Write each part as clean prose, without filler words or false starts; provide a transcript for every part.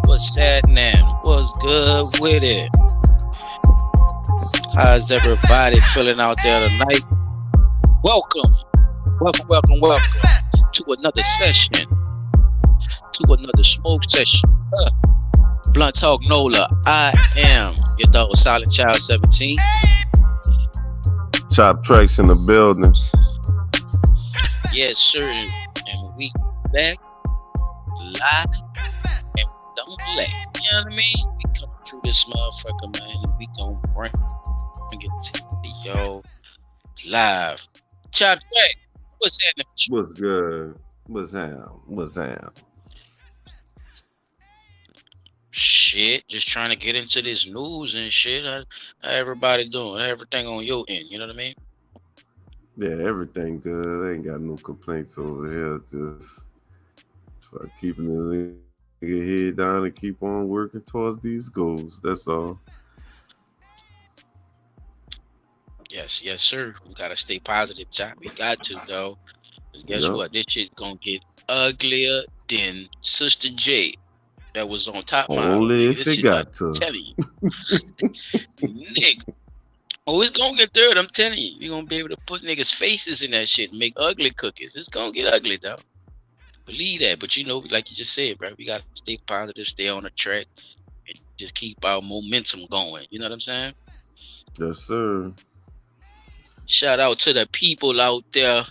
What's happening? What's good with it? How's everybody feeling out there tonight? Welcome, welcome to another session, to another smoke session. Blunt Talk Nola. I am your dog, Silent Child 17. Chop Tracks in the building. Yes, sir. And we back live and don't let. You know what I mean? We come through this motherfucker, man, and we gonna bring it to yo live. Chop Track, what's happening? What's good? What's down? Shit, just trying to get into this news and shit. How everybody doing? Everything on your end, you know what I mean? Yeah, everything good. I ain't got no complaints over here. Just keeping the head down and keep on working towards these goals. That's all. Yes, sir. We gotta stay positive, Chop. We got to, though. Guess what? This shit gonna get uglier than Sister J. That was on Top Mile. Only if it got to. I'm telling you. Nigga. Oh, it's gonna get there. I'm telling you. You're gonna be able to put niggas' faces in that shit and make ugly cookies. It's gonna get ugly, though. Believe that. But you know, like you just said, bro, we gotta stay positive, stay on the track, and just keep our momentum going. You know what I'm saying? Yes, sir. Shout out to the people out there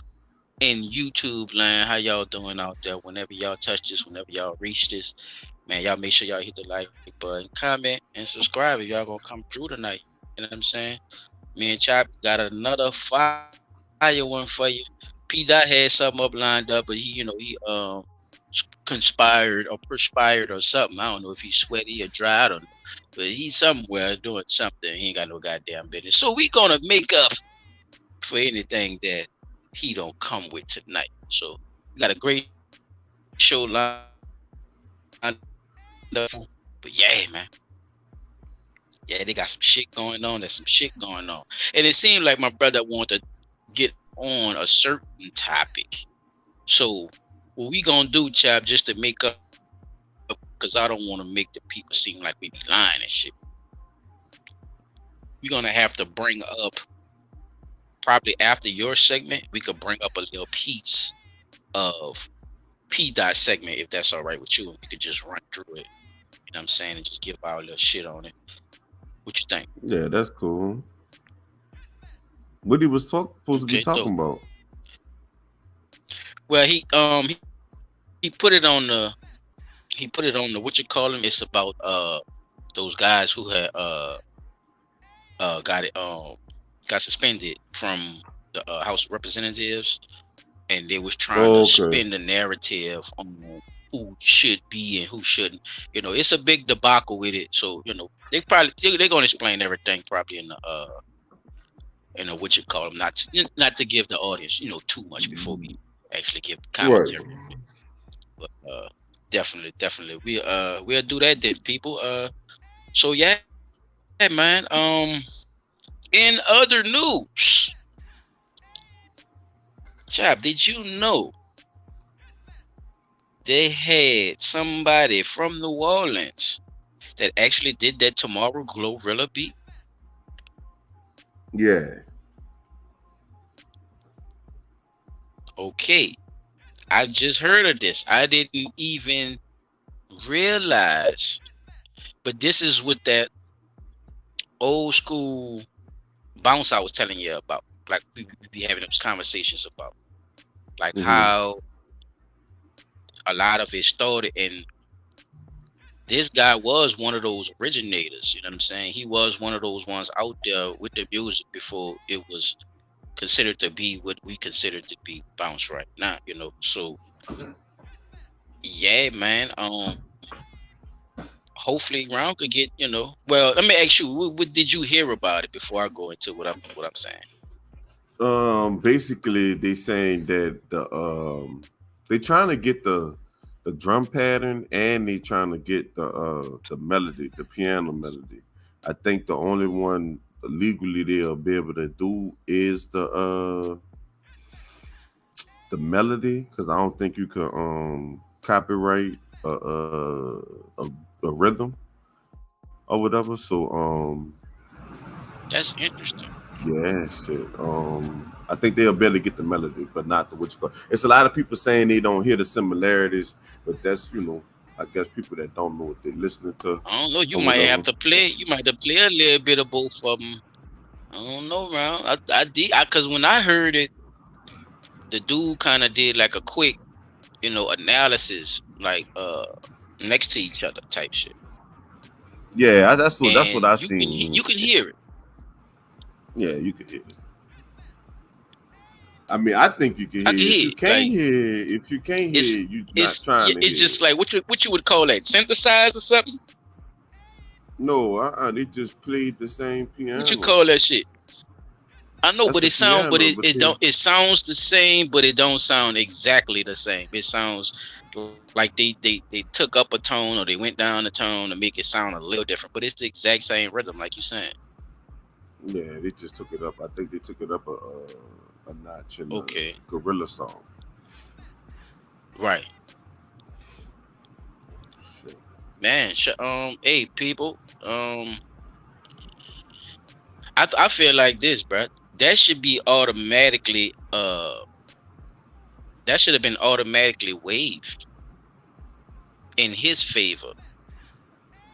in YouTube land. How y'all doing out there? Whenever y'all touch this, whenever y'all reach this, man, y'all make sure y'all hit the like button, comment, and subscribe if y'all gonna come through tonight. You know what I'm saying? Me and Chop got another fire one for you. P Dot had something up lined up, but he conspired or perspired or something. I don't know if he's sweaty or dry, I don't know. But he's somewhere doing something. He ain't got no goddamn business. So we gonna make up for anything that he don't come with tonight. So we got a great show lined up. But yeah, man. Yeah, they got some shit going on. There's some shit going on. And it seemed like my brother wanted to get on a certain topic. So what we gonna do, Chap, just to make up, because I don't want to make the people seem like we be lying and shit. We're gonna have to bring up, probably after your segment, we could bring up a little piece of P Dot segment, if that's all right with you. We could just run through it. You know what I'm saying? And just give our little shit on it. What you think? Yeah, that's cool. What he was supposed to be talking about? Well, he put it on the what you call him? It's about those guys who had got suspended from the House of Representatives, and they was trying to spin the narrative on who should be and who shouldn't. You know, it's a big debacle with it. So, you know, they're gonna explain everything probably in the what you call them, not to give the audience, you know, too much before we actually give commentary. Right. But definitely we'll do that then, people. So yeah, man. In other news, Chap, did you know they had somebody from New Orleans that actually did that Tomorrow Glorilla beat? Yeah. Okay. I just heard of this. I didn't even realize. But this is with that old school bounce I was telling you about. like we be having those conversations about, like Hmm. how a lot of it started, and this guy was one of those originators. You know what I'm saying? He was one of those ones out there with the music before it was considered to be what we consider to be bounce right now. So yeah, man. Hopefully Round could get. Well, let me ask you, what did you hear about it before I go into what I'm saying? Basically, they saying that they trying to get the drum pattern and they trying to get the melody, the piano melody. I think the only one legally they'll be able to do is the melody, because I don't think you can copyright a rhythm or whatever. So That's interesting. yeah, shit. I think they'll barely get the melody, but not the what you call. It's a lot of people saying they don't hear the similarities, but that's I guess people that don't know what they're listening to I don't know. You or might have whatever. to play. You might have to play a little bit of both of them. I don't know, Round. I did, because when I heard it, the dude kind of did like a quick, analysis, like next to each other type shit, Yeah, that's what and I you seen. can hear it. Yeah, you can hear it. I mean, I think you can I can hear. hear it. Like If you can't it's hear, you not yeah, trying to it's hear just it. like what you would call that, synthesized or something. No, they just played the same What you piano. call that shit? I know, That's but a but piano, but it they don't. It sounds the same, but it don't sound exactly the same. It sounds like they took up a tone, or they went down a tone to make it sound a little different. But it's the exact same rhythm, like you saying. yeah, they just took it up. I think they took it up a notch in the Okay, Gorilla song. right, Shit. man. Hey, people. I feel like this, bro. That should be automatically. That should have been automatically waived in his favor,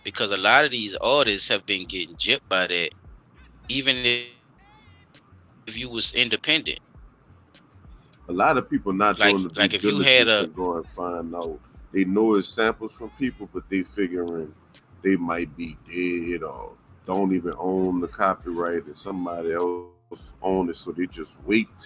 because a lot of these artists have been getting gypped by that, even if you was independent. A lot of people not Like doing the if due you had a diligence and go and find out. They know it's samples from people, but they figuring they might be dead or don't even own the copyright and somebody else own it, so they just wait till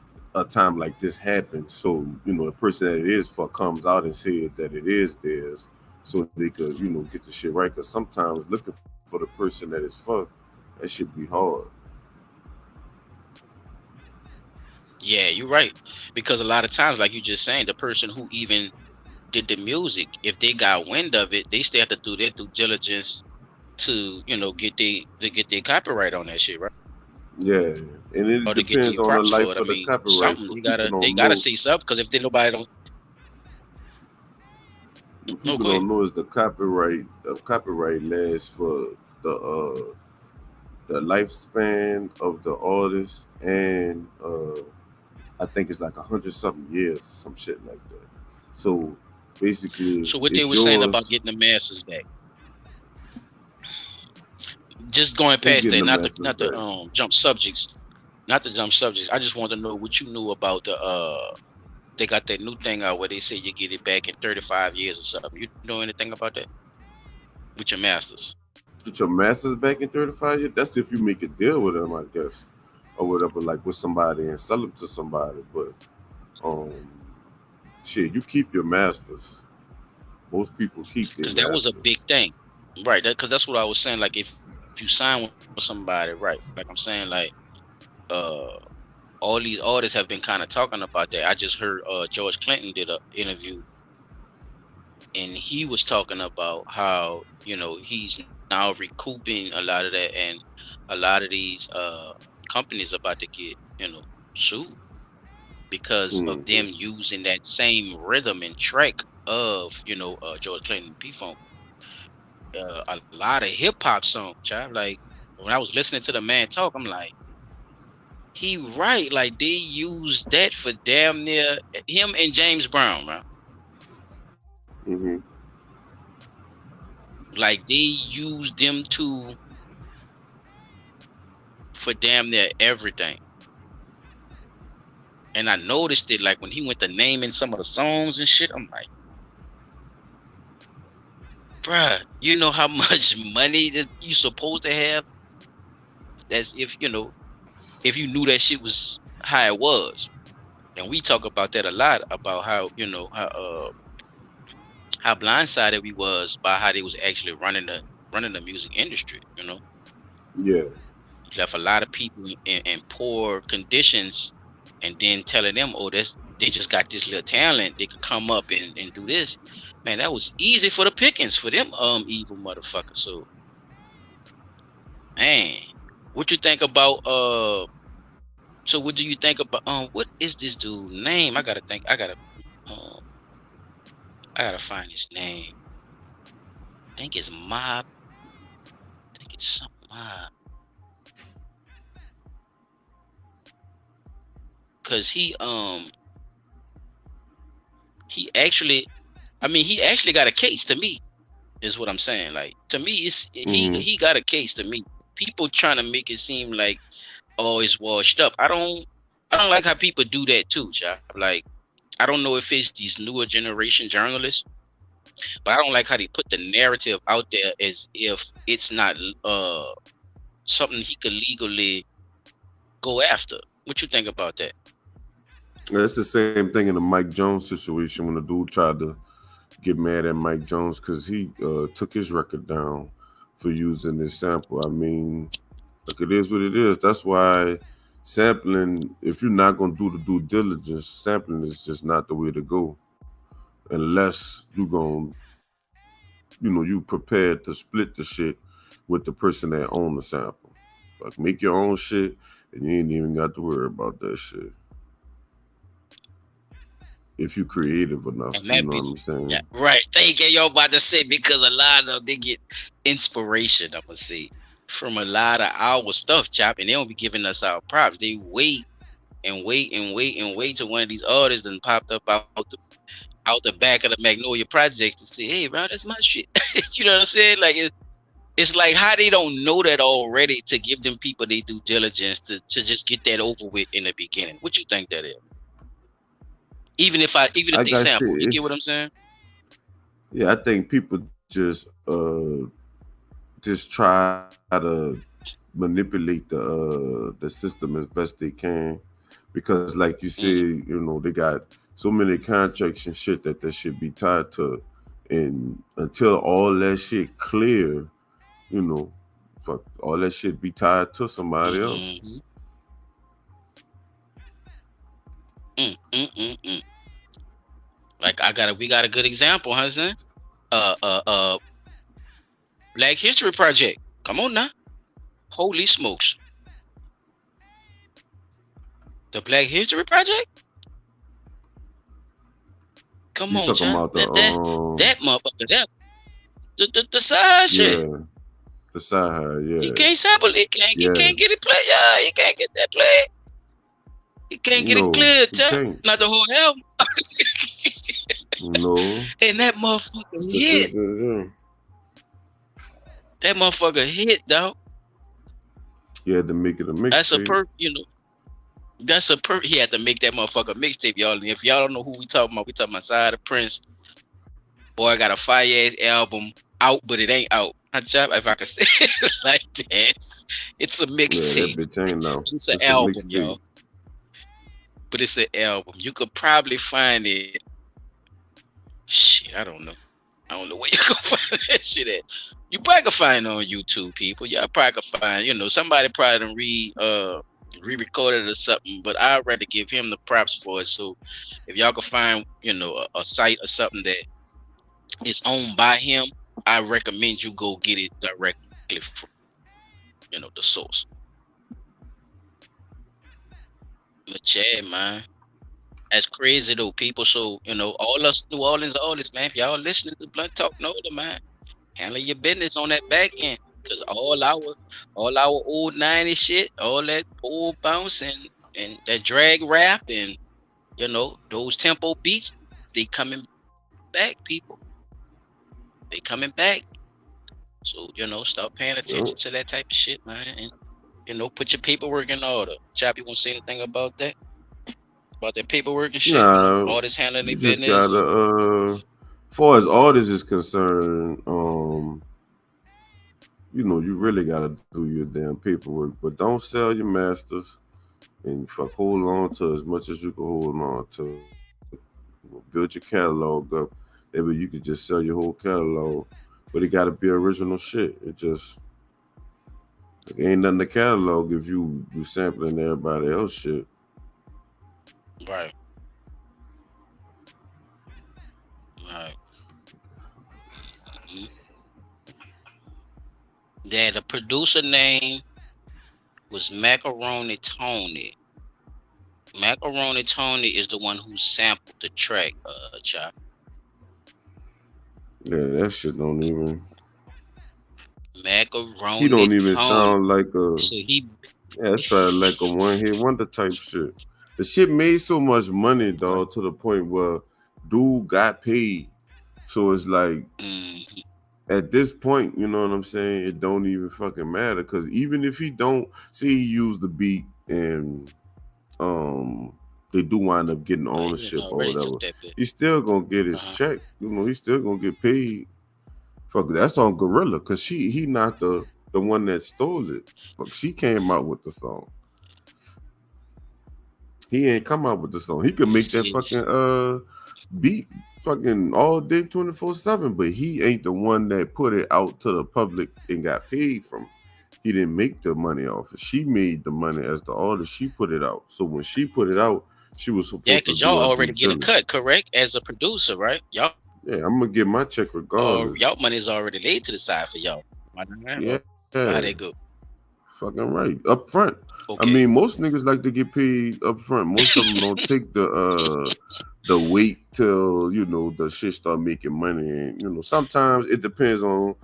a time like this happens. So, the person that it is for comes out and says that it is theirs so they could, get the shit right. Because sometimes looking for the person that is for, that should be hard. Yeah, you're right. Because a lot of times, like you just saying, the person who even did the music, if they got wind of it, they still have to do their due diligence to, get their copyright on that shit, right? Yeah. And it Or to get depends their on the props for life it. I of the mean, copyright. something For they gotta say something, because if they nobody don't. what No, people go ahead. don't know is the copyright lasts for the uh the lifespan of the artist, and I think it's like 100 something years, some shit like that. So basically, So what they it's were saying about yours. getting the masses back, just going Who past getting that, the masters not to back? jump subjects, not to jump subjects. I just want to know what you knew about the they got that new thing out where they say you get it back in 35 years or something. You know anything about that with your masters? Get your masters back in 35 years. That's if you make a deal with them, I guess, or whatever, like with somebody and sell them to somebody. But um, shit, you keep your masters. Most people keep their Because that was a big masters. thing, right? Because that's what I was saying. Like if you sign with somebody, right? Like I'm saying, like uh all these artists have been kind of talking about that. I just heard George Clinton did a interview, and he was talking about how he's now recouping a lot of that, and a lot of these companies about to get sued because of Hmm. them using that same rhythm and track of George Clinton P Funk. A lot of hip hop songs, child. Like when I was listening to the man talk, I'm like, he right. Like they used that for damn near him and James Brown, man. Hmm. Like they used them two for damn near everything. And I noticed it like when he went to naming some of the songs and shit. I'm like, bruh, you know how much money that you supposed to have? That's if you knew that shit was how it was. And we talk about that a lot about how, how blindsided we was by how they was actually running the music industry. Yeah. Left a lot of people in poor conditions, and then telling them, oh, they just got this little talent, they could come up and do this. Man, that was easy for the pickings for them evil motherfuckers. So, man, what you think about so what do you think about what is this dude name? Uh, I gotta find his name. I think it's Mob. I think it's some Mob. Cause he actually, I mean, he actually got a case to me, is what I'm saying. Like, to me, it's he got a case to me. People trying to make it seem like, oh, it's washed up. I don't like how people do that too, chap. Like, I don't know if it's these newer generation journalists, but I don't like how they put the narrative out there as if it's not something he could legally go after. What you think about that? That's the same thing in the Mike Jones situation when the dude tried to get mad at Mike Jones because he took his record down for using this sample. I mean, look, it is what it is. That's why sampling, if you're not going to do the due diligence, sampling is just not the way to go unless you prepared to split the shit with the person that own the sample. Like, make your own shit and you ain't even got to worry about that shit. If you creative enough, And you that know be what I'm saying? yeah, right. Thank you. Y'all about to say because a lot of them they get inspiration. I'm gonna say from a lot of our stuff, chop, and they don't be giving us our props. They wait and wait and wait and wait till one of these artists then popped up out the back of the Magnolia Projects to say, "Hey, bro, that's my shit." You know what I'm saying? Like it's like how they don't know that already to give them people they due diligence to just get that over with in the beginning. What you think that is? Even if I they got shit. sample, you get what It's I'm saying? Yeah, I think people just try to manipulate the system as best they can because, like you say, Mm, they got so many contracts and shit that should be tied to, and until all that shit clear, you know, fuck, all that shit be tied to somebody else. mm-hmm. Mm, mm, mm, mm. Like we got a good example, huh, son? Uh, uh, uh, Black History Project. Come on now, holy smokes! The Black History Project. Come You on, talking child. about the That motherfucker. The side shit. yeah, the side, He yeah, can't sample it. He yeah. can't get it played. Yeah, he can't get that played. He can't get it No, cleared, you child. can't. Not the whole album. No, And that motherfucker but hit. yeah. That motherfucker hit, dog. He had to make it a That's a mixtape. He had to make that motherfucker mixtape, y'all. And if y'all don't know who we talking about Side of Prince. Boy, got a fire ass album out, but it ain't out. If I can say it like that. It's a Yeah, that mixtape. bitch ain't now. It's an It's a album, mixtape. y'all. But it's an album. You could probably find it. Shit, I don't know. I don't know where you can find that shit at. You probably can find it on YouTube, people. Y'all probably can find, somebody probably done re-recorded it or something, but I'd rather give him the props for it. So if y'all can find, a site or something that is owned by him, I recommend you go get it directly from, the source. But yeah, man. That's crazy though, people. So, all us New Orleans artists, man, if y'all listening to Blunt Talk Know the man, handle your business on that back end. Cause all our old 90s shit, all that old bounce and that drag rap and those tempo beats, they coming back, people. They coming back. So, start paying attention Well, to that type of shit, man. Put your paperwork in order. Chop, you want to say anything about that paperwork and shit? Nah, Artists handling you their just business. gotta far as artists is concerned, you really gotta do your damn paperwork, but don't sell your masters and fuck hold on to as much as you can hold on to. Build your catalog up. That way you can just sell your whole catalog. But it gotta be original shit. It just like, ain't nothing to catalog if you sampling everybody else shit. Right. Right. Mhm. That the producer name was Macaroni Tony. Macaroni Tony is the one who sampled the track, Chop. Yeah, that shit don't even. He Macaroni don't even Tony. sound like a. So he Yeah, that's probably like a one hit wonder type shit. The shit made so much money, Right. dog, to the point where dude got paid. So it's like Mhm. at this point, you know what I'm saying? It don't even fucking matter because even if he don't see he used the beat and um they do wind up getting He didn't ownership or already took whatever, that bit. he's still gonna get his Uh-huh. check. He's still gonna get paid. Fuck, that's on Gorilla because he not the one that stole it. Fuck, she came out with the song. He ain't come out with the song. He could make that See, fucking beat fucking all day 24/7, but he ain't the one that put it out to the public and got paid from it. He didn't make the money off it. She made the money as the artist. She put it out. So when she put it out, she was yeah, supposed to because do y'all her due already get a cut, diligence. correct? As a producer, right? Yeah, I'm gonna get my check regardless. Y'all money is already laid to the side for y'all. Yeah, How they go? fucking right. Up front. I Okay. mean, most niggas like to get paid up front. Most of them don't take the wait till the shit start making money. And sometimes it depends on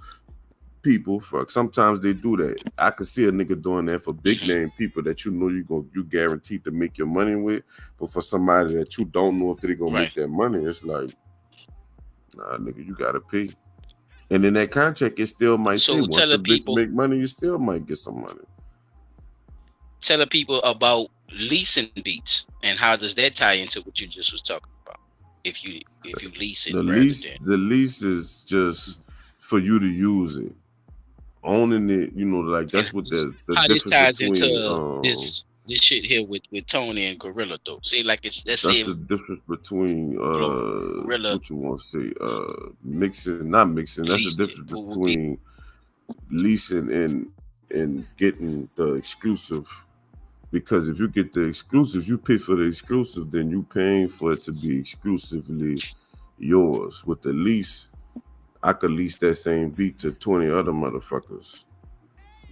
people. Fuck, sometimes they do that. I could see a nigga doing that for big Hmm. name people that you guaranteed to make your money with. But for somebody that you don't know if they're gonna Right. make that money, it's like, nah, nigga, you gotta pay. And in that contract, it still might say So once the bitch make money, you still might get some money. telling people about leasing beats and how does that tie into what you just was talking about? If you lease it The rather lease, than the lease is just for you to use it. Owning it, like and that's what the how this difference ties between into this shit here with Tony and Gorilla though. See, like it's let's say that's if the difference between Gorilla what you want to say mixing, not mixing. That's the leased it, difference what would be between leasing and getting the exclusive. Because if you get the exclusive, you pay for the exclusive, then you paying for it to be exclusively yours. With the lease, I could lease that same beat to 20 other motherfuckers.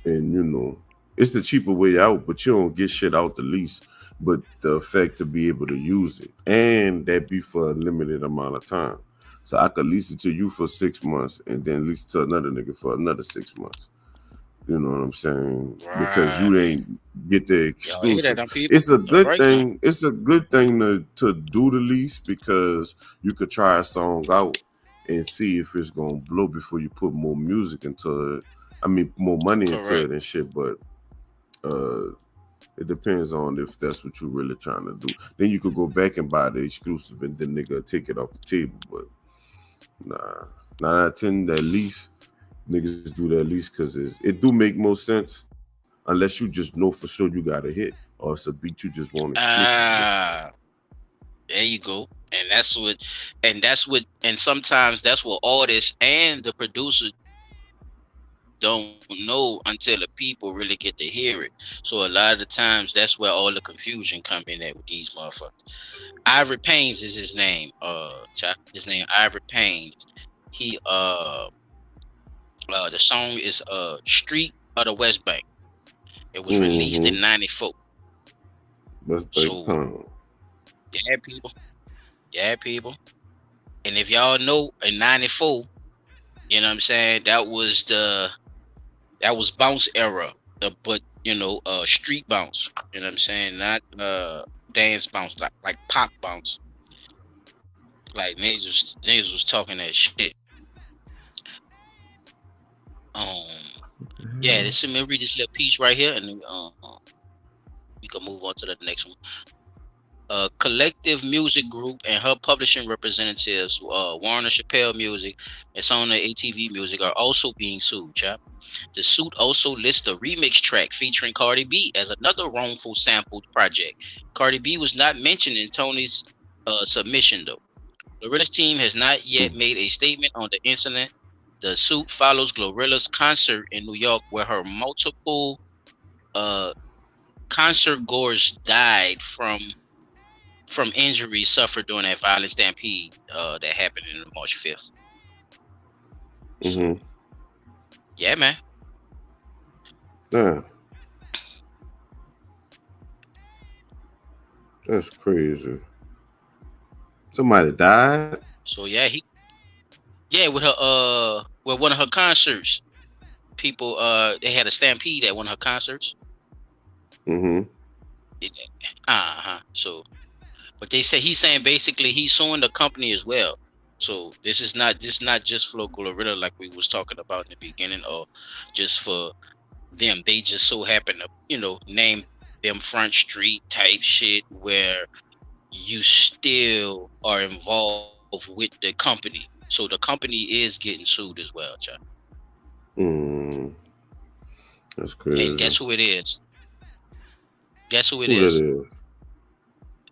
And it's the cheaper way out, but you don't get shit out the lease. But the effect to be able to use it. And that be for a limited amount of time. So I could lease it to you for 6 months and then lease it to another nigga for another 6 months. You know what I'm saying? Because you right. ain't get the Y'all hear that, exclusive. them people? It's a All good right now. thing. It's a good thing to do the lease because you could try a song out and see if it's gonna blow before you put more music into it. I mean, more money into Correct. it and shit. But uh, it depends on if that's what you're really trying to do. Then you could go back and buy the exclusive and then nigga take it off the table. But nah, 9 out of 10 that lease niggas do that least because it do make more sense unless you just know for sure you got a hit or it's a beat you just want exclusively. Ah, there you go. And sometimes that's what artists and the producers don't know until the people really get to hear it. So a lot of the times that's where all the confusion come in at with these motherfuckers. Ivory Paynes is his name. His name Ivory Paynes. He the song is Street of the West Bank. It was released Mm-hmm. in '94. That's Big So Pun. yeah, people, yeah, people. And if y'all know in '94, you know what I'm saying, that was bounce era. But street bounce. You know what I'm saying, not dance bounce like pop bounce. Like niggas was talking that shit. Um, Yeah, let me read this little piece right here, and we can move on to the next one. Collective Music Group and her publishing representatives, Warner Chappelle Music and Sony ATV Music, are also being sued, chap. The suit also lists a remix track featuring Cardi B as another wrongful sampled project. Cardi B was not mentioned in Tony's submission, though. Glorilla's team has not yet made a statement on the incident. The suit follows Glorilla's concert in New York, where her multiple uh, concert goers died from injuries suffered during that violent stampede that happened on March 5th. So, Mm-hmm. yeah, man. Damn, that's crazy. Somebody died. So yeah, with one of her concerts, people they had a stampede at one of her concerts. Mm-hmm. So, but they say he's saying basically he's suing the company as well. So this is not just for Glorilla like we was talking about in the beginning, or just for them. They just so happen to name them Front Street type shit where you still are involved with the company. So the company is getting sued as well, child. Mm, that's And crazy. guess who it is? Guess who it Who that is? is?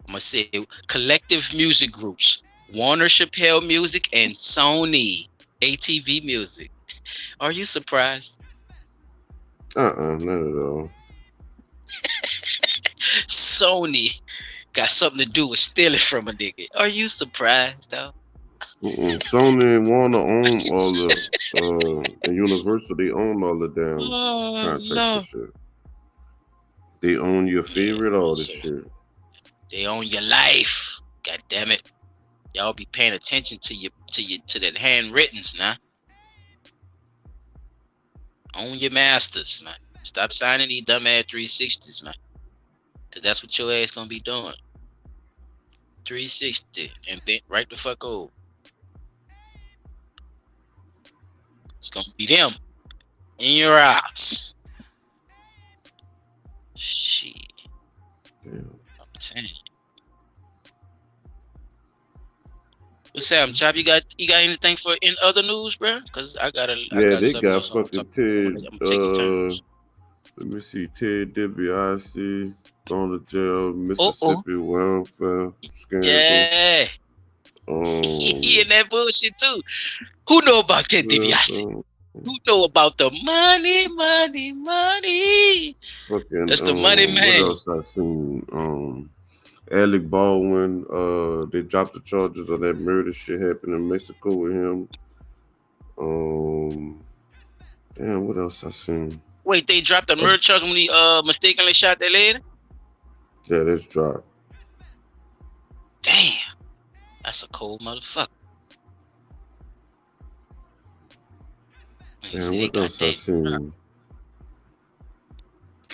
I'm gonna say collective music groups. Warner Chappelle Music and Sony ATV Music. Are you surprised? Not at all. Sony got something to do with stealing from a nigga. Are you surprised, though? Mm-mm. Sony and Warner own all the and Universal they own all the damn Oh contracts and no. shit. They own your Yeah, favorite man. artist So shit. they own your life. God damn it. Y'all be paying attention to that handwrittens now. Own your masters, man. Stop signing these dumbass 360s, man. Cause that's what your ass gonna be doing. 360 and bent right the fuck over. It's gonna be them in your ass. Shit. Damn. I'm telling you. What's up, Chop? You got anything for in other news, bro? Cause I Yeah, got they something got else I want to talk fucking about. I'm Ted. gonna take your turns. Let me see. Ted DiBiase thrown to jail. Oh. Mississippi welfare scandal. Yeah. He Um, in that bullshit too. Who know about Ted DiBiase? um, Who know about the money, money, money? fucking That's the money what man. else I seen? Alec Baldwin. They dropped the charges of that murder shit happened in Mexico with him. Um, damn, what else I seen? Wait, they dropped the Uh, murder charge when he mistakenly shot that lady? yeah, that's dropped. Damn, that's a cold motherfucker. He Damn, said they what got else I that. seen?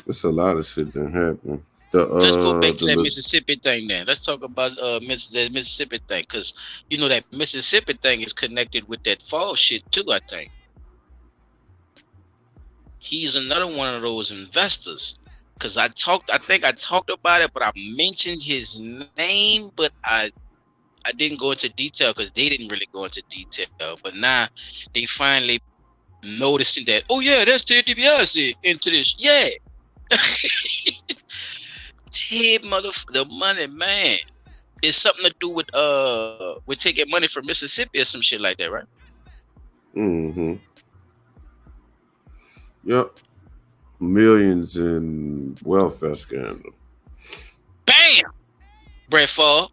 It's a lot of shit that happened. The Let's go back to that the Mississippi thing then. Let's talk about the Mississippi thing, because that Mississippi thing is connected with that fall shit too. I think he's another one of those investors. Because I think I talked about it, but I mentioned his name, but I didn't go into detail because they didn't really go into detail. But now they finally noticing that, oh yeah, that's Ted DiBiase into this. Yeah. Ted the money man. It's something to do with taking money from Mississippi or some shit like that, right? mm-hmm. Yep. Millions in welfare scandal. Bam! Brett Favre.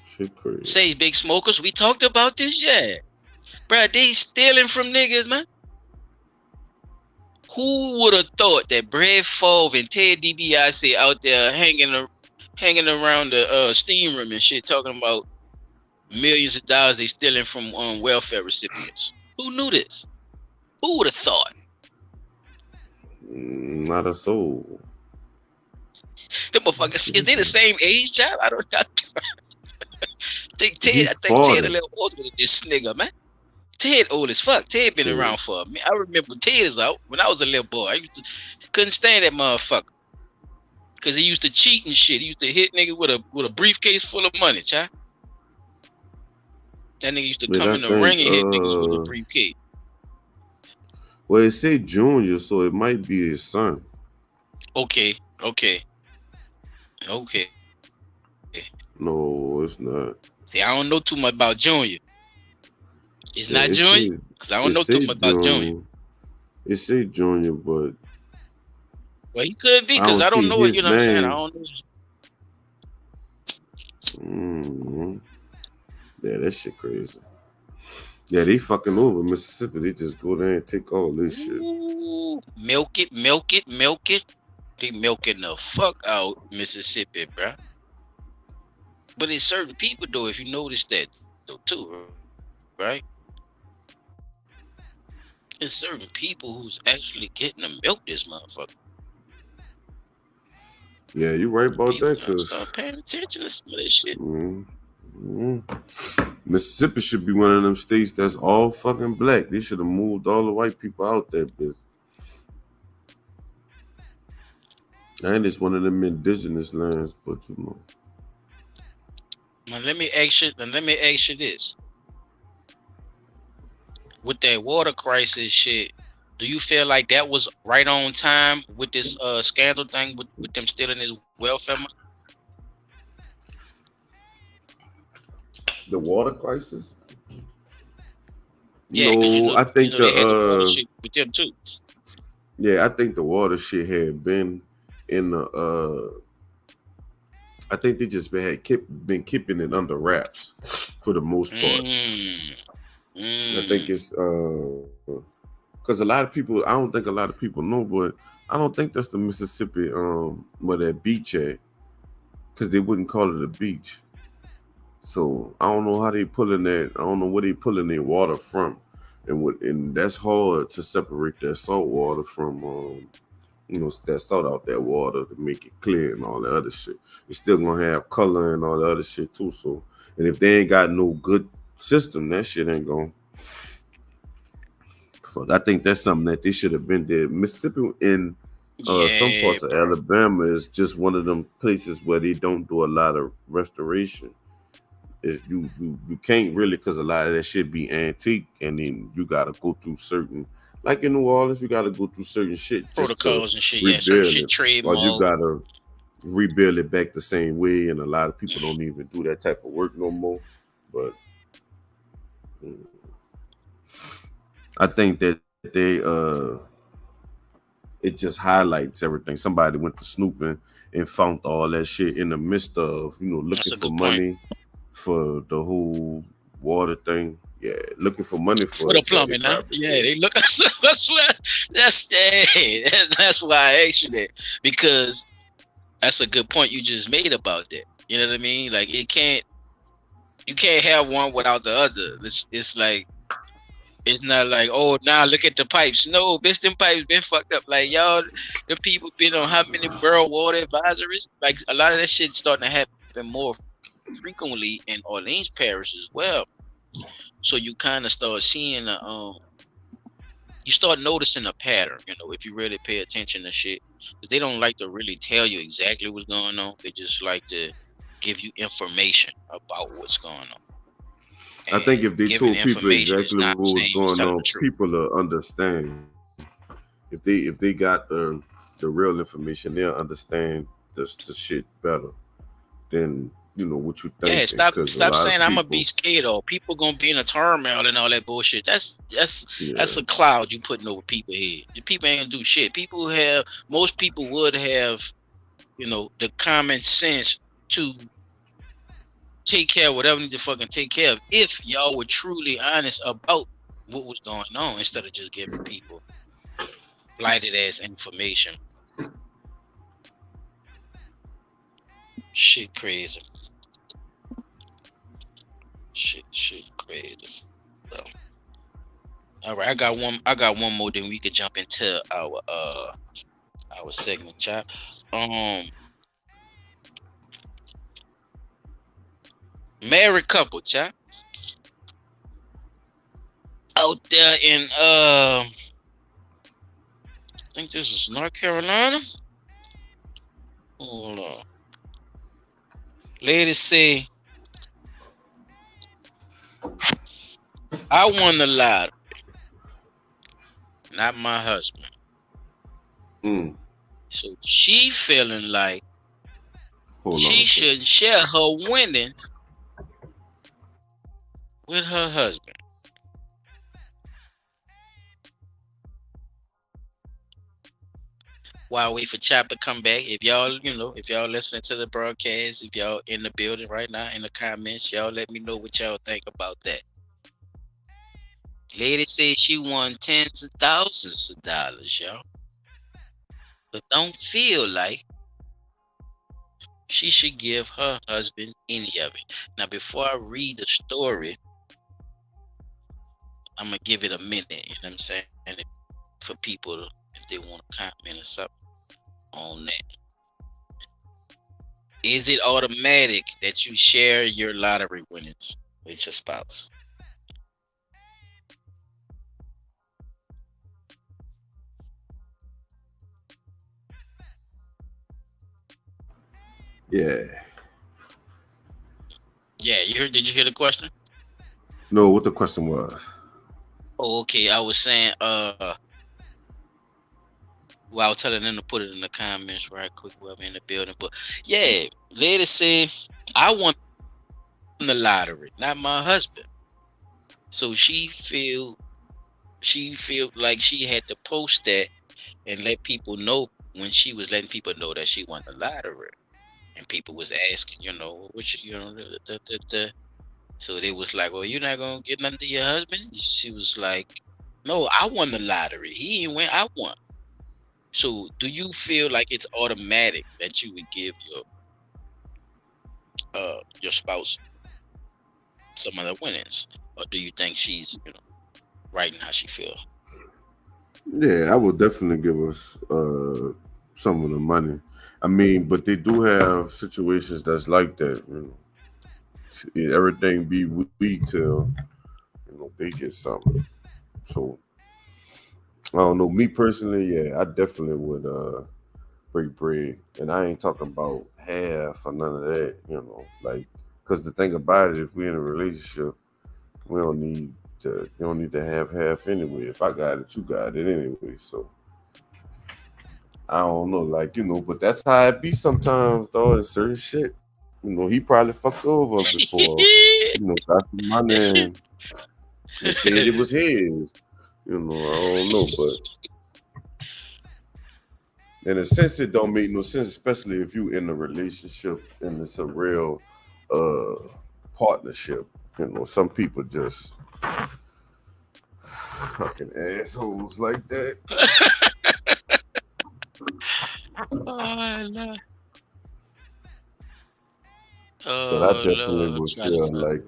Shit crazy. Say big smokers. We talked about this, yeah. Bruh, they stealing from niggas, man. Who would have thought that Brett Favre and Ted DiBiase out there hanging around the steam room and shit, talking about millions of dollars they stealing from welfare recipients? Who knew this? Who would have thought? Not a soul. Them motherfuckers, is they the same age, child? I don't know. He's I think Ted a 40. little older than this nigga, man. Ted old as fuck. Ted been Shit. around for a minute. I remember Ted is out when I was a little boy. Couldn't stand that motherfucker. Cause he used to cheat and shit. He used to hit niggas with a briefcase full of money, child. That nigga used to But come I in the ring think and hit niggas with a briefcase. well it say Junior, so it might be his son. Okay, okay, okay. No, it's not. See, I don't know too much about Junior. It's Yeah, not Junior? Cause I don't know too much about Junior. It say Junior, but Well, he could be, I cause don't I don't see know it, you his know what I'm saying? I name. don't know. Mm-hmm. Yeah, that shit crazy. Yeah, they fucking over Mississippi. They just go there and take all this shit. Ooh, milk it, milk it, milk it. They milking the fuck out Mississippi, bruh. But it's certain people though, if you notice that though too, right? It's certain people who's actually getting to milk this motherfucker. Yeah, you right about People that, gotta cause start paying attention to some of this shit. mm, Mississippi should be one of them states that's all fucking black. They should have moved all the white people out there, bitch. And it's one of them indigenous lands, but you know. Now let me ask you this. With that water crisis shit, do you feel like that was right on time with this scandal thing with them stealing his welfare money? The water crisis? Yeah, because No, I think they had the water shit with them too. I think the water shit had been in the I think they just been keeping it under wraps for the most part. Mm, I think mm. it's because a lot of people, I don't think a lot of people know, but I don't think that's the Mississippi where that beach at, because they wouldn't call it a beach. So I don't know how they pulling that. I don't know where they pulling their water from, and that's hard to separate that salt water from that salt out that water to make it clear and all that other shit. It's still gonna have color and all the other shit too. So, and if they ain't got no good system, that shit ain't gonna. Fuck, I think that's something that they should have been there. Mississippi in some Yeah, parts of bro. Alabama is just one of them places where they don't do a lot of restoration. Is you can't really, because a lot of that shit be antique, and then you gotta go through certain, like in New Orleans, you gotta go through certain shit just to Protocols and shit. Yeah, certain rebuild shit it, or you trademark. gotta rebuild it back the same way. And a lot of people don't even do that type of work no more. But mm, I think that it just highlights everything. Somebody went to snooping and found all that shit in the midst of looking That's a for good point. money for the whole water thing. Yeah, looking for money For for the it, so they plumbing, huh? probably Yeah, did. they look. That's why. That's why I asked you that, because that's a good point you just made about that. You know what I mean? Like you can't have one without the other. It's like it's not like, oh, now look at the pipes. No, bitch, them pipes been fucked up. Like y'all, the people been on how many borough water advisories? Like a lot of that shit starting to happen more frequently in Orleans Parish as well. So you kind of start seeing you start noticing a pattern, if you really pay attention to shit. Because they don't like to really tell you exactly what's going on. They just like to give you information about what's going on. I think And if they giving told people information is exactly not what the was same as going telling on, the truth. people will understand. If they got the real information, they'll understand the shit better than what you Yeah, thinking. Because a stop lot saying of I'm gonna be people, scared or people gonna be in a turmoil and all that bullshit. That's yeah, a cloud you putting over people's head. The people ain't gonna do shit. Most people would have, the common sense to take care of whatever need to fucking take care of if y'all were truly honest about what was going on instead of just giving people blighted ass information. Shit crazy. Shit crazy. So, all right, I got one more, then we could jump into our segment, chat. Um Married couple, child, out there in I think this is North Carolina. Hold on. Lady say, I won the lottery, not my husband. Mm. So she feeling like Hold on she a second. shouldn't share her winnings with her husband. While we wait for Chop to come back, if y'all, if y'all listening to the broadcast, if y'all in the building right now in the comments, y'all let me know what y'all think about that. Lady said she won tens of thousands of dollars, y'all, but don't feel like she should give her husband any of it. Now, before I read the story, I'm gonna give it a minute. You know what I'm saying? For people, if they want to comment or something on that. Is it automatic that you share your lottery winnings with your spouse? Yeah. Yeah, you heard? Did you hear the question? No, what the question was? Oh, okay. I was saying, well, I was telling them to put it in the comments right quick while I'm in the building. But yeah, lady said, I won the lottery, not my husband. So she feel like she had to post that and let people know when she was letting people know that she won the lottery. And people was asking, what the. So they was like, well, you're not gonna get nothing to your husband? She was like, no, I won the lottery. He ain't win, I won. So do you feel like it's automatic that you would give your spouse some of the winnings? Or do you think she's, right in how she feel? Yeah, I would definitely give us some of the money. I mean, but they do have situations that's like that. Everything be weak till they get something. So I don't know. Me personally, yeah, I definitely would break bread, and I ain't talking about half or none of that. Like because the thing about it, if we're in a relationship, we don't need to. You don't need to have half anyway. If I got it, you got it anyway. So I don't know, like but that's how it be sometimes, though. It's certain shit. He probably fucked over before. Got some money and said it was his. I don't know, but in a sense, it don't make no sense, especially if you in a relationship and it's a real uh partnership. Some people just fucking assholes like that. Oh, Lord. But I Oh, definitely Lord. would Try to feel find. like,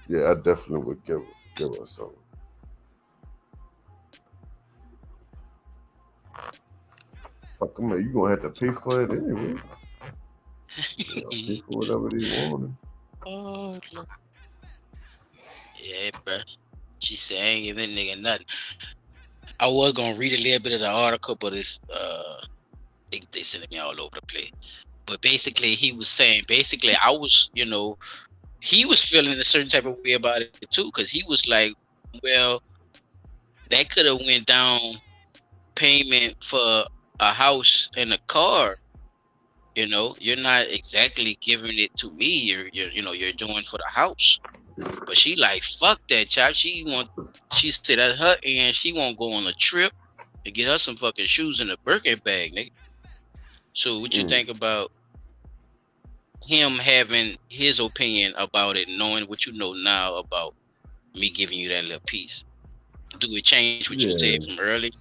yeah, I definitely would give her some. Fuck, man, you gonna have to pay for it anyway. Pay for whatever they want. Oh, Lord. Yeah, bruh. She said, I ain't giving that nigga nothing. I was gonna read a little bit of the article, but it's they sending me all over the place. But basically, he was saying, basically, he was feeling a certain type of way about it too, because he was like, well, that could have went down payment for a house and a car. You're not exactly giving it to me. You're doing for the house. But she like, fuck that, child. She said at her end, she won't go on a trip and get her some fucking shoes in a Birkin bag, nigga. So what you Mm. think about him having his opinion about it, knowing what you know now about me giving you that little piece? Do it change what you said Yeah. from early?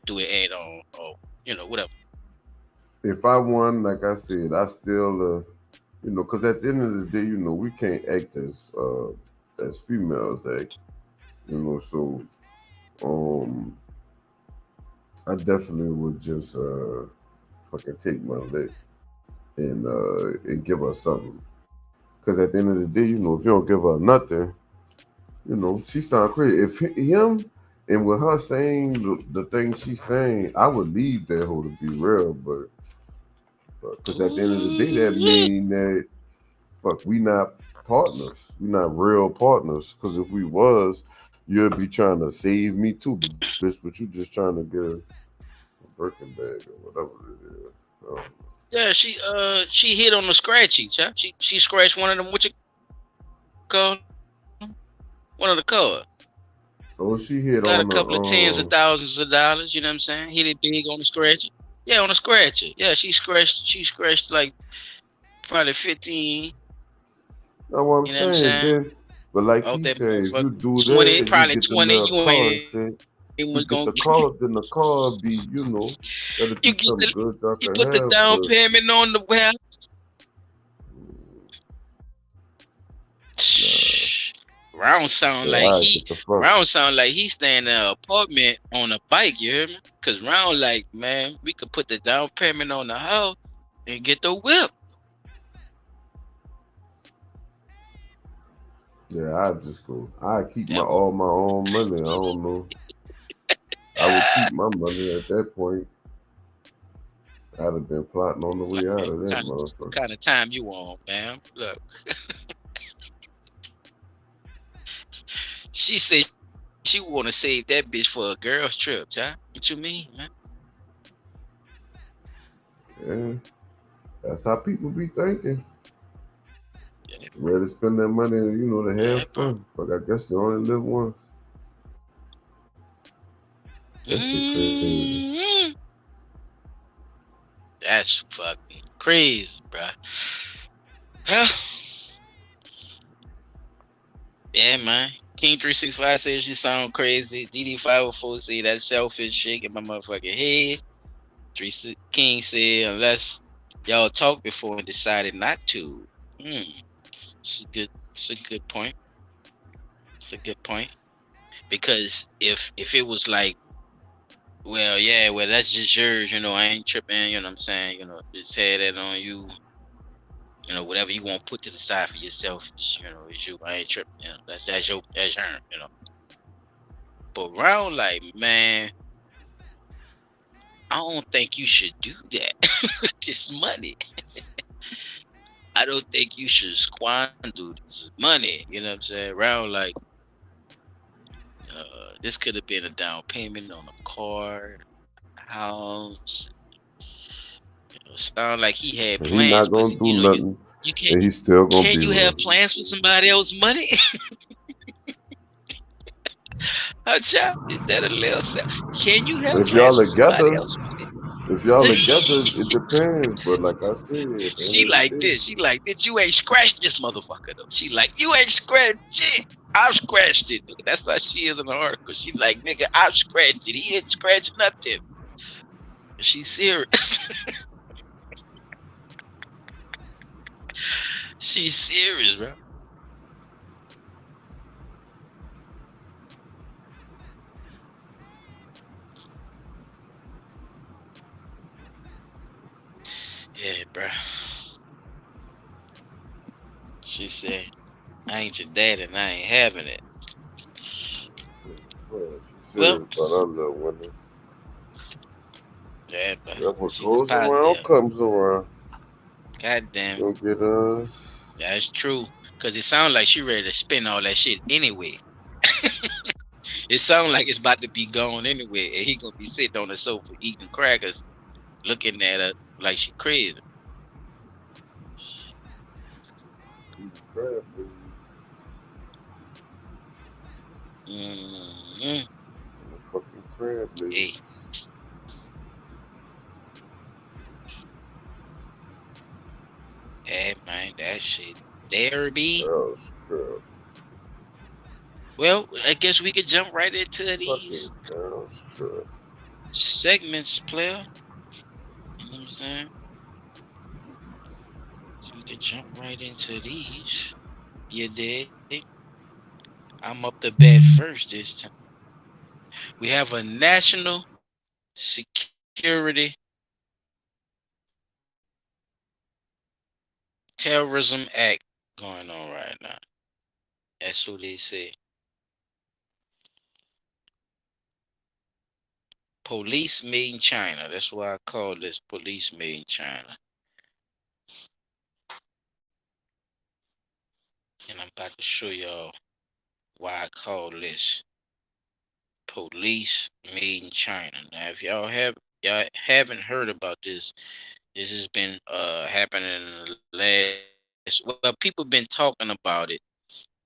Do it add on, or whatever? If I won, like I said, I still, because at the end of the day, we can't act as females act, So, um, I definitely would just fucking take my lick and give her something, Because at the end of the day, if you don't give her nothing, she sound crazy. If him and with her saying the things she's saying, I would leave that hoe to be real, but because at the end of the day, that Ooh. mean that fuck, we not partners. We not real partners. Because if we was, you'd be trying to save me too, bitch. But you just trying to get a Birkin bag or whatever it is. Yeah, she hit on the scratchy, child. She scratched one of them. What you call them? One of the cards. So Got a she couple hit of on tens the of thousands of dollars. You know what I'm saying? Hit it big on the scratchy. Yeah, on the scratcher. Yeah, she scratched like probably 15. That's what I'm You know what I'm saying. saying? Then, but like Out he that said, if motherfucker. you do 20, that, you probably get the 20. little You ain't car and even shit. gonna You get the car, then the car be, that'll you be get something the good I you could put the have. down But payment on the well. nah, Round sound yeah, like I he get the fuck. Round sound like he staying in an apartment on a bike, you hear me? Cause Round like, man, we could put the down payment on the house and get the whip. Yeah, I just go. I keep my That was all my own money. I don't know. I would keep my money at that point. I'd have been plotting on the way out man, of that what motherfucker. kind of time you on, man? Look, she said she wanna save that bitch for a girl's trip, child. What you mean, man? Yeah, that's how people be thinking. Yeah, Ready to spend that money, to yeah, have bro. fun. But I guess you only live once. That shit crazy. Mm-hmm. That's fucking crazy, bro. Well, yeah, man. King 365 says you sound crazy. DD504 say that selfish shit in my motherfucking head. King said unless y'all talked before and decided not to. Hmm. It's a good. It's a good point. It's a good point. Because if it was like, well, yeah, well, that's just yours. I ain't tripping. You know what I'm saying? Just had that on you. Whatever you want to put to the side for yourself, is you. I ain't tripping. That's your. But round like, man, I don't think you should do that with this money. I don't think you should squander this money. You know what I'm saying? Round like, this could have been a down payment on a car, house. Sound like he had And he plans, not but gonna do nothing, you can't and he's still gonna can be you have real. plans for somebody else's money? Child, is that a little Can you have If y'all plans for somebody together, else's money? if y'all together, it depends. But like I said, at the end She of the like day, this. She like this. You ain't scratched this motherfucker though. She like, you ain't scratched shit. I've scratched it. That's how she is in the article. She like, nigga, I've scratched it. He ain't scratched nothing. She's serious. She's serious, bro. Yeah, bro. She said, I ain't your dad and I ain't having it. man, she's Well, serious about our little women. yeah, but That what she was goes around positive. comes around. God damn. Don't get us. That's true. Cause it sounds like she ready to spend all that shit anyway. It sounds like it's about to be gone anyway, and he gonna be sitting on the sofa eating crackers, looking at her like she crazy. Eat crab, baby. Hmm. The fucking crab legs. Hey, hey, man, that shit. There be. Oh, it's crab. Well, I guess we could jump right into Fucking these cows, crab. segments, player. You know what I'm saying? So we could jump right into these. You dig? I'm up to bat first this time. We have a National Security Terrorism Act going on right now. That's what they say. Police made in China. That's why I call this police made in China. And I'm about to show y'all why I call this police made in China. Now, if y'all haven't heard about this, this has been happening in the last. Well, people been talking about it,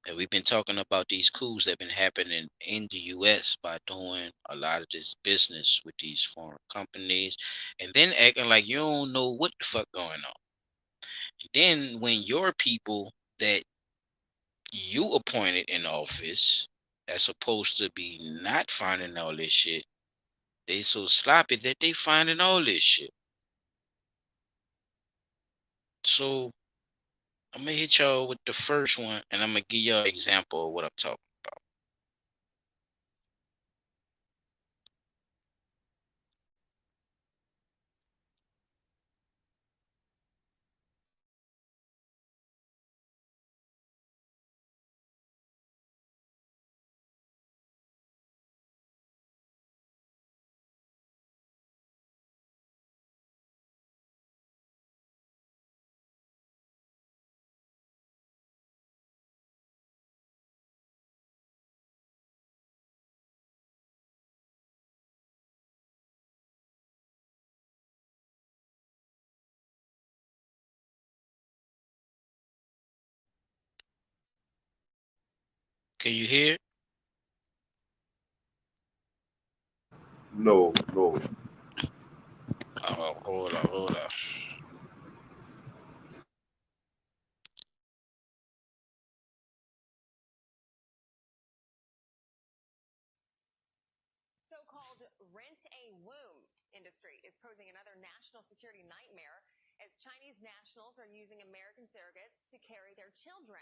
and we've been talking about these coups that been happening in the U.S. by doing a lot of this business with these foreign companies, and then acting like you don't know what the fuck going on. Then when your people that you appointed in office, as opposed to be not finding all this shit, they so sloppy that they finding all this shit. So I'm gonna hit y'all with the first one, and I'm gonna give y'all an example of what I'm talking about. Can you hear it? No, no. Oh, hold on, hold on. So-called rent-a-womb industry is posing another national security nightmare as Chinese nationals are using American surrogates to carry their children.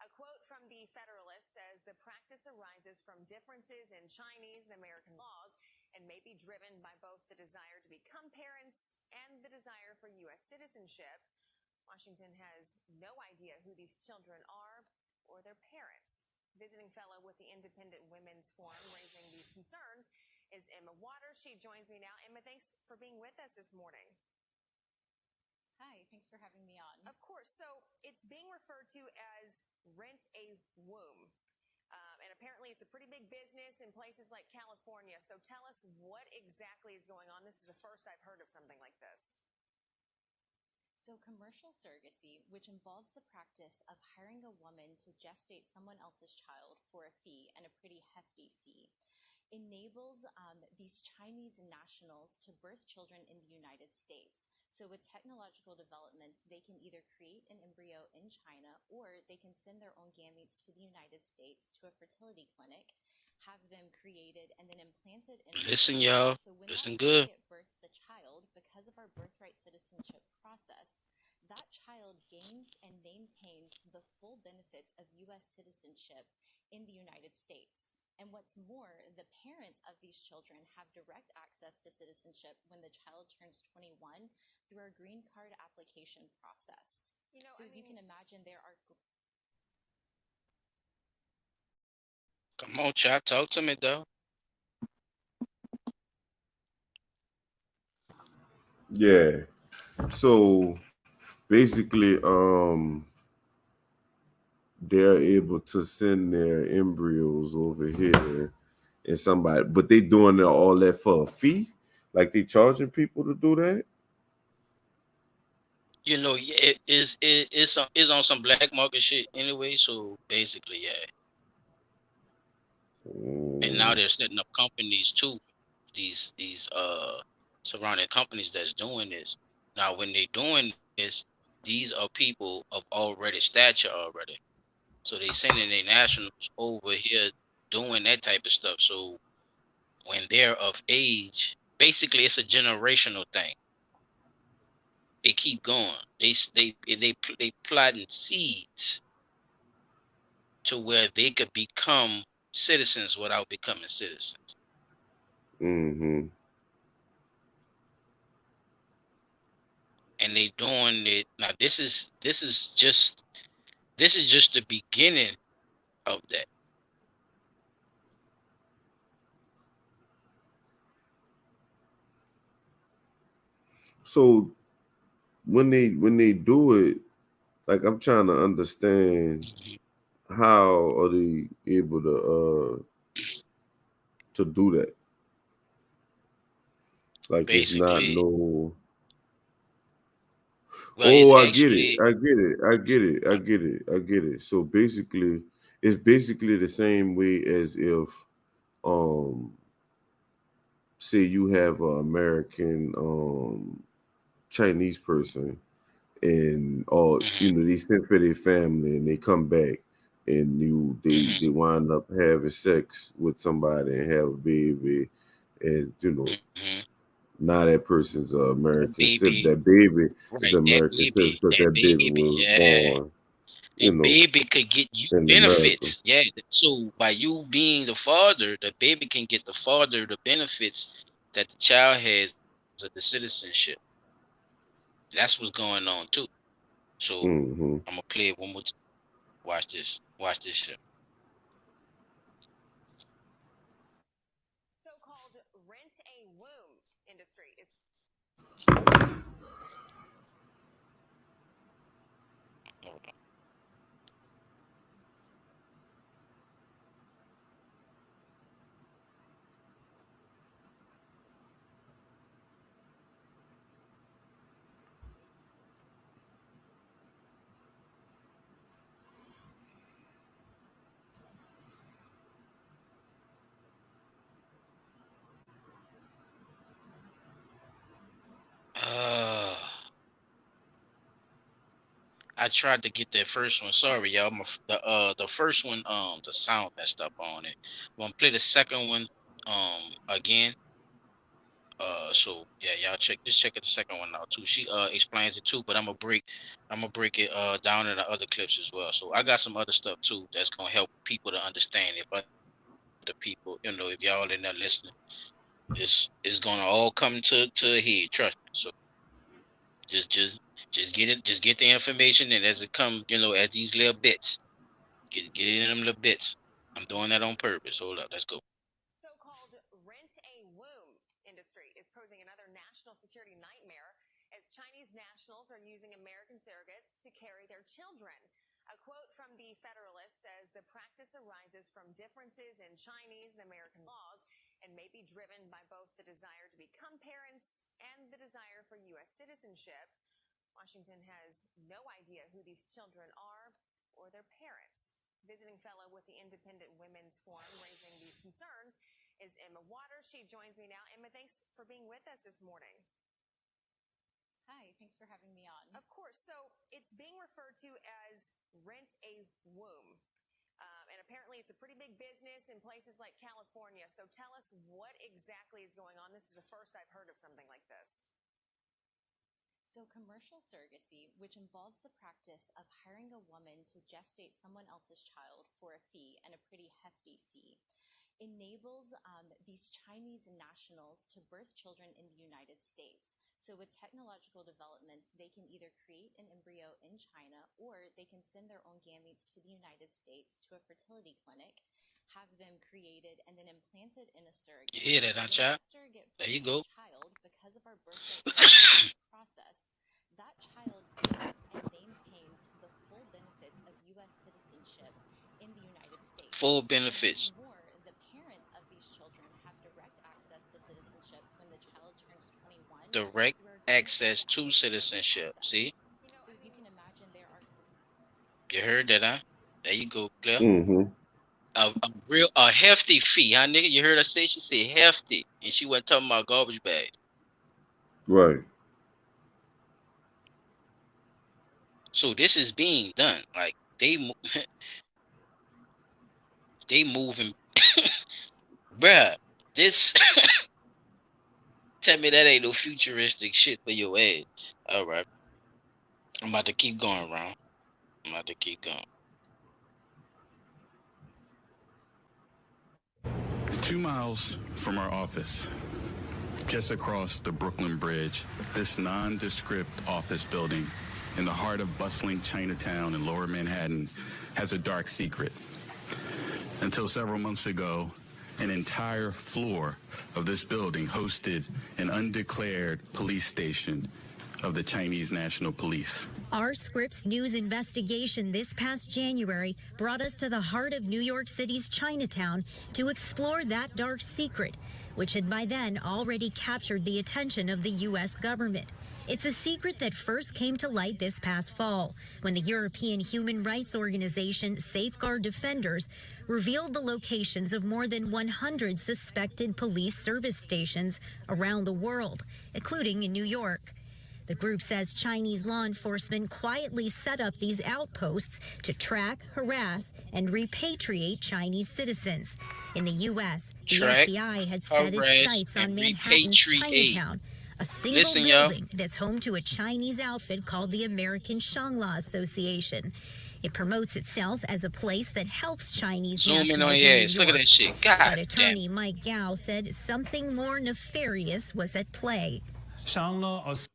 A quote from the Federalist says the practice arises from differences in Chinese and American laws and may be driven by both the desire to become parents and the desire for U.S. citizenship. Washington has no idea who these children are or their parents. Visiting fellow with the Independent Women's Forum raising these concerns is Emma Waters. She joins me now. Emma, thanks for being with us this morning. Hi, thanks for having me on. Of course. So it's being referred to as rent a womb. And apparently it's a pretty big business in places like California. So tell us what exactly is going on. This is the first I've heard of something like this. So, commercial surrogacy, which involves the practice of hiring a woman to gestate someone else's child for a fee, and a pretty hefty fee, enables these Chinese nationals to birth children in the United States. So, with technological developments, they can either create an embryo in China or they can send their own gametes to the United States to a fertility clinic, have them created, and then implanted in a Listen, surrogate. y'all. So, when that Listen good. surrogate births the child, because of our birthright citizenship process, that child gains and maintains the full benefits of U.S. citizenship in the United States. And what's more, the parents of these children have direct access to citizenship when the child turns 21 through our green card application process. So, as you can imagine, there are. Come on, chat. Talk to me, though. Yeah. So basically, they're able to send their embryos over here and somebody, but they doing all that for a fee. Like they charging people to do that. You know, it's on some black market shit anyway. So basically, yeah. And now Mm, they're setting up companies too. These surrounding companies that's doing this. Now, when they're doing this, these are people of already stature already. So they sending their nationals over here doing that type of stuff. So when they're of age, basically it's a generational thing. They keep going. They planting seeds to where they could become citizens without becoming citizens. mm-hmm. And they doing it now. This is just This is just the beginning of that. So when they do it, like I'm trying to understand how are they able to do that? Like it's not Basically, no. well, it's Oh, I get it. actually I get it. I get it. I get it. I get it. So basically, it's basically the same way as if, um, say you have an American Chinese person, and all they sent for their family, and they come back, and they hmm wind up having sex with somebody and have a baby, and hmm now that person's that American citizen. baby, That baby is right? American citizen because that baby was Yeah, born, you that know, baby could get you in America. benefits. Yeah. So by you being the father, the baby can get the father the benefits that the child has of the citizenship. That's what's going on too. So Hmm. I'm gonna play it one more time. Watch this. Watch this shit. So-called rent a womb industry is Hold on. Uh, I tried to get that first one. Sorry, y'all. The first one, the sound messed up on it. I'm gonna play the second one, again. So yeah, y'all check it the second one out too. She explains it too, but I'm gonna break it down in the other clips as well. So I got some other stuff too that's gonna help people to understand. If other people, if y'all in there listening, it's gonna all come to a head. Trust me. So just just just get it, just get the information, and as it come, as these little bits, get it in them little bits. I'm doing that on purpose. Hold up, let's go. so-called rent a womb industry is posing another national security nightmare as Chinese nationals are using American surrogates to carry their children. A quote from the Federalist says the practice arises from differences in Chinese and American laws and may be driven by both the desire to become parents and the desire for U.S. citizenship. Washington has no idea who these children are or their parents. Visiting fellow with the Independent Women's Forum raising these concerns is Emma Waters. She joins me now. Emma, thanks for being with us this morning. Hi, thanks for having me on. Of course. So it's being referred to as rent a womb. And apparently it's a pretty big business in places like California. So tell us what exactly is going on. This is the first I've heard of something like this. So, commercial surrogacy, which involves the practice of hiring a woman to gestate someone else's child for a fee and a pretty hefty fee, enables these Chinese nationals to birth children in the United States. So, with technological developments, they can either create an embryo in China or they can send their own gametes to the United States to a fertility clinic, have them created, and then implanted in a You surrogate. hear that, So, huh, when child? that surrogate There births you that go. child, because of our birthright citizenship process, that child gains and maintains the full benefits of U.S. citizenship in the United Full States. And what's benefits, more, the parents of these children have direct access to citizenship when the child turns 21 direct through our 24 access to application citizenship. See, process. You know, So, I as you mean, can imagine, there are you heard that, huh? There you go, Claire. Hmm. A hefty fee, huh, nigga? You heard her say, she said hefty, and she wasn't talking about garbage bags. Right. So this is being done. Like they moving, bruh. This tell me that ain't no futuristic shit for your age. All right, I'm about to keep going, Ron. I'm about to keep going. 2 miles from our office, just across the Brooklyn Bridge, this nondescript office building in the heart of bustling Chinatown in Lower Manhattan has a dark secret. Until several months ago, an entire floor of this building hosted an undeclared police station of the Chinese National Police. Our Scripps News investigation this past January brought us to the heart of New York City's Chinatown to explore that dark secret, which had by then already captured the attention of the U.S. government. It's a secret that first came to light this past fall when the European human rights organization Safeguard Defenders revealed the locations of more than 100 suspected police service stations around the world, including in New York. The group says Chinese law enforcement quietly set up these outposts to track, harass, and repatriate Chinese citizens. In the U.S., the FBI had set its sights on Manhattan's Chinatown, a single building that's home to a Chinese outfit called the American Shangla Association. It promotes itself as a place that helps Chinese nationals in New York. Look at that shit. God but attorney Mike Gao said something more nefarious was at play. Shangla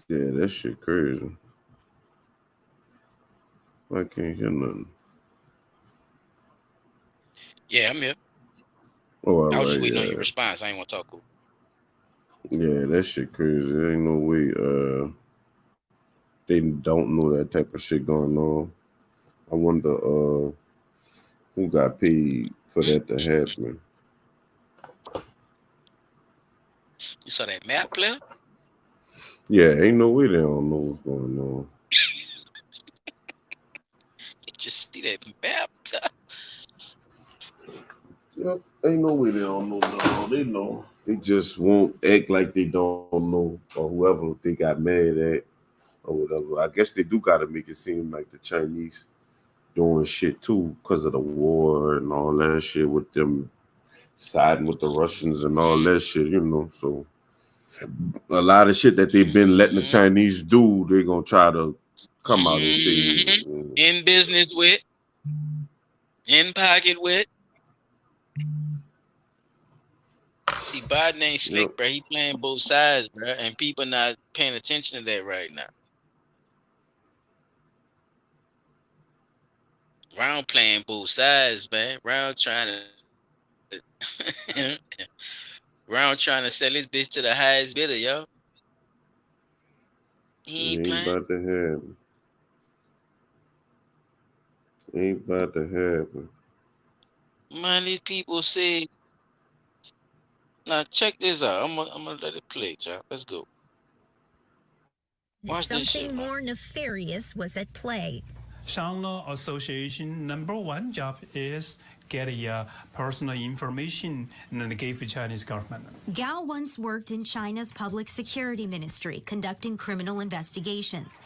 Yeah, that shit crazy. I can't hear nothing. Yeah, I'm here. Oh, I was just waiting on your response. I ain't want to talk. Yeah, that shit crazy. There ain't no way they don't know that type of shit going on. I wonder who got paid for that to happen. You saw that map, player? Yeah, ain't no way they don't know what's going on. You just see that map? Yep, ain't no way they don't know. No, they know. They just won't act like they don't know, or whoever they got mad at, or whatever. I guess they do got to make it seem like the Chinese doing shit too because of the war and all that shit with them siding with the Russians and all that shit, you know. So a lot of shit that they've been letting the Chinese do, they're gonna try to come out and say in business with, in pocket with. See, Biden ain't slick, bro. He playing both sides, bro, and people not paying attention to that right now. Round playing both sides, man. Round trying to sell his bitch to the highest bidder, yo. He ain't playing. About to happen. Ain't about to happen. Man, these people say, now check this out. I'm gonna let it play, y'all. Let's go. Watch this shit. Something more nefarious was at play. Shangla Association #1 job is get personal information and then give the Chinese government. Gao once worked in China's public security ministry, conducting criminal investigations.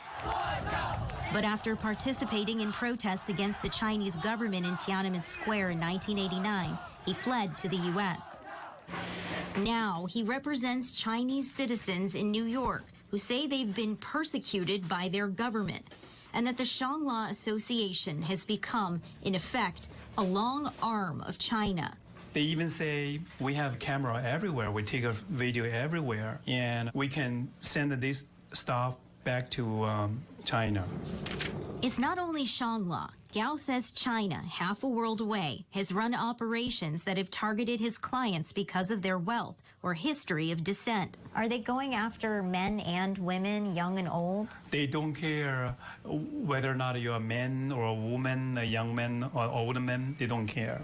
But after participating in protests against the Chinese government in Tiananmen Square in 1989, he fled to the U.S. Now he represents Chinese citizens in New York who say they've been persecuted by their government, and that the Shangla Association has become, in effect, a long arm of China. They even say we have camera everywhere, we take a video everywhere, and we can send this stuff back to China. It's not only Shangla. Gao says China, half a world away, has run operations that have targeted his clients because of their wealth or history of descent. Are they going after men and women, young and old? They don't care whether or not you're a man or a woman, a young man or older man. They don't care.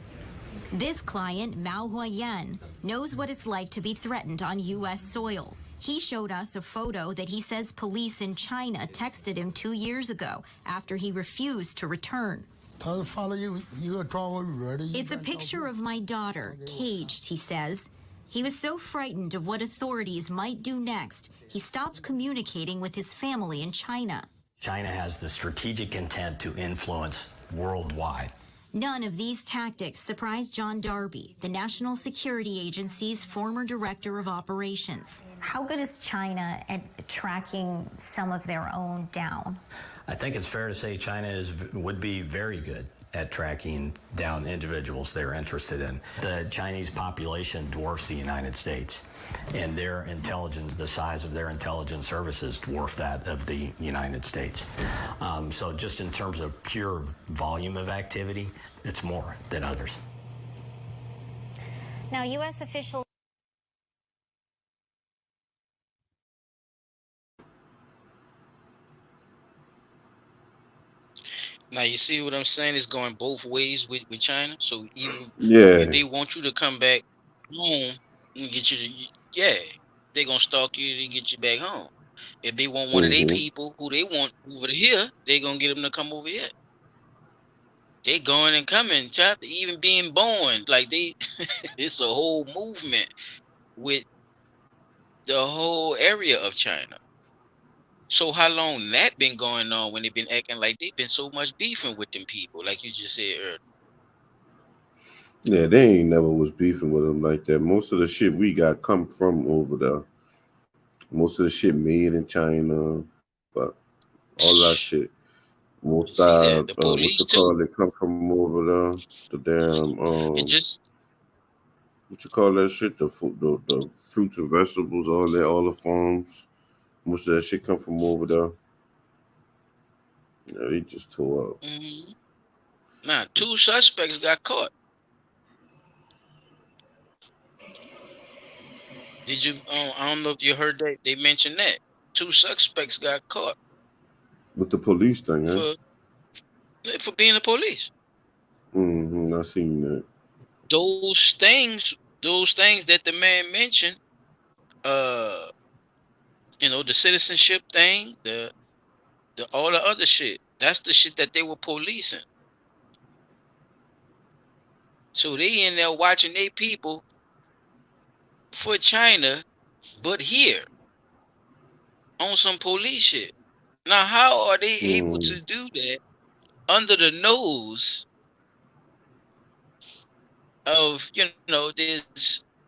This client, Mao Huayan, knows what it's like to be threatened on U.S. soil. He showed us a photo that he says police in China texted him 2 years ago after he refused to return. It's a picture of my daughter, caged, he says. He was so frightened of what authorities might do next, he stopped communicating with his family in China. China has the strategic intent to influence worldwide. None of these tactics surprised John Darby, the National Security Agency's former director of operations. How good is China at tracking some of their own down? I think it's fair to say China would be very good at tracking down individuals they're interested in. The Chinese population dwarfs the United States, and their intelligence, the size of their intelligence services dwarf that of the United States. So just in terms of pure volume of activity, it's more than others. Now, U.S. officials. Now you see what I'm saying? It's going both ways with China. So even if Yeah. they want you to come back home and get you to, yeah, they're gonna stalk you to get you back home. If they want one of their Mm-hmm. people who they want over here, they're gonna get them to come over here. They going and coming, chap, even being born. Like they it's a whole movement with the whole area of China. So how long that been going on when they've been acting like they've been so much beefing with them people, like you just said earlier? Yeah, they ain't never was beefing with them like that. Most of the shit we got come from over there. Most of the shit made in China, but all that shit. You Most see that the what police you call too, it come from over there. The damn and just what you call that shit? The fruits and vegetables, all that, all the farms. Most of that shit come from over there. Yeah, they just tore up. mhm. Nah, two suspects got caught. Did you? I don't know if you heard that they mentioned that two suspects got caught With the police thing, huh? for being the police. Mm-hmm. I seen that. Those things, that the man mentioned, uh, the citizenship thing, the all the other shit. That's the shit that they were policing. So they in there watching their people for China, but here on some police shit. Now, how are they able Mm. to do that under the nose of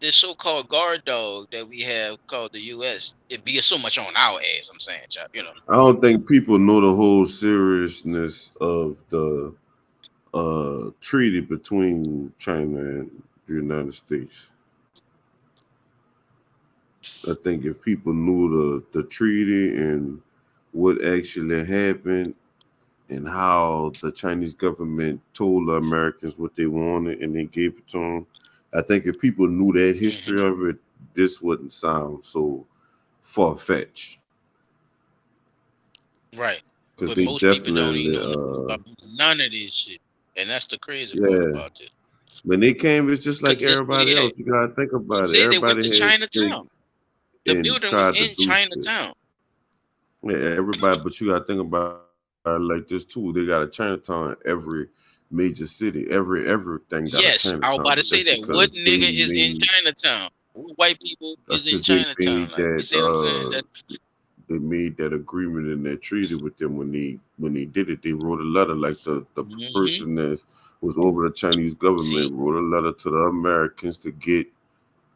this so-called guard dog that we have called the U.S.? It be so much on our ass. I'm saying, chap. I don't think people know the whole seriousness of the treaty between China and the United States. I think if people knew the treaty and what actually happened and how the Chinese government told the Americans what they wanted and they gave it to them, I think if people knew that history Hmm. of it, this wouldn't sound so far fetched. Right. Because But they most people don't definitely, even know nothing about none of this shit, and that's the crazy part yeah. about this. When they came, it's just Cause like everybody else. You gotta think they about it. said they went Everybody to had stake Chinatown. The and building was tried to in do shit. Chinatown. Yeah, everybody, but you gotta think about it like this too. They got a Chinatown in every major city. Everything got a Yes, I was Chinatown, about to but say that's that. What because nigga is in Chinatown? What white people that's is in because they Chinatown? made Like, you see what I'm saying? That's they made that agreement and that treaty with them when they did it. They wrote a letter like the hmm person that was over the Chinese government see, wrote a letter to the Americans to get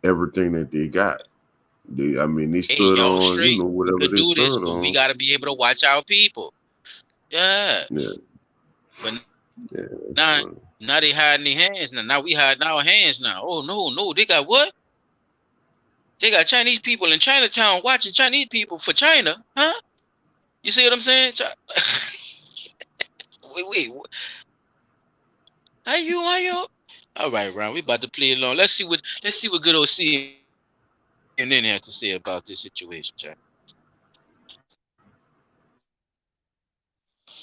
everything that they got. I mean, they hey, stood y'all on, straight. We whatever could they do this, stood but we on. gotta be able to watch our people. Yeah, Yeah, but yeah. now, So, they hiding their hands now. Now we hiding our hands now. Oh no, they got what? They got Chinese people in Chinatown watching Chinese people for China, huh? You see what I'm saying? Wait, how you? All right, Ron, we about to play along. Let's see what good old CNN has to say about this situation, Jack.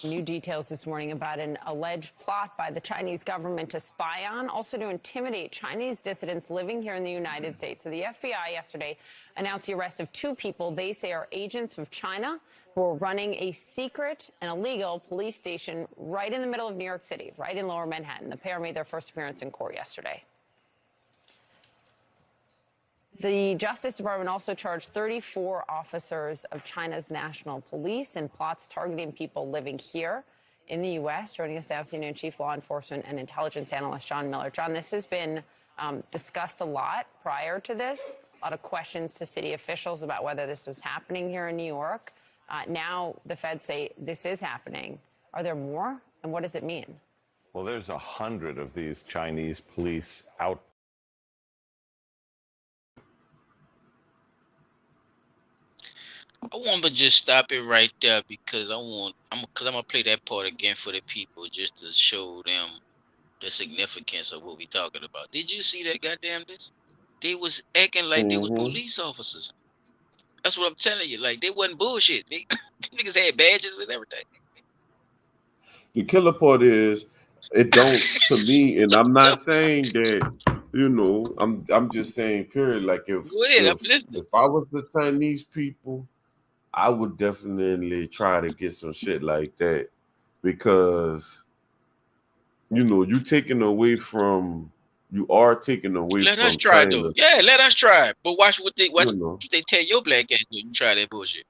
New details this morning about an alleged plot by the Chinese government to spy on, also to intimidate Chinese dissidents living here in the United States. So the FBI yesterday announced the arrest of two people they say are agents of China who are running a secret and illegal police station right in the middle of New York City, right in Lower Manhattan. The pair made their first appearance in court yesterday. The Justice Department also charged 34 officers of China's national police in plots targeting people living here in the U.S. Joining us now, CNN Chief Law Enforcement and Intelligence Analyst John Miller. John, this has been discussed a lot prior to this. A lot of questions to city officials about whether this was happening here in New York. Now the feds say this is happening. Are there more? And what does it mean? Well, there's 100 of these Chinese police out. I want to just stop it right there because I'm gonna play that part again for the people just to show them the significance of what we talking about. Did you see that goddamn this? They was acting like they was Mm-hmm. police officers. That's what I'm telling you. Like they wasn't bullshit. They niggas had badges and everything. The killer part is it don't to me, and I'm So not saying that, I'm just saying period. Like go ahead, I'm listening. if I was the Chinese people, I would definitely try to get some shit like that because you are taking away Let us from try though. China, Yeah, let us try. But watch you what know. they tell your black ass when you try that bullshit.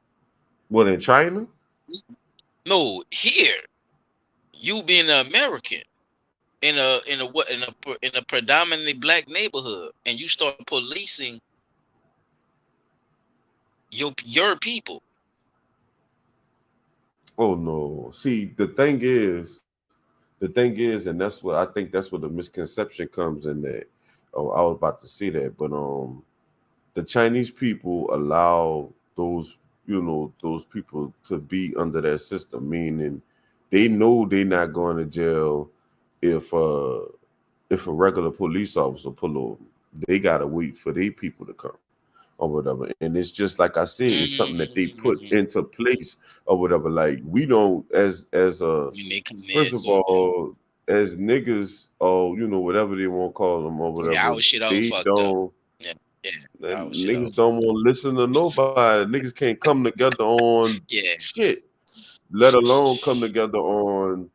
What in China? No, here you being an American in a predominantly black neighborhood, and you start policing your people. Oh no. See, the thing is, and that's what I think that's where the misconception comes in that. Oh, I was about to say that, but the Chinese people allow those people to be under that system, meaning they know they're not going to jail if uh if a regular police officer pull over. They gotta wait for their people to come or whatever. And it's just like I said, it's something that they put Mm-hmm. into place or whatever. Like we don't When they come in, first of so all, as niggas or whatever they want to call them or yeah, whatever, our shit all they fucked up. don't Yeah, yeah, our shit all niggas don't fucked want to listen to up. nobody. Niggas can't come together on Yeah, shit, let alone come together on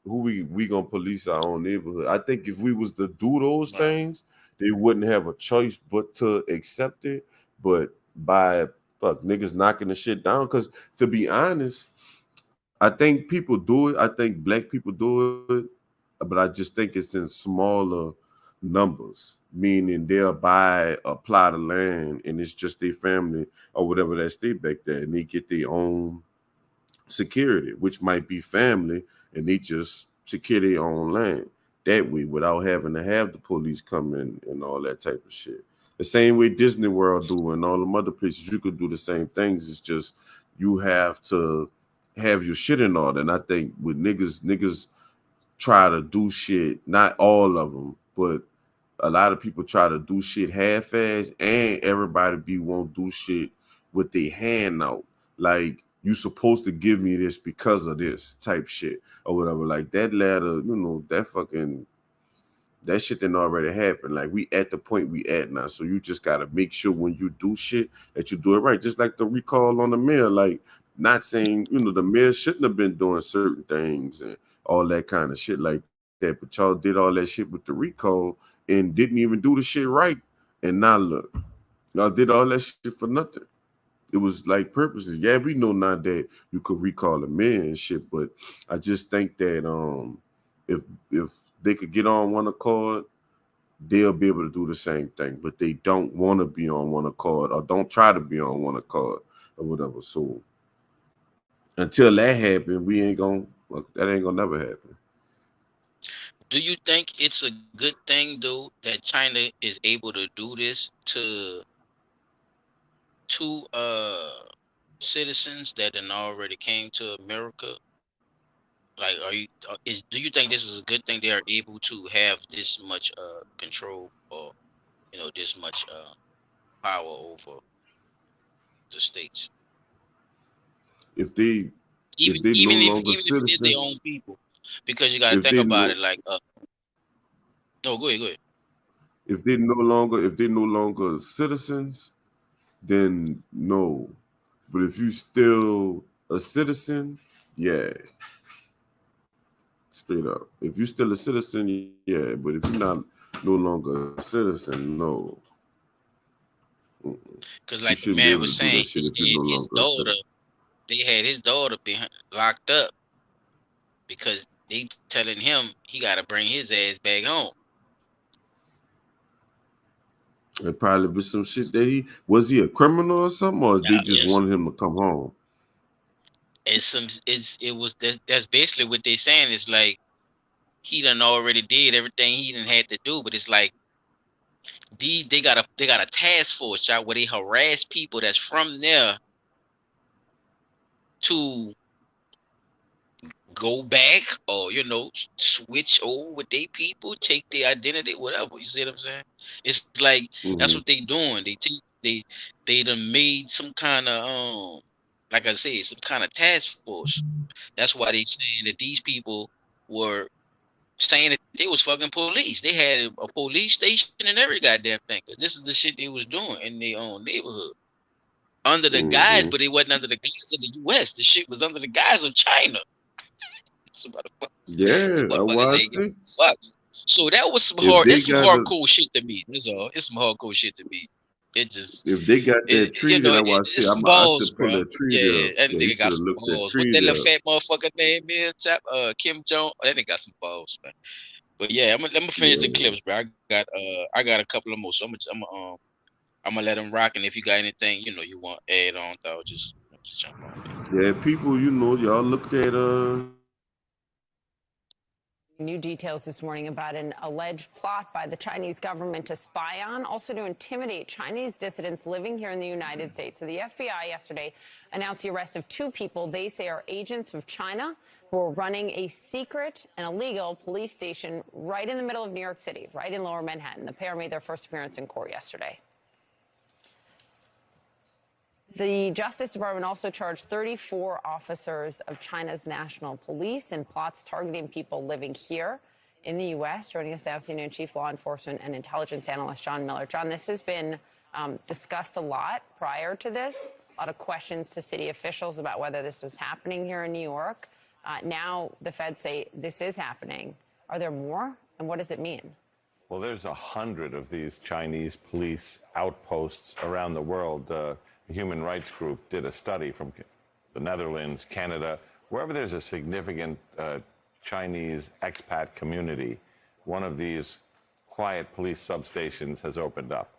who we gonna police our own neighborhood. I think if we was to do those right. things, they wouldn't have a choice but to accept it. But by niggas knocking the shit down, because to be honest, I think people do it. I think black people do it, but I just think it's in smaller numbers. Meaning they'll buy a plot of land and it's just their family or whatever that stay back there, and they get their own security, which might be family, and they just secure their own land that way without having to have the police come in and all that type of shit. The same way Disney World do and all them other places, you could do the same things. It's just you have to have your shit in order. And I think with niggas try to do shit, not all of them, but a lot of people try to do shit half-ass, and everybody won't do shit with their hand out. Like you supposed to give me this because of this type shit or whatever. Like that ladder, that shit didn't already happen. Like we at the point we at now. So you just gotta make sure when you do shit that you do it right. Just like the recall on the mayor. Like not saying, the mayor shouldn't have been doing certain things and all that kind of shit like that. But y'all did all that shit with the recall and didn't even do the shit right. And now look, y'all did all that shit for nothing. It was like purposes. Yeah, we know now that you could recall a mayor and shit, but I just think that if they could get on one accord, they'll be able to do the same thing. But they don't want to be on one accord or don't try to be on one accord or whatever. So until that happens, that ain't gonna never happen. Do you think it's a good thing though that China is able to do this to citizens that then already came to America? Like, do you think this is a good thing they are able to have this much control or this much power over the states, If they even if they no even if longer even if it is their citizen, own people, because you got to if think they about no it. Like, no, go ahead, go ahead. if they no longer citizens, then no. But if you still a citizen, yeah, straight up. If you still a citizen, yeah. But if you're not no longer a citizen, no. Mm-mm. Because You like the shouldn't be man able to was do that saying, shit he if you're no had his longer a daughter. citizen. They had his daughter behind, locked up because they telling him he got to bring his ass back home. It probably be some shit that he a criminal or something, or they Now, just wanted him to come home. it was that's basically what they saying. It's like he done already did everything he done had to do. But it's like they got a task force out where they harass people that's from there to go back or switch over with their people, take their identity, whatever. You see what I'm saying? It's like that's what Mm-hmm. they doing. They done made some kind of like I said, some kind of task force. That's why they saying that these people were saying that they was fucking police. They had a police station and every goddamn thing. 'Cause this is the shit they was doing in their own neighborhood. Under the guise, Mm-hmm. but it wasn't under the guise of the US. The shit was under the guise of China. So the Yeah, I motherfuckers ain't watched give it. a fuck. So that was If they that's some got a hardcore shit to me. That's all. It's some hardcore shit to me. It just if they got that tree that I watched, shit, it's some I balls, should pull bro. that tree Yeah, there. that Yeah, you nigga got should have some looked that balls. What tree that little there. fat motherfucker name is? Kim Jong. That nigga got some balls, man. But yeah, I'm gonna finish the Yeah. clips, bro. I got a couple of more. So I'm gonna let them rock. And if you got anything, you want to add on, though, just jump on in. Yeah, people, y'all looked at New details this morning about an alleged plot by the Chinese government to spy on, also to intimidate Chinese dissidents living here in the United States. So the FBI yesterday announced the arrest of 2 people they say are agents of China who are running a secret and illegal police station right in the middle of New York City, right in Lower Manhattan. The pair made their first appearance in court yesterday. The Justice Department also charged 34 officers of China's national police in plots targeting people living here in the U.S. Joining us now, CNN Chief Law Enforcement and Intelligence Analyst John Miller. John, this has been discussed a lot prior to this. A lot of questions to city officials about whether this was happening here in New York. Now the feds say this is happening. Are there more? And what does it mean? Well, there's 100 of these Chinese police outposts around the world. A human rights group did a study from the Netherlands, Canada, wherever there's a significant Chinese expat community, one of these quiet police substations has opened up.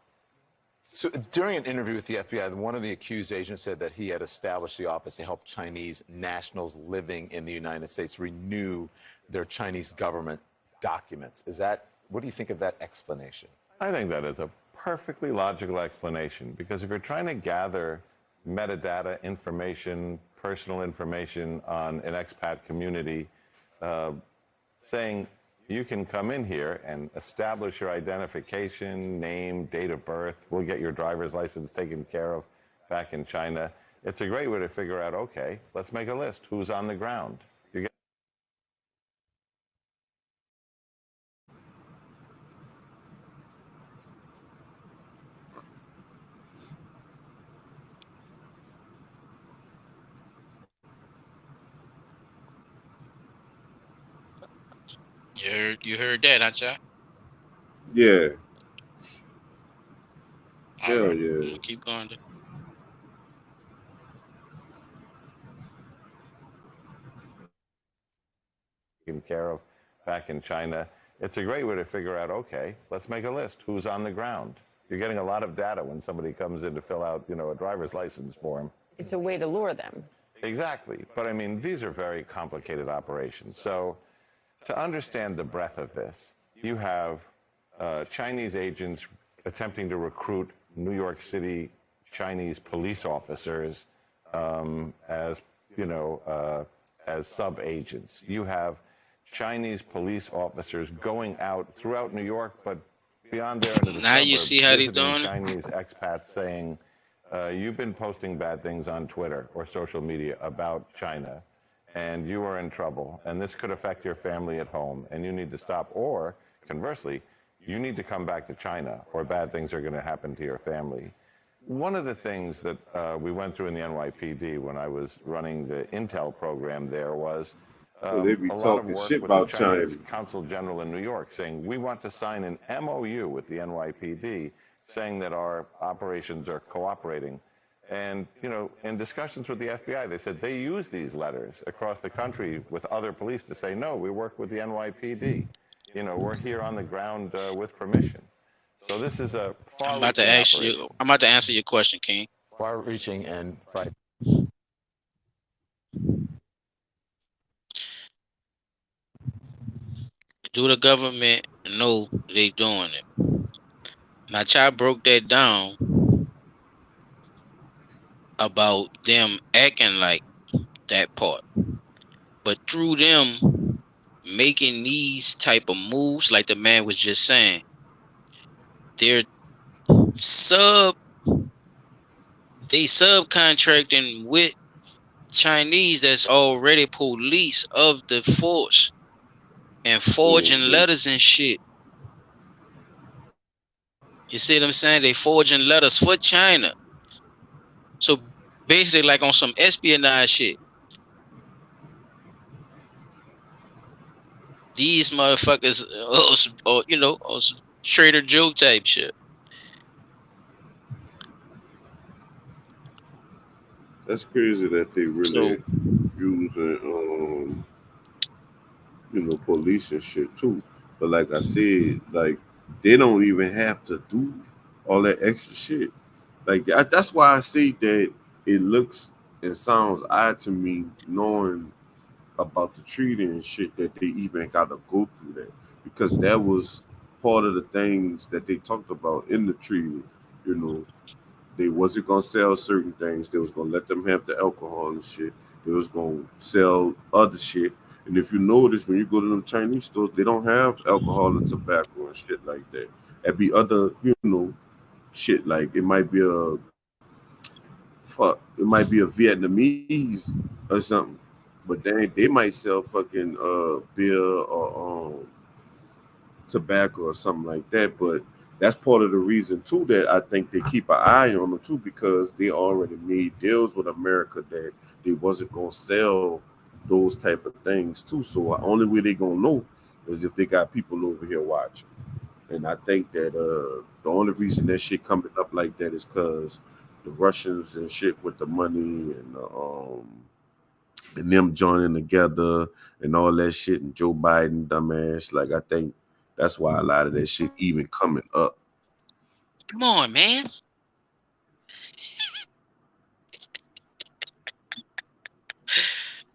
So during an interview with the FBI, one of the accused agents said that he had established the office to help Chinese nationals living in the United States renew their Chinese government documents. What do you think of that explanation? I think that is a perfectly logical explanation, because if you're trying to gather metadata information, personal information on an expat community, saying you can come in here and establish your identification, name, date of birth, we'll get your driver's license taken care of back in China. It's a great way to figure out, okay, let's make a list. Who's on the ground? You heard that, huh, Chuck? yeah, All hell right, yeah. I'm gonna keep going. Taken care of back in China. It's a great way to figure out, okay, let's make a list. Who's on the ground? You're getting a lot of data when somebody comes in to fill out, a driver's license form. It's a way to lure them. Exactly. But I mean, these are very complicated operations. So to understand the breadth of this, you have Chinese agents attempting to recruit New York City Chinese police officers as sub-agents. You have Chinese police officers going out throughout New York, but beyond there into the Now you suburbs, see how they visiting doing it. Chinese expats saying, you've been posting bad things on Twitter or social media about China, and you are in trouble, and this could affect your family at home, and you need to stop. Or, conversely, you need to come back to China, or bad things are going to happen to your family. One of the things that we went through in the NYPD when I was running the intel program there was So they be a lot of talking work shit with the about Chinese China. Consul General in New York saying, we want to sign an MOU with the NYPD saying that our operations are cooperating. And, in discussions with the FBI, they said they use these letters across the country with other police to say, no, we work with the NYPD. We're here on the ground with permission. So this is a far-reaching operation. I'm about to answer your question, King. Far-reaching and Do the government know they doing it? Now, child broke that down about them acting like that part, but through them making these type of moves, like the man was just saying, they're sub they subcontracting with Chinese that's already police of the force and forging Mhm. letters and shit. You see what I'm saying? They forging letters for China. So basically, like on some espionage shit, these motherfuckers, or some Trader Joe type shit. That's crazy that they So really using police and shit too. But like I said, like they don't even have to do all that extra shit. Like that's why I say that it looks and sounds odd to me knowing about the treaty and shit that they even got to go through that because that was part of the things that they talked about in the treaty. You know, they wasn't gonna sell certain things. They was gonna let them have the alcohol and shit. They was gonna sell other shit. And if you notice, when you go to them Chinese stores, they don't have alcohol and tobacco and shit like that. It be other, shit like it might be it might be a Vietnamese or something, but they might sell fucking beer or tobacco or something like that. But that's part of the reason too that I think they keep an eye on them too because they already made deals with America that they wasn't gonna sell those type of things too. So the only way they gonna know is if they got people over here watching. And I think that the only reason that shit coming up like that is because the Russians and shit with the money and them joining together and all that shit and Joe Biden dumbass. Like I think that's why a lot of that shit even coming up. come on, man.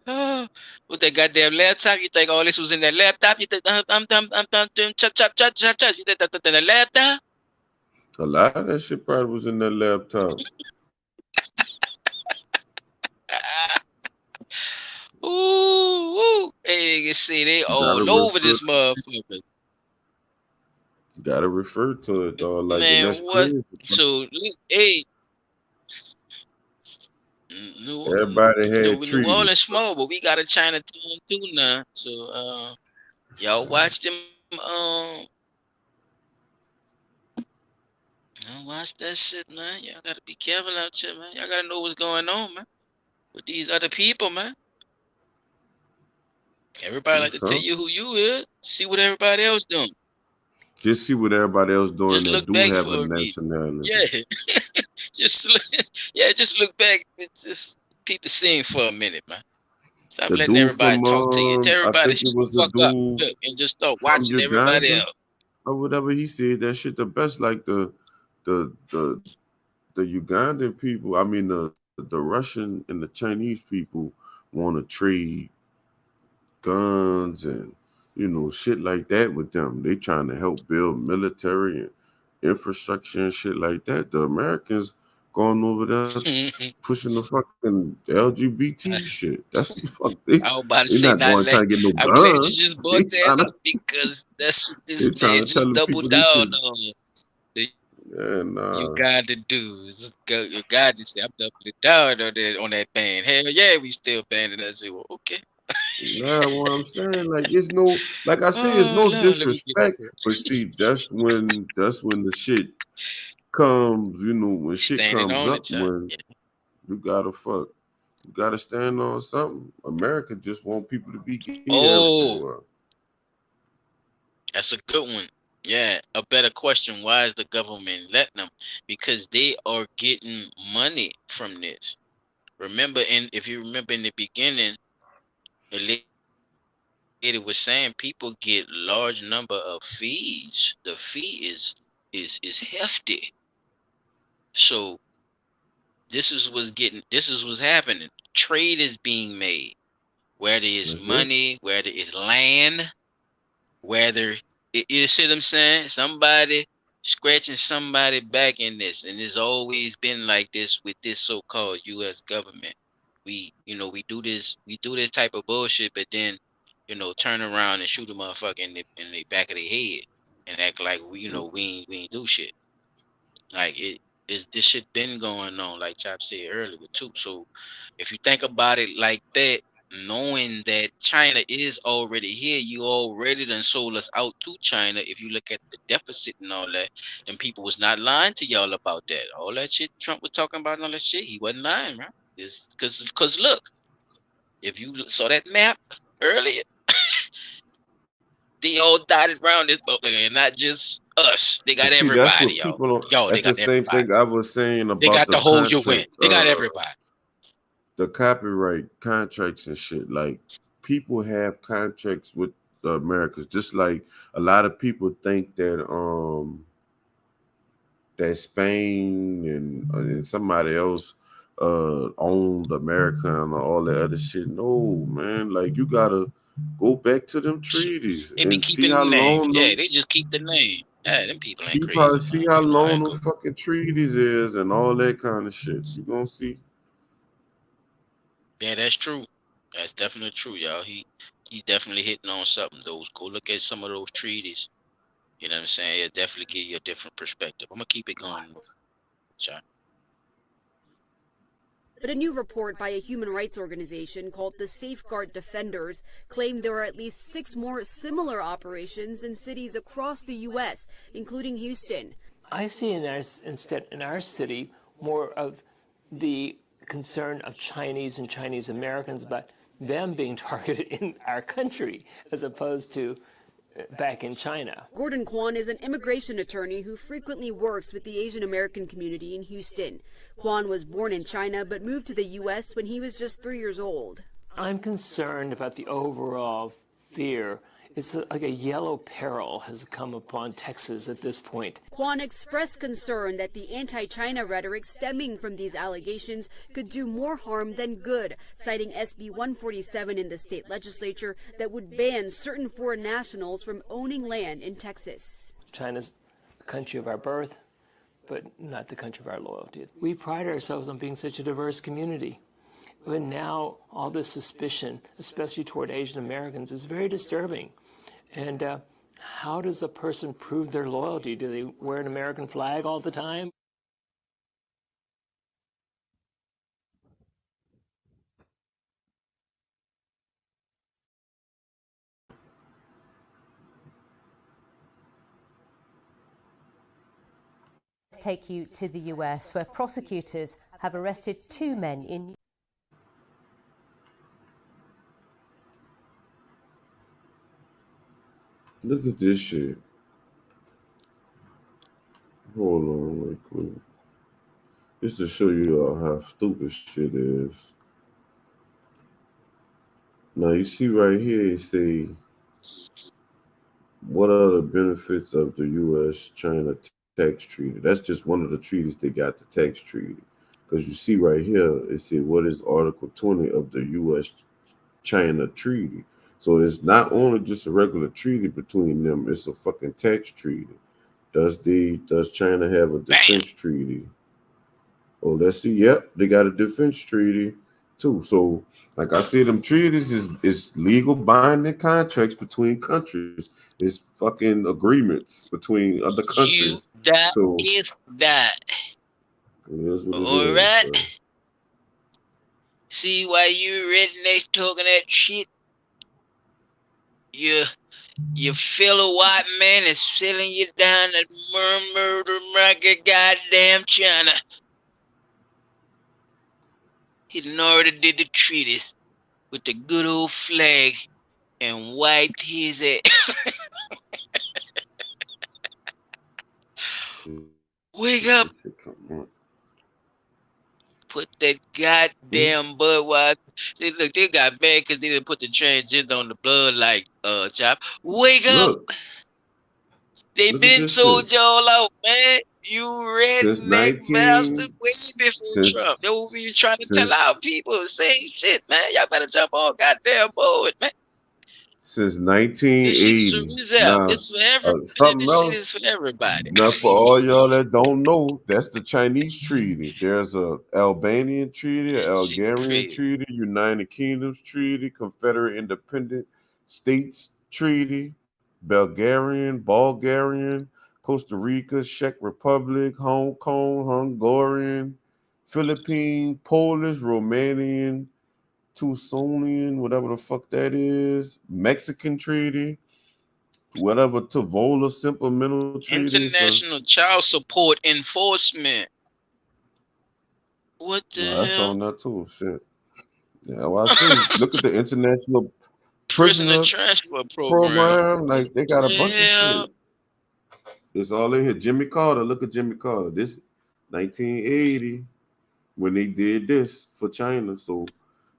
Oh, with that goddamn laptop, you think all this was in that laptop? You think I'm doing chop chop chop chop chop? You think that's in the laptop? A lot of that shit probably was in that laptop. Ooh, ooh. Hey, you see, they You gotta all over refer this motherfucker. gotta refer to it dog. Like and Man, that's what? crazy. So, hey, Everybody had New treaties. Orleans small, but we got a Chinatown too now. So, y'all watch them. Y'all watch that shit, man. Y'all gotta be careful out here, man. Y'all gotta know what's going on, man. With these other people, man. Everybody like to tell So you who you is. See what everybody else doing. just see what everybody else doing Just that look do back have a for a reason. nationality. Yeah, just look, yeah, just look back. It's just people seeing for a minute, man. Stop The letting dude everybody from talk to you. Tell I everybody think shut it the was the fuck up. dude Look, and just start from watching everybody Uganda else. or whatever he said that shit the best like the the the Ugandan people I mean the Russian and the Chinese people want to trade guns and shit like that with them. They trying to help build military and infrastructure and shit like that. The Americans going over there pushing the fucking LGBT shit. That's the fuck I was about to they say not not going trying let. to get no I'm glad you guns. just They brought that trying to up because that's what they this trying man to tell just the doubled people they down should on. The and Uganda dudes. Uganda say I'm doubling down on that band. Hell yeah, we still banding. I say, well, okay. nah, what I'm saying, like it's no, like I say, it's Oh no Lord, let me get disrespect, this but see, that's when the shit comes, when shit standing comes on up, it, child. when Yeah. you gotta you gotta stand on something. America just want people to be gay everywhere. Oh, that's a good one. Yeah, a better question. Why is the government letting them? Because they are getting money from this. Remember, if you remember in the beginning, the lady was saying people get large number of fees. The fee is hefty. So this is what's happening. Trade is being made. Where there is That's it. money, where there is land, Whether you see what I'm saying, somebody scratching somebody back in this, and it's always been like this with this so-called U.S. government. We do this type of bullshit, but then turn around and shoot a motherfucker in the back of their head and act like we ain't do shit. Like it is this shit been going on, like Chop said earlier too. So if you think about it like that, knowing that China is already here, you already done sold us out to China. If you look at the deficit and all that, and people was not lying to y'all about that. All that shit Trump was talking about and all that shit, he wasn't lying, right? It's cause look, if you saw that map earlier, they all dotted around this motherfucker, and not just us. They got See, that's everybody, what y'all. people don't. Yo, they That's the got same everybody. thing I was saying They about got the the whole you win. contract, They got everybody. the copyright contracts and shit. Like people have contracts with the Americas, just like a lot of people think that Spain and somebody else owned America and all that other shit. No, man. Like you gotta go back to them treaties They be and see keeping how the name. long Yeah, them they just keep the name. Yeah, them people ain't keep how crazy, see man. how All long right, them cool. fucking treaties is and all that kind of shit. You gonna see. Yeah, that's true. That's definitely true, y'all. He definitely hitting on something. Those go look at some of those treaties. You know what I'm saying? It definitely give you a different perspective. I'm gonna keep it going. John. But a new report by a human rights organization called the Safeguard Defenders claimed there are at least 6 more similar operations in cities across the U.S., including Houston. I see instead in our city more of the concern of Chinese and Chinese Americans about them being targeted in our country as opposed to back in China. Gordon Kwan is an immigration attorney who frequently works with the Asian American community in Houston. Kwan was born in China but moved to the U.S. when he was just 3 years old. I'm concerned about the overall fear. It's like a yellow peril has come upon Texas at this point. Kwan expressed concern that the anti-China rhetoric stemming from these allegations could do more harm than good, citing SB 147 in the state legislature that would ban certain foreign nationals from owning land in Texas. China's the country of our birth, but not the country of our loyalty. We pride ourselves on being such a diverse community. But now all this suspicion, especially toward Asian Americans, is very disturbing. And how does a person prove their loyalty? Do they wear an American flag all the time? Take you to the US, where prosecutors have arrested 2 men in. Look at this shit. Hold on real quick. Just to show you all how stupid shit is. Now you see right here, it say, what are the benefits of the U.S.-China tax treaty? That's just one of the treaties they got, the tax treaty. Because you see right here, it said, what is Article 20 of the U.S.-China treaty? So it's not only just a regular treaty between them, it's a fucking tax treaty. Does China have a defense treaty? Oh, let's see. Yep, they got a defense treaty too. So, like I said, them treaties is legal binding contracts between countries. It's fucking agreements between other countries. That So is that. it is what it All is. right. So. See why you rednecks talking that shit? Your fellow white man is selling you down that murder market, goddamn China. He done already did the treaties with the good old flag and wiped his ass. Wake up. Put that goddamn Budweiser. See, look, they got mad because they didn't put the transgender on the blood like Chop. Wake up. They been sold y'all out, man. You redneck bastard way before Trump. That's what we trying to tell our people. Same shit, man. Y'all better jump on goddamn board, man. since This shit is a 1980. reserve. Now, It's for everybody. something This shit is else. for everybody. Now, for all y'all that don't know, that's the Chinese treaty. There's a Albanian treaty, a That shit Algerian crazy. treaty, United Kingdoms treaty, Confederate Independent States treaty, Bulgarian, Costa Rica, Czech Republic, Hong Kong, Hungarian, Philippine, Polish, Romanian, Tucsonian, whatever the fuck that is, Mexican treaty, whatever Tavola Supplemental Treaty. So International Child Support Enforcement. What the that's hell? on that too. Shit. Yeah, well, I say, look at the International Prisoner Prisoner Transfer Program. Program. What Like, they got a the bunch of hell? shit. It's all in here. Jimmy Carter. Look at Jimmy Carter. This 1980 when they did this for China. So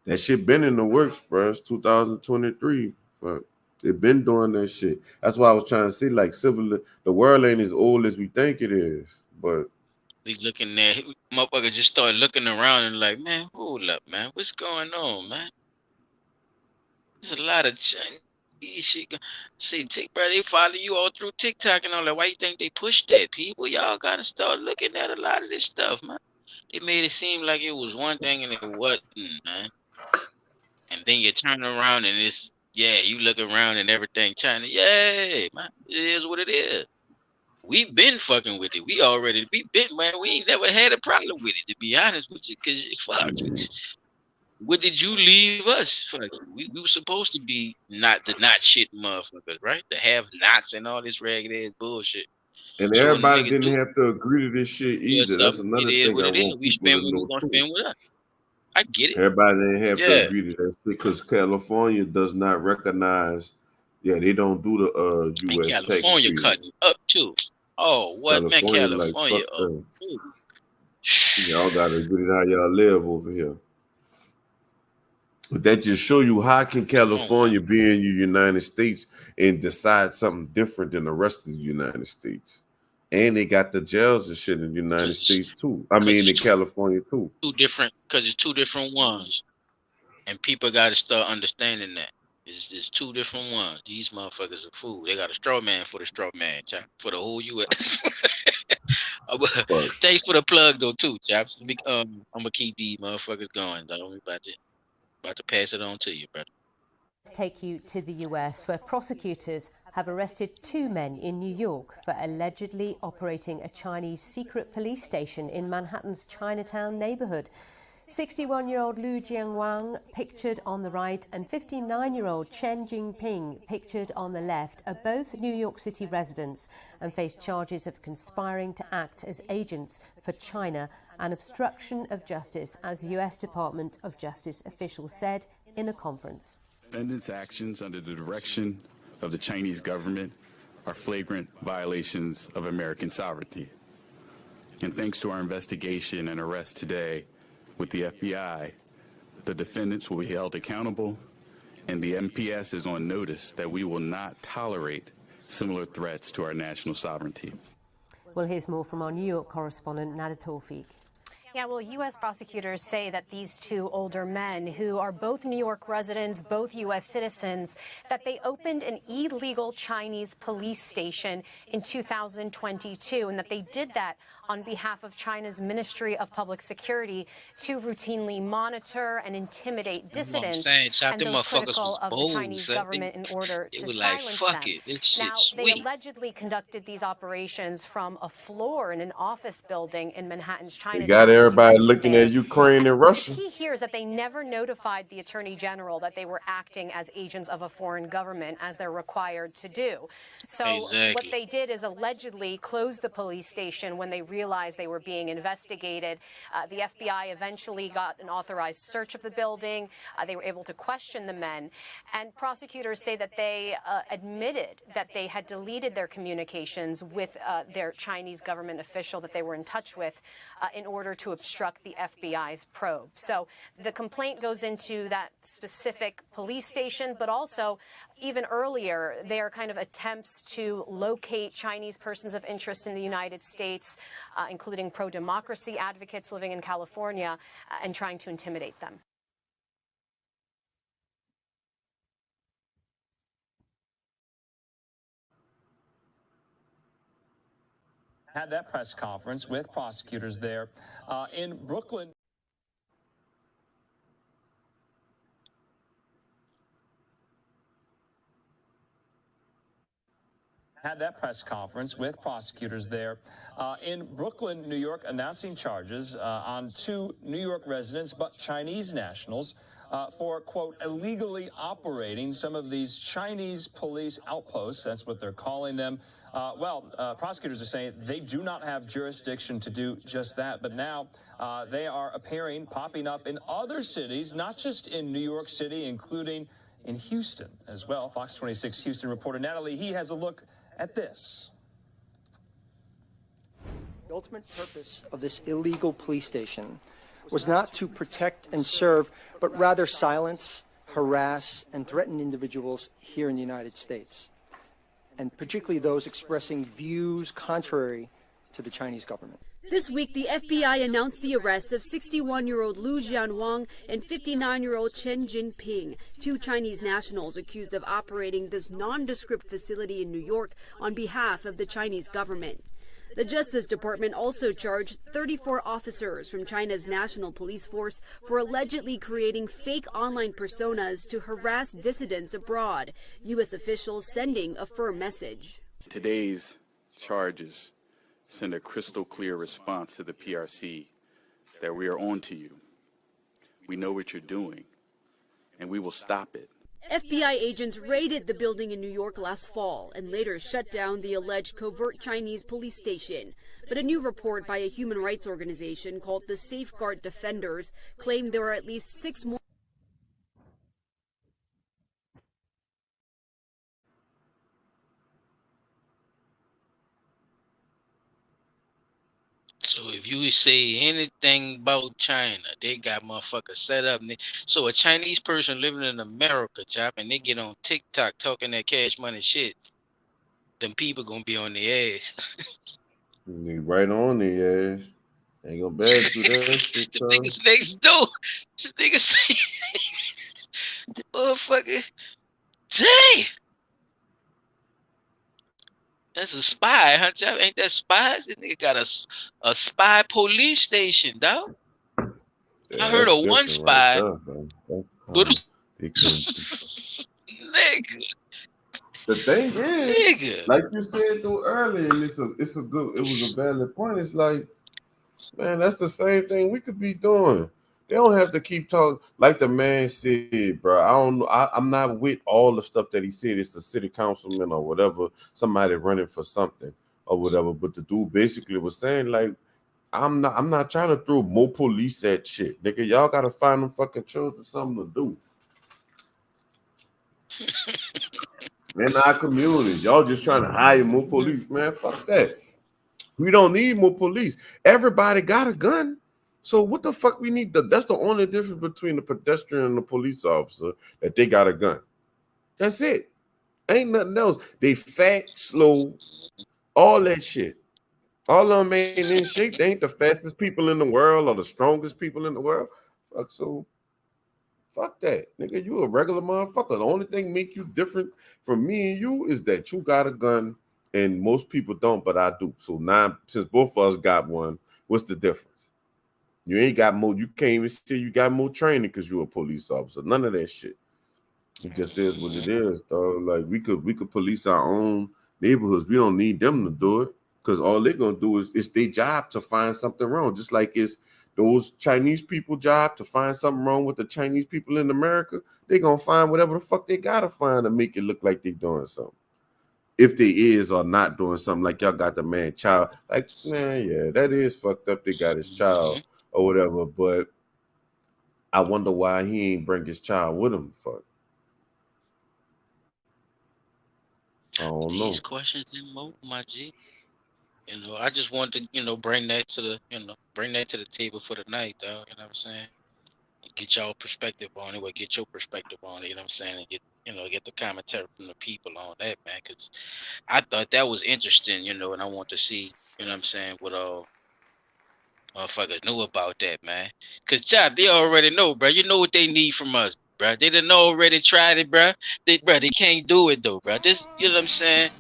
that shit been in the works, bro. It's 2023. But they've been doing that shit. That's why I was trying to say, like, the world ain't as old as we think it is. But Be looking there. Motherfucker just started looking around and like, man, hold up, man. What's going on, man? There's a lot of Chinese shit. See, bro, they follow you all through TikTok and all that. Why you think they push that, people? Y'all gotta start looking at a lot of this stuff, man. They made it seem like it was one thing and it wasn't, man. And then you turn around and it's, yeah, you look around and everything China. Yay, man. It is what it is. We been fucking with it. We been, man. We ain't never had a problem with it, to be honest with you, because fuck it. What did you leave us? Fuck you. We were supposed to be not the not shit motherfuckers, right? The have nots and all this ragged ass bullshit. and So when a everybody nigga didn't do have to agree to this shit either. That's something, it another is thing what I it is. want We people spend to what we know gonna too. spend with us. I get it. Everybody didn't have to Yeah. agree to that shit because California does not recognize. Yeah, they don't do the And U.S. tax California treaty. cutting up too. Oh, what man? California, like, California. fuck Oh, that. Y'all gotta agree to how y'all live over here. But that just show you how can California be in the United States and decide something different than the rest of the United States. And they got the jails and shit in the United States too. I mean, in California too. Two different, because it's two different ones, and people got to start understanding that it's two different ones. These motherfuckers are fool. They got a straw man for the straw man, chap, for the whole U.S. Thanks for the plug though, too, chaps. I'm gonna keep these motherfuckers going. Though. We about to pass it on to you, brother. Let's take you to the US, where prosecutors have arrested 2 men in New York for allegedly operating a Chinese secret police station in Manhattan's Chinatown neighborhood. 61-year-old Lu Jianwang, pictured on the right, and 59-year-old Chen Jingping, pictured on the left, are both New York City residents and face charges of conspiring to act as agents for China and obstruction of justice, as US Department of Justice officials said in a conference. Defendants' actions under the direction of the Chinese government are flagrant violations of American sovereignty. And thanks to our investigation and arrest today with the FBI, the defendants will be held accountable, and the MPS is on notice that we will not tolerate similar threats to our national sovereignty. Well, here's more from our New York correspondent, Nada Tawfiq. Yeah, well, U.S. prosecutors say that these 2 older men, who are both New York residents, both U.S. citizens, that they opened an illegal Chinese police station in 2022, and that they did that on behalf of China's Ministry of Public Security to routinely monitor and intimidate dissidents and those critical of the Chinese government in order to silence them. Now, they allegedly conducted these operations from a floor in an office building in Manhattan's Chinatown. They got everybody looking at Ukraine and Russia. The key here is that they never notified the Attorney General that they were acting as agents of a foreign government, as they're required to do. So what they did is allegedly close the police station when they realized they were being investigated. The FBI eventually got an authorized search of the building. They were able to question the men. And prosecutors say that they admitted that they had deleted their communications with their Chinese government official that they were in touch with in order to obstruct the FBI's probe. So the complaint goes into that specific police station, but also even earlier, they are kind of attempts to locate Chinese persons of interest in the United States, including pro-democracy advocates living in California, and trying to intimidate them. had that press conference with prosecutors there in Brooklyn. Had that press conference with prosecutors there in Brooklyn, New York, announcing charges on 2 New York residents, but Chinese nationals, for, quote, illegally operating some of these Chinese police outposts. That's what they're calling them. Prosecutors are saying they do not have jurisdiction to do just that. But now they are popping up in other cities, not just in New York City, including in Houston as well. Fox 26 Houston reporter Natalie, he has a look at this. The ultimate purpose of this illegal police station was not to protect and serve, but rather silence, harass, and threaten individuals here in the United States, and particularly those expressing views contrary to the Chinese government. This week, the FBI announced the arrest of 61-year-old Lu Jianwang and 59-year-old Chen Jinping, 2 Chinese nationals accused of operating this nondescript facility in New York on behalf of the Chinese government. The Justice Department also charged 34 officers from China's National Police Force for allegedly creating fake online personas to harass dissidents abroad, U.S. officials sending a firm message. Today's charges send a crystal clear response to the PRC that we are on to you. We know what you're doing, and we will stop it. FBI agents raided the building in New York last fall and later shut down the alleged covert Chinese police station. But a new report by a human rights organization called the Safeguard Defenders claimed there are at least 6 more. So if you say anything about China, they got motherfuckers set up. So a Chinese person living in America, chop, and they get on TikTok talking that cash money shit, them people gonna be on their ass. They right on their ass. Ain't gonna bad do that shit. The niggas next door. The niggas the motherfucker. Dang. That's a spy, huh, Chop? Ain't that spies? This nigga got a spy police station, dog. Yeah, I heard of one spy. Right nigga. The thing is, nigga, like you said though earlier, and it was a valid point. It's like, man, that's the same thing we could be doing. They don't have to keep talking like the man said, bro. I don't know. I'm not with all the stuff that he said. It's a city councilman or whatever, somebody running for something or whatever. But the dude basically was saying, like, I'm not trying to throw more police at shit. Nigga, y'all gotta find them fucking children something to do. In our community, y'all just trying to hire more police, man. Fuck that. We don't need more police. Everybody got a gun. So what the fuck we need? That's the only difference between the pedestrian and the police officer, that they got a gun. That's it. Ain't nothing else. They fat, slow, all that shit. All of them ain't in shape. They ain't the fastest people in the world or the strongest people in the world. Fuck that. Nigga, you a regular motherfucker. The only thing make you different from me and you is that you got a gun and most people don't, but I do. So now, since both of us got one, what's the difference? You ain't got more. You can't even say you got more training because you're a police officer. None of that shit. It just is what it is, dog. Like we could police our own neighborhoods. We don't need them to do it because all they're gonna do is it's their job to find something wrong. Just like it's those Chinese people job to find something wrong with the Chinese people in America. They're gonna find whatever the fuck they gotta find to make it look like they doing something. If they is or not doing something, like y'all got the man child. Like, man, yeah, that is fucked up. They got his child or whatever, but I wonder why he ain't bring his child with him. Fuck. I don't know. These questions in more, my G. I just wanted to, bring that to the table for the night, though. You know what I'm saying? Get y'all perspective on it, or get your perspective on it. You know what I'm saying? And get the commentary from the people on that, man. Because I thought that was interesting, and I want to see, you know what I'm saying, what all motherfuckers knew about that, man. Because they already know, bro. You know what they need from us, bro. They done already tried it, bro. They can't do it though, bro. This, you know what I'm saying?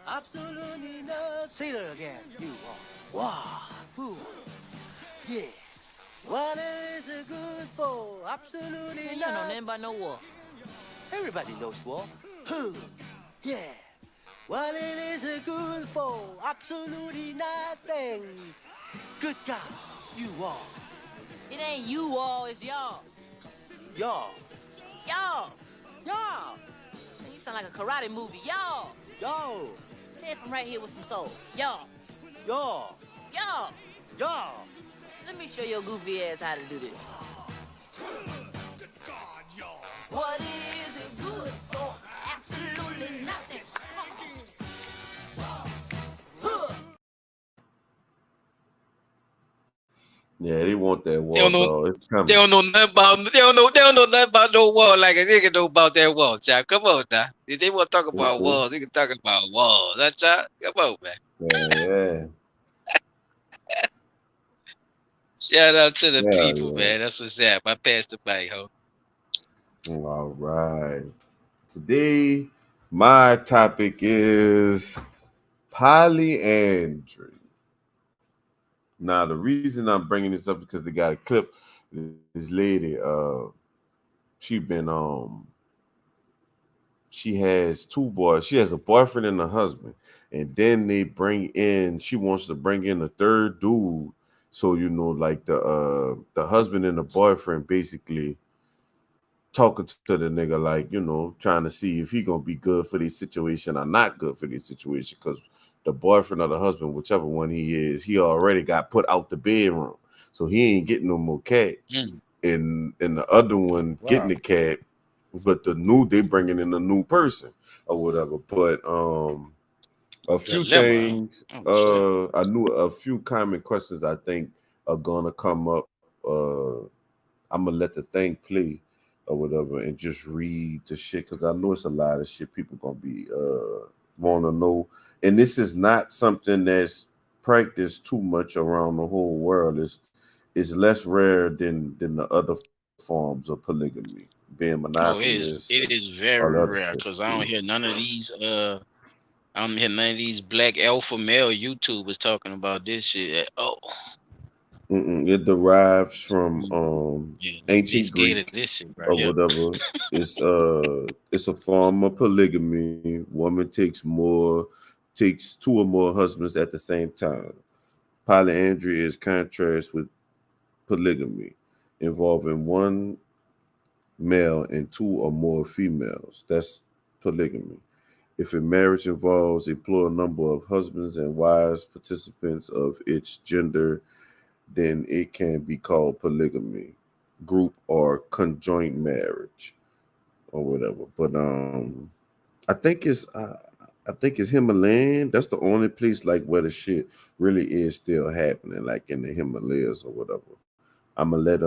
Absolutely not. Say that again. You are. Wow. Ooh. Yeah. What is it good for? Absolutely Man, you not. don't know nothing about no war. Everybody knows war. Who? Yeah. What it is it good for? Absolutely nothing. Good God. You are. It ain't you all, it's y'all. Y'all. Y'all. Y'all. Man, you sound like a karate movie. Y'all. Y'all. Say it from right here with some soul. Y'all. Y'all. Y'all. Y'all. Let me show your goofy ass how to do this. What is it good for? Absolutely nothing. Yeah, they want that They wall, don't know. dog. It's coming. They don't know nothing about. They don't know nothing about no war like a nigga know about that wall, child. Come on now. If they want to talk about walls, they can talk about walls. That's child. Come on, man. Yeah. Shout out to the Yeah, people, yeah. man. That's what's up. I passed the mic, ho. All right. Today, my topic is polyandry. Now, the reason I'm bringing this up because they got a clip. This lady, she has two boys. She has a boyfriend and a husband, and then she wants to bring in a third dude. So like the husband and the boyfriend basically talking to the nigga, like, trying to see if he gonna be good for this situation or not good for this situation, because the boyfriend or the husband, whichever one he is, he already got put out the bedroom, so he ain't getting no more cat. And the other one getting the cat, but they bringing in a new person or whatever. But a few Dilemma. things, I knew a few common questions I think are gonna come up. I'm gonna let the thing play or whatever and just read the shit, because I know it's a lot of shit people gonna be want to know. And this is not something that's practiced too much around the whole world. It's less rare than the other forms of polygamy, being Oh, monogamous it and is all very that other rare shit. because I don't hear none of these. I don't hear none of these black alpha male YouTubers talking about this shit at all. It derives from They ancient scared of Greek this shit right or here. whatever. It's a form of polygamy. Woman takes two or more husbands at the same time. Polyandry is contrast with polygamy, involving one male and two or more females. That's polygamy. If a marriage involves a plural number of husbands and wives, participants of its gender, then it can be called polygamy, group or conjoint marriage, or whatever. But I think it's Himalayan. That's the only place like where the shit really is still happening, like in the Himalayas or whatever. I'ma let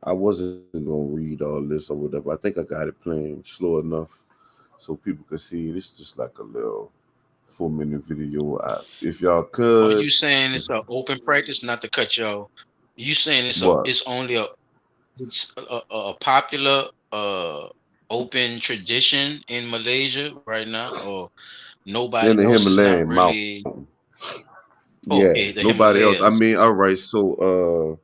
I wasn't gonna read all this or whatever. I think I got it playing slow enough so people could see it. It's just like a little 4-minute video. If y'all Are could you saying it's just an open practice? Not to cut y'all. You saying what it's only a popular open tradition in Malaysia right now, or nobody in the else is not Himalayan really? mountain? Yeah, Okay, the nobody else. I Himalayas. mean, all right. So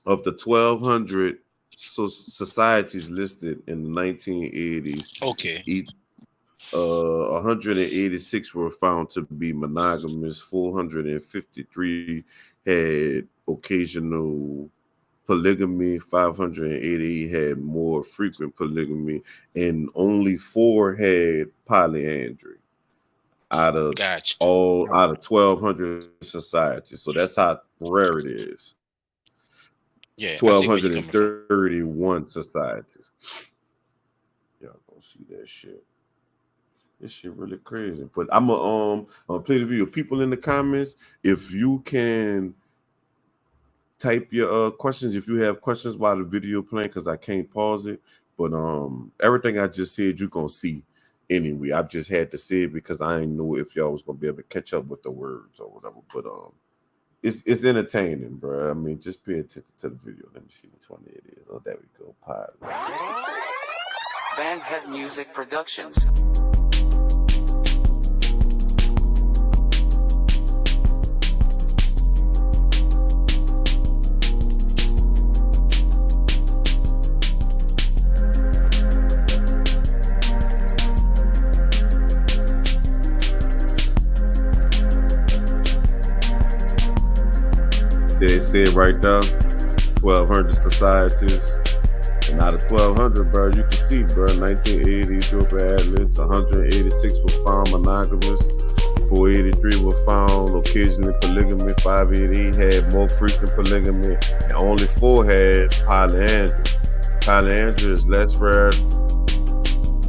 of the 1,200 societies listed in the 1980s, Okay. 186 were found to be monogamous. 453 had occasional polygamy. 580 had more frequent polygamy, and only 4 had polyandry out of Gotcha. 1,200 societies. So that's how rare it is. Yeah, I see where you're coming from. 1,231 societies. Y'all gonna see that shit. This shit really crazy. But I'm gonna play the video. People in the comments, if you can type your questions, if you have questions while the video playing, because I can't pause it. But everything I just said you're gonna see anyway. I just had to say it because I didn't know if y'all was gonna be able to catch up with the words or whatever. But it's entertaining, bro. I mean, just pay attention to the video. Let me see which one it is. Oh, there we go. Pilot. Bandhead Music Productions. said right there, 1,200 societies. And out of 1,200, bro, you can see, bro, 1980, Ethiopia Atlas, 186 were found monogamous, 483 were found occasionally polygamy, 588 had more frequent polygamy, and only 4 had polyandry. Polyandry is less rare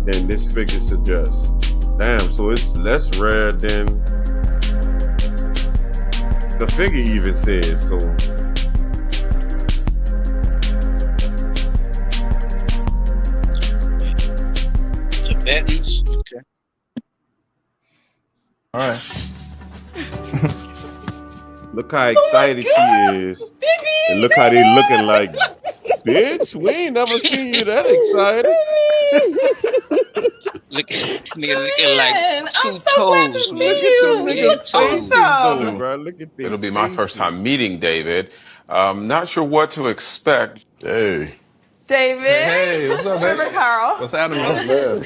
than this figure suggests. Damn, so it's less rare than the figure even says, so. Tibetans. Okay. All right. Look how excited she is. And look how they looking like, bitch, we ain't never seen you that excited. Look, nigga looking like two toes. Look at some niggas' faces, though, bro. Look at them It'll be my first time meeting David. Not sure what to expect. Hey. David. Hey, what's up, man? Carl. What's happening, man?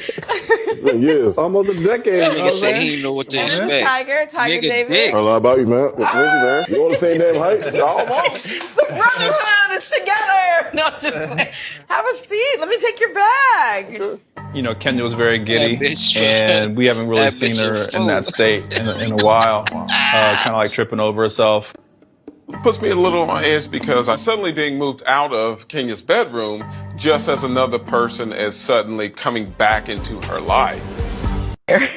Years, almost a decade. That nigga say he ain't know what to expect. Tiger Nigga David. dick. How about you, man? Thank you, man. You on the same damn height? Almost. The brotherhood is together. No, just like, have a seat. Let me take your bag. You know, Kenya was very giddy, and we haven't really seen her in that state in a while. Kind of like tripping over herself. It puts me a little on edge because I'm suddenly being moved out of Kenya's bedroom just as another person is suddenly coming back into her life. This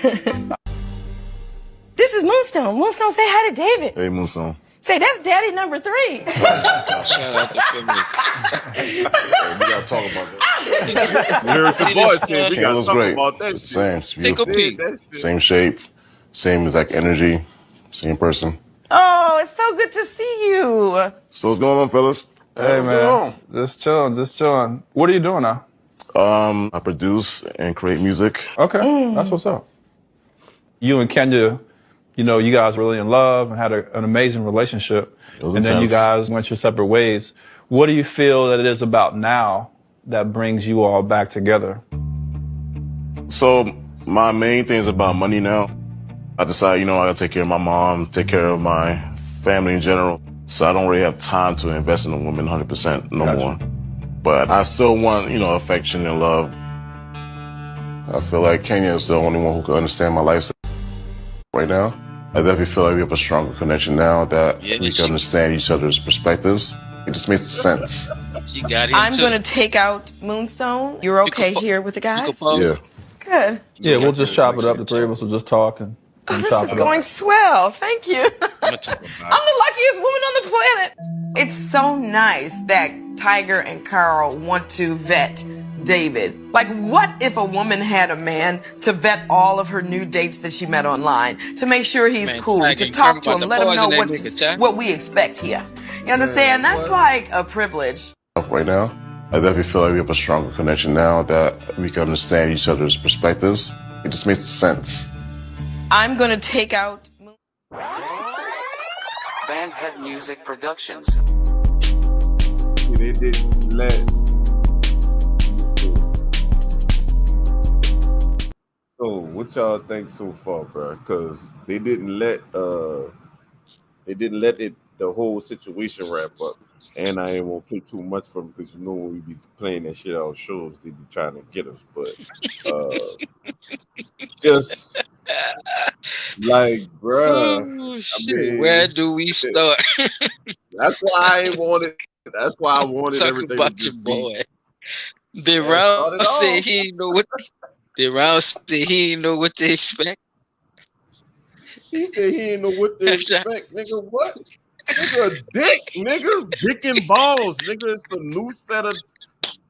is Moonstone. Moonstone, say hi to David. Hey, Moonstone. Say, that's daddy number 3. Shout out to Finley. We gotta talk about that. You heard the boy say we gotta talk about that shit. Same. It's Take a beautiful. peek. Same shape, same exact energy, same person. Oh, it's so good to see you. So what's going on, fellas? Hey, man. Just chilling. What are you doing now? I produce and create music. Okay, that's what's up. You and Kenya, you know, you guys were really in love and had an amazing relationship. And then you guys went your separate ways. What do you feel that it is about now that brings you all back together? So my main thing is about money now. I decided, I gotta take care of my mom, take care of my family in general. So I don't really have time to invest in a woman 100% no more. But I still want, affection and love. I feel like Kenya is the only one who can understand my lifestyle right now. I definitely feel like we have a stronger connection now that we can understand each other's perspectives. It just makes sense. She got him I'm too. going to take out Moonstone. You're okay here with the guys? Yeah. Good. Yeah, we'll just chop it up. The 3 of us will just talk and This chop is it going up. swell. Thank you. I'm the luckiest woman on the planet. It's so nice that Tiger and Carl want to vet David. Like, what if a woman had a man to vet all of her new dates that she met online, to make sure he's cool, Tiger to and talk to Carl him, about let to him know poison that nigga, what we expect here. You understand? That's like a privilege. Right now, I definitely feel like we have a stronger connection now that we can understand each other's perspectives. It just makes sense. I'm going to take out... Bandhead Music Productions. They didn't let. So what y'all think so far, bro? Because they didn't let it the whole situation wrap up. And I ain't want to play too much for them because when we be playing that shit out shows, they be trying to get us. But just like, bruh, Oh, shit. Where do we start? That's why I ain't wanted. That's why I wanted Talk everything about to your just boy. be. DeRound said he didn't know what. DeRound said he didn't know what to expect. He said he didn't know what to expect, nigga. What? Nigga, dick and balls, nigga. It's a new set of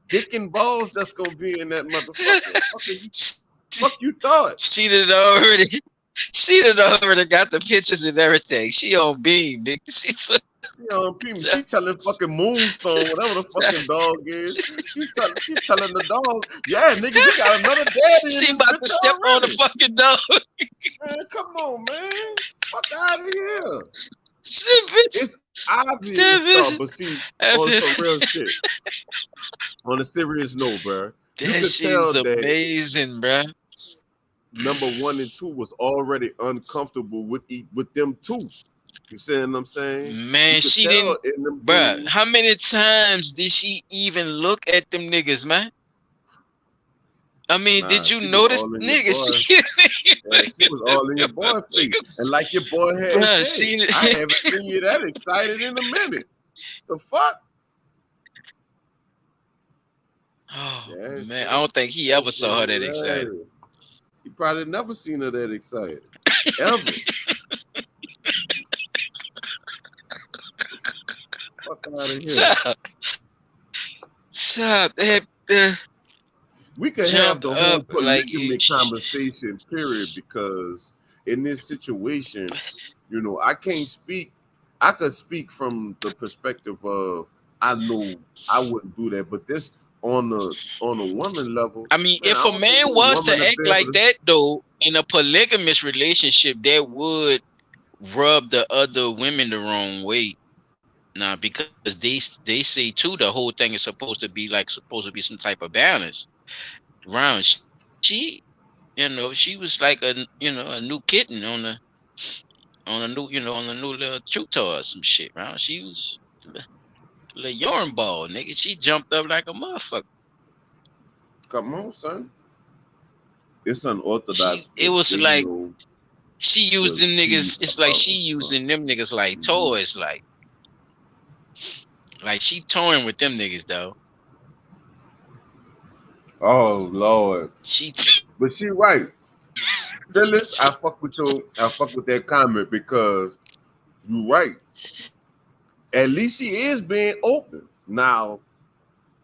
dick and balls that's gonna be in that motherfucker. Fuck you thought? She done already got the pictures and everything. She on Beam, nigga. She telling fucking Moonstone, whatever the fucking dog is. She telling the dog, yeah, nigga, we got another daddy. She about to step on the fucking dog. Man, come on, man. Fuck out of here. It's obvious stuff, but see, on some real shit. On a serious note, bro. That shit is amazing, bro. Number 1 and 2 was already uncomfortable with them two. You see what I'm saying? Man, she didn't, bruh. How many times did she even look at them niggas, man? I mean, did you notice, niggas? She was all in your boy face, and like your boy had said, I haven't seen you that excited in a minute. The fuck? Oh man, I don't think he ever saw her that excited. He probably never seen her that excited, ever. Fuck out of here. Stop. We could have the whole polygamy conversation, period, because in this situation, you know, I can't speak. I could speak from the perspective of I know I wouldn't do that, but this on a woman level. I mean, if a man was to act like that though in a polygamous relationship, that would rub the other women the wrong way. Now, because they say too, the whole thing is supposed to be some type of balance. Round she, you know, she was like a new kitten on the new little tutor or some shit. Round she was a little yarn ball, nigga. She jumped up like a motherfucker. Come on, son. It's unorthodox. It was like she used them niggas. It's like she using them niggas like toys, like she toying with them niggas though. Oh Lord. But she right. Phyllis, I fuck with that comment because you right. At least she is being open. Now,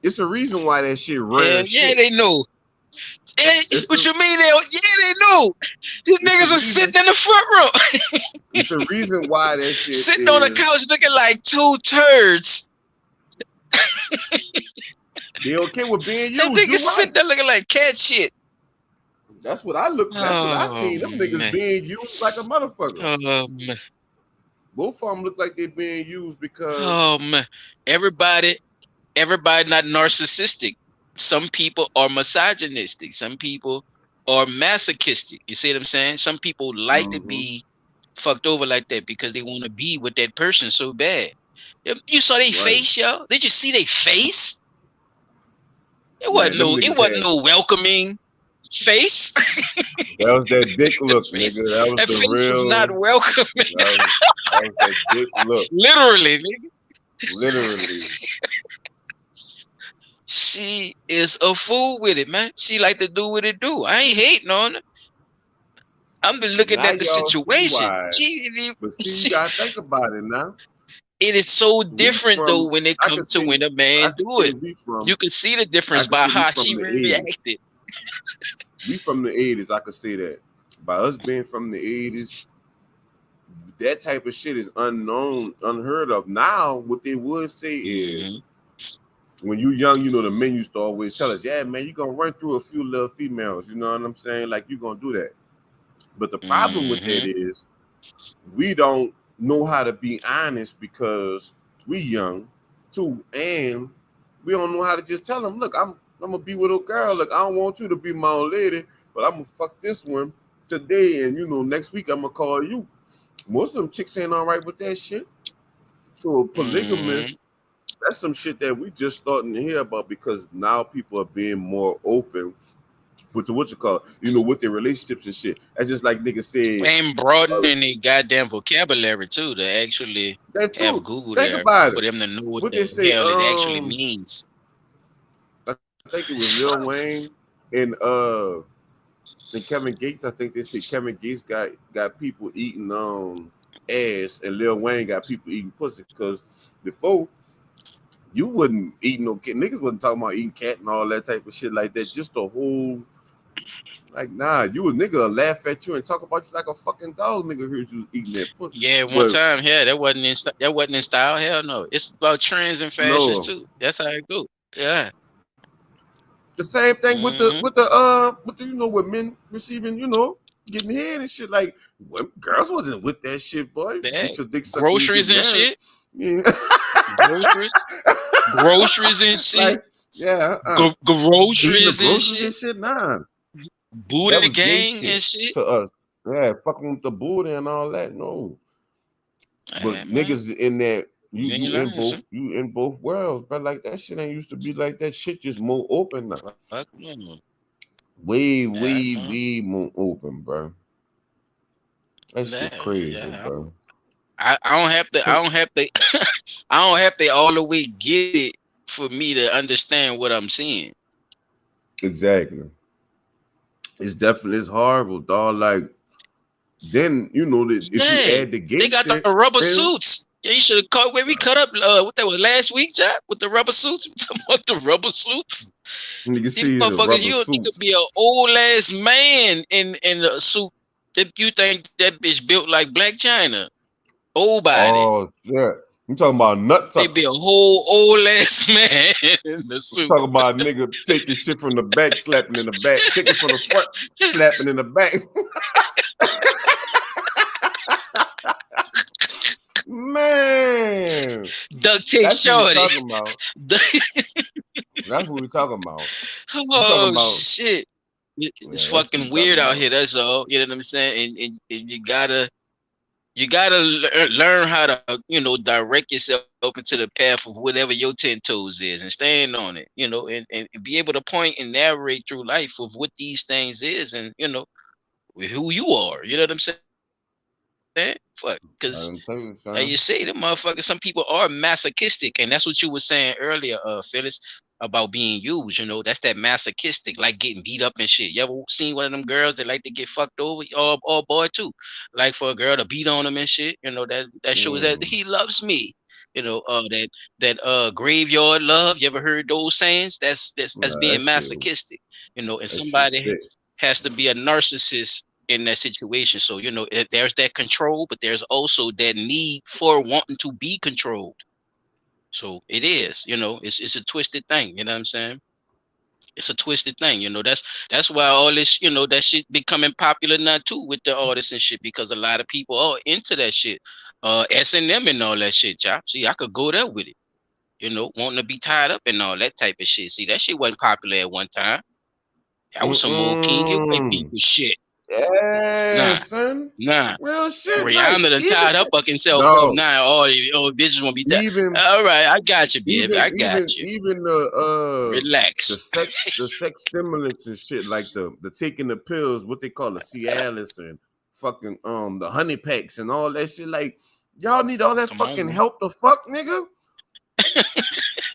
it's a reason why that shit ran. Yeah, they know. What you mean? They know. These niggas are sitting in the front row. It's a reason why that shit sitting on the couch looking like two turds. They okay with being used. Them niggas sitting there looking like cat shit. That's what I look. That's what I seen. Them niggas being used like a motherfucker. Man. Both of them look like they're being used because. Oh man, everybody not narcissistic. Some people are misogynistic. Some people are masochistic. You see what I'm saying? Some people like to be fucked over like that because they want to be with that person so bad. You saw their face, yo? Did you see their face? It wasn't no welcoming face. That was that dick look, nigga. That face was not welcoming. That was that dick look. Literally, nigga. Literally. She is a fool with it, man. She like to do what it do. I ain't hating on her. I'm been looking at the situation. But see, you gotta think about it now. It is so different though when it comes to when a man do it. You can see the difference by how she reacted. We from the 80s, I could say that. By us being from the 80s, that type of shit is unknown, unheard of. Now, what they would say is, when you young, you know, the men used to always tell us, yeah, man, you gonna run through a few little females, you know what I'm saying? Like, you gonna do that. But the problem with that is, we don't know how to be honest because we young too, and we don't know how to just tell them, look, I'm gonna be with a girl. Look, I don't want you to be my old lady, but I'm gonna fuck this one today, and you know, next week I'm gonna call you. Most of them chicks ain't all right with that shit. So a polygamist, that's some shit that we just starting to hear about because now people are being more open with with their relationships and shit. That's just like niggas said. And broadening the goddamn vocabulary too to actually have Google there for them to know what the hell it actually means. I think it was Lil Wayne and Kevin Gates. I think they said Kevin Gates got people eating ass and Lil Wayne got people eating pussy because before you wouldn't eat no cat. Niggas wasn't talking about eating cat and all that type of shit like that. Just the whole like you a nigga laugh at you and talk about you like a fucking dog. Nigga heard you eating that pussy. Yeah, one time, that wasn't in style. Hell no. It's about trends and fashions too. That's how it go. Yeah. The same thing with the with men receiving, getting head and shit. Like girls wasn't with that shit, boy. Get your dick sucked. Groceries and shit. Yeah. Groceries and shit. Like, groceries and shit. Nah. Booty the gang and shit. To us. Yeah, fucking with the booty and all that. No. But niggas in that you learn, in both worlds, but like that shit ain't used to be like that. Shit just more open now. Way more open, bro. That shit crazy, bro. I don't have to I don't have to all the way get it for me to understand what I'm seeing. Exactly. It's horrible, dog. Like then you know that if you add the gay they got shit, the rubber suits. Yeah, you should have caught where we cut up what that was last week, Jack, with the rubber suits. What the rubber suits? You can see These the motherfuckers, rubber you suits. could be an old ass man in a suit. If you think that bitch built like Black China, old body. Oh shit! You talking about nut tucker? They be a whole old ass man in the suit. Talking about nigga taking shit from the back, slapping in the back, taking from the front, slapping in the back. Man, duct tape that's shorty. what we're talking about. That's what we're talking about. Oh shit! It's Yeah, fucking weird out here. That's all. You know what I'm saying? And you gotta learn how to direct yourself into the path of whatever your 10 toes is and stand on it. And be able to point and narrate through life of what these things is and who you are. You know what I'm saying? Fuck, because like you say, the motherfuckers, some people are masochistic, and that's what you were saying earlier, Phyllis, about being used. That's that masochistic, like getting beat up and shit. You ever seen one of them girls that like to get fucked over? Or boy too, like for a girl to beat on them and shit. That shows that he loves me. That graveyard love. You ever heard those sayings? That's being masochistic. And somebody has to be a narcissist in that situation. So, there's that control, but there's also that need for wanting to be controlled. So it is, it's a twisted thing. You know what I'm saying? It's a twisted thing. That's why all this, that shit becoming popular now too with the artists and shit, because a lot of people are into that shit. S&M and all that shit, chop. See, I could go there with it. Wanting to be tied up and all that type of shit. See, that shit wasn't popular at one time. That was some old King of white people shit. Yeah, son. Real shit. Rihanna done tied her fucking self up now. Oh, bitches won't be tied. All right, I got you, baby. I got you. Even the relax. The sex stimulants and shit, like the taking the pills, what they call the Cialis and fucking the honey packs and all that shit. Like y'all need all that fucking help the fuck, nigga.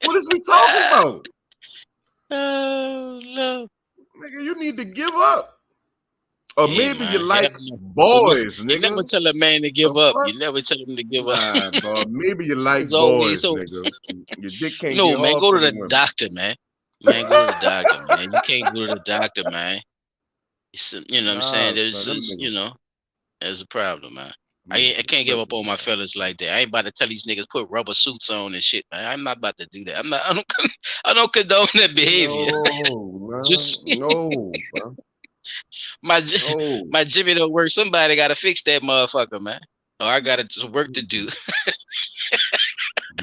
What is we talking about? Oh no. Nigga, you need to give up. Or maybe you like boys, nigga. You never tell a man to give up. You never tell him to give up. Bro. Maybe you like boys, nigga. Your dick can't get man, hard go to the women. doctor, man. Man, go to the doctor, man. You can't go to the doctor, man. You know what I'm saying? There's just, there's a problem, man. I can't give up on my fellas like that. I ain't about to tell these niggas put rubber suits on and shit, man. I'm not about to do that. I don't condone that behavior. No, bro. My Jimmy don't work. Somebody got to fix that motherfucker, man. Or I got work to do.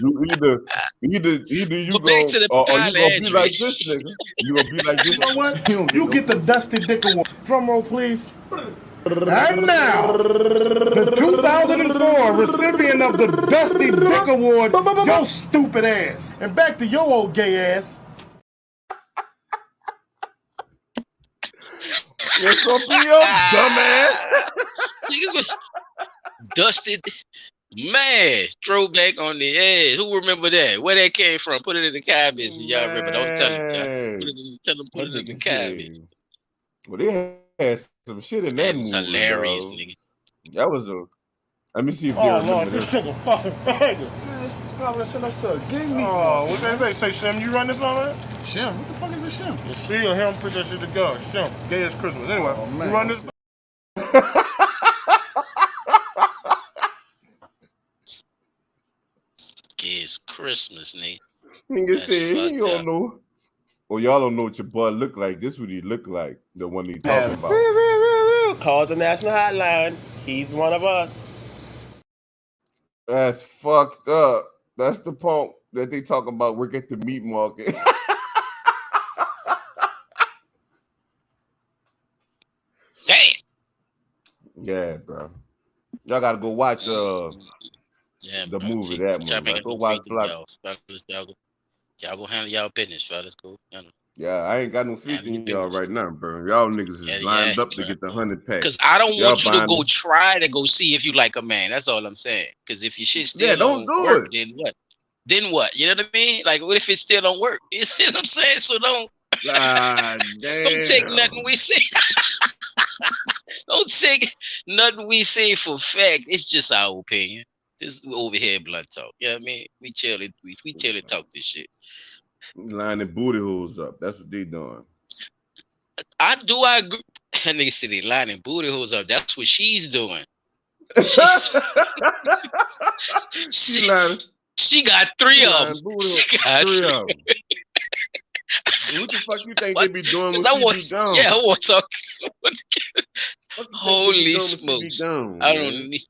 You either you go to the or you gonna be like this nigga. You gonna be like this. You know what? You get the Dusty Dick Award. Drum roll, please. And now, the 2004 recipient of the Dusty Dick Award, yo stupid ass. And back to your old gay ass. It's gonna be your dumbass. Dusted, man. Throwback on the edge. Who remember that? Where that came from? Put it in the comments. And y'all remember? Don't tell them. Put it in the comments. Well, they had some shit in that movie. Hilarious, nigga. That was a. Let me see if they remember this. This shit a fucking faggot. Man, this next to a gang meeting. Oh, what they say? Say, Shem, you run this on that? Shem? What the fuck is a Shem? It's she or him put that shit together. Shem. Gay as Christmas. Anyway, you run this. Gay as Christmas, nigga. Nigga said, you don't know. Well, y'all don't know what your boy look like. This what he look like. The one he talking about. Call the national hotline. He's one of us. That's fucked up. That's the punk that they talk about. Work at the meat market. Damn. Yeah, bro. Y'all gotta go watch Yeah, the bro. movie See, that try one. Like making go no watch faith in Black. y'all, fellas. Y'all go handle y'all business, fellas. Cool. Yeah, I ain't got no faith Handle your in y'all business. right now, bro. Y'all niggas Yeah, is yeah, lined up to bro. get the 100 pack. Because I don't Y'all want you to buying go them. try to go see if you like a man. That's all I'm saying. Because if your shit Yeah, still don't don't do work, it. then what? Then what? You know what I mean? Like, what if it still don't work? You see what I'm saying? So don't don't take nothing Damn. we say. Don't take nothing we say for fact. It's just our opinion. This is over here blunt talk. You know what I mean? We chill it. We chill and talk this shit. Lining booty holes up. That's what they doing. I agree. That nigga said they lining booty holes up. That's what she's doing. She got three of them. She got three three. of them. What the fuck you think What? they be doing when I she want, be gone? yeah, I want to talk. What you think they be Holy doing when she be smokes! gone, I man? don't need.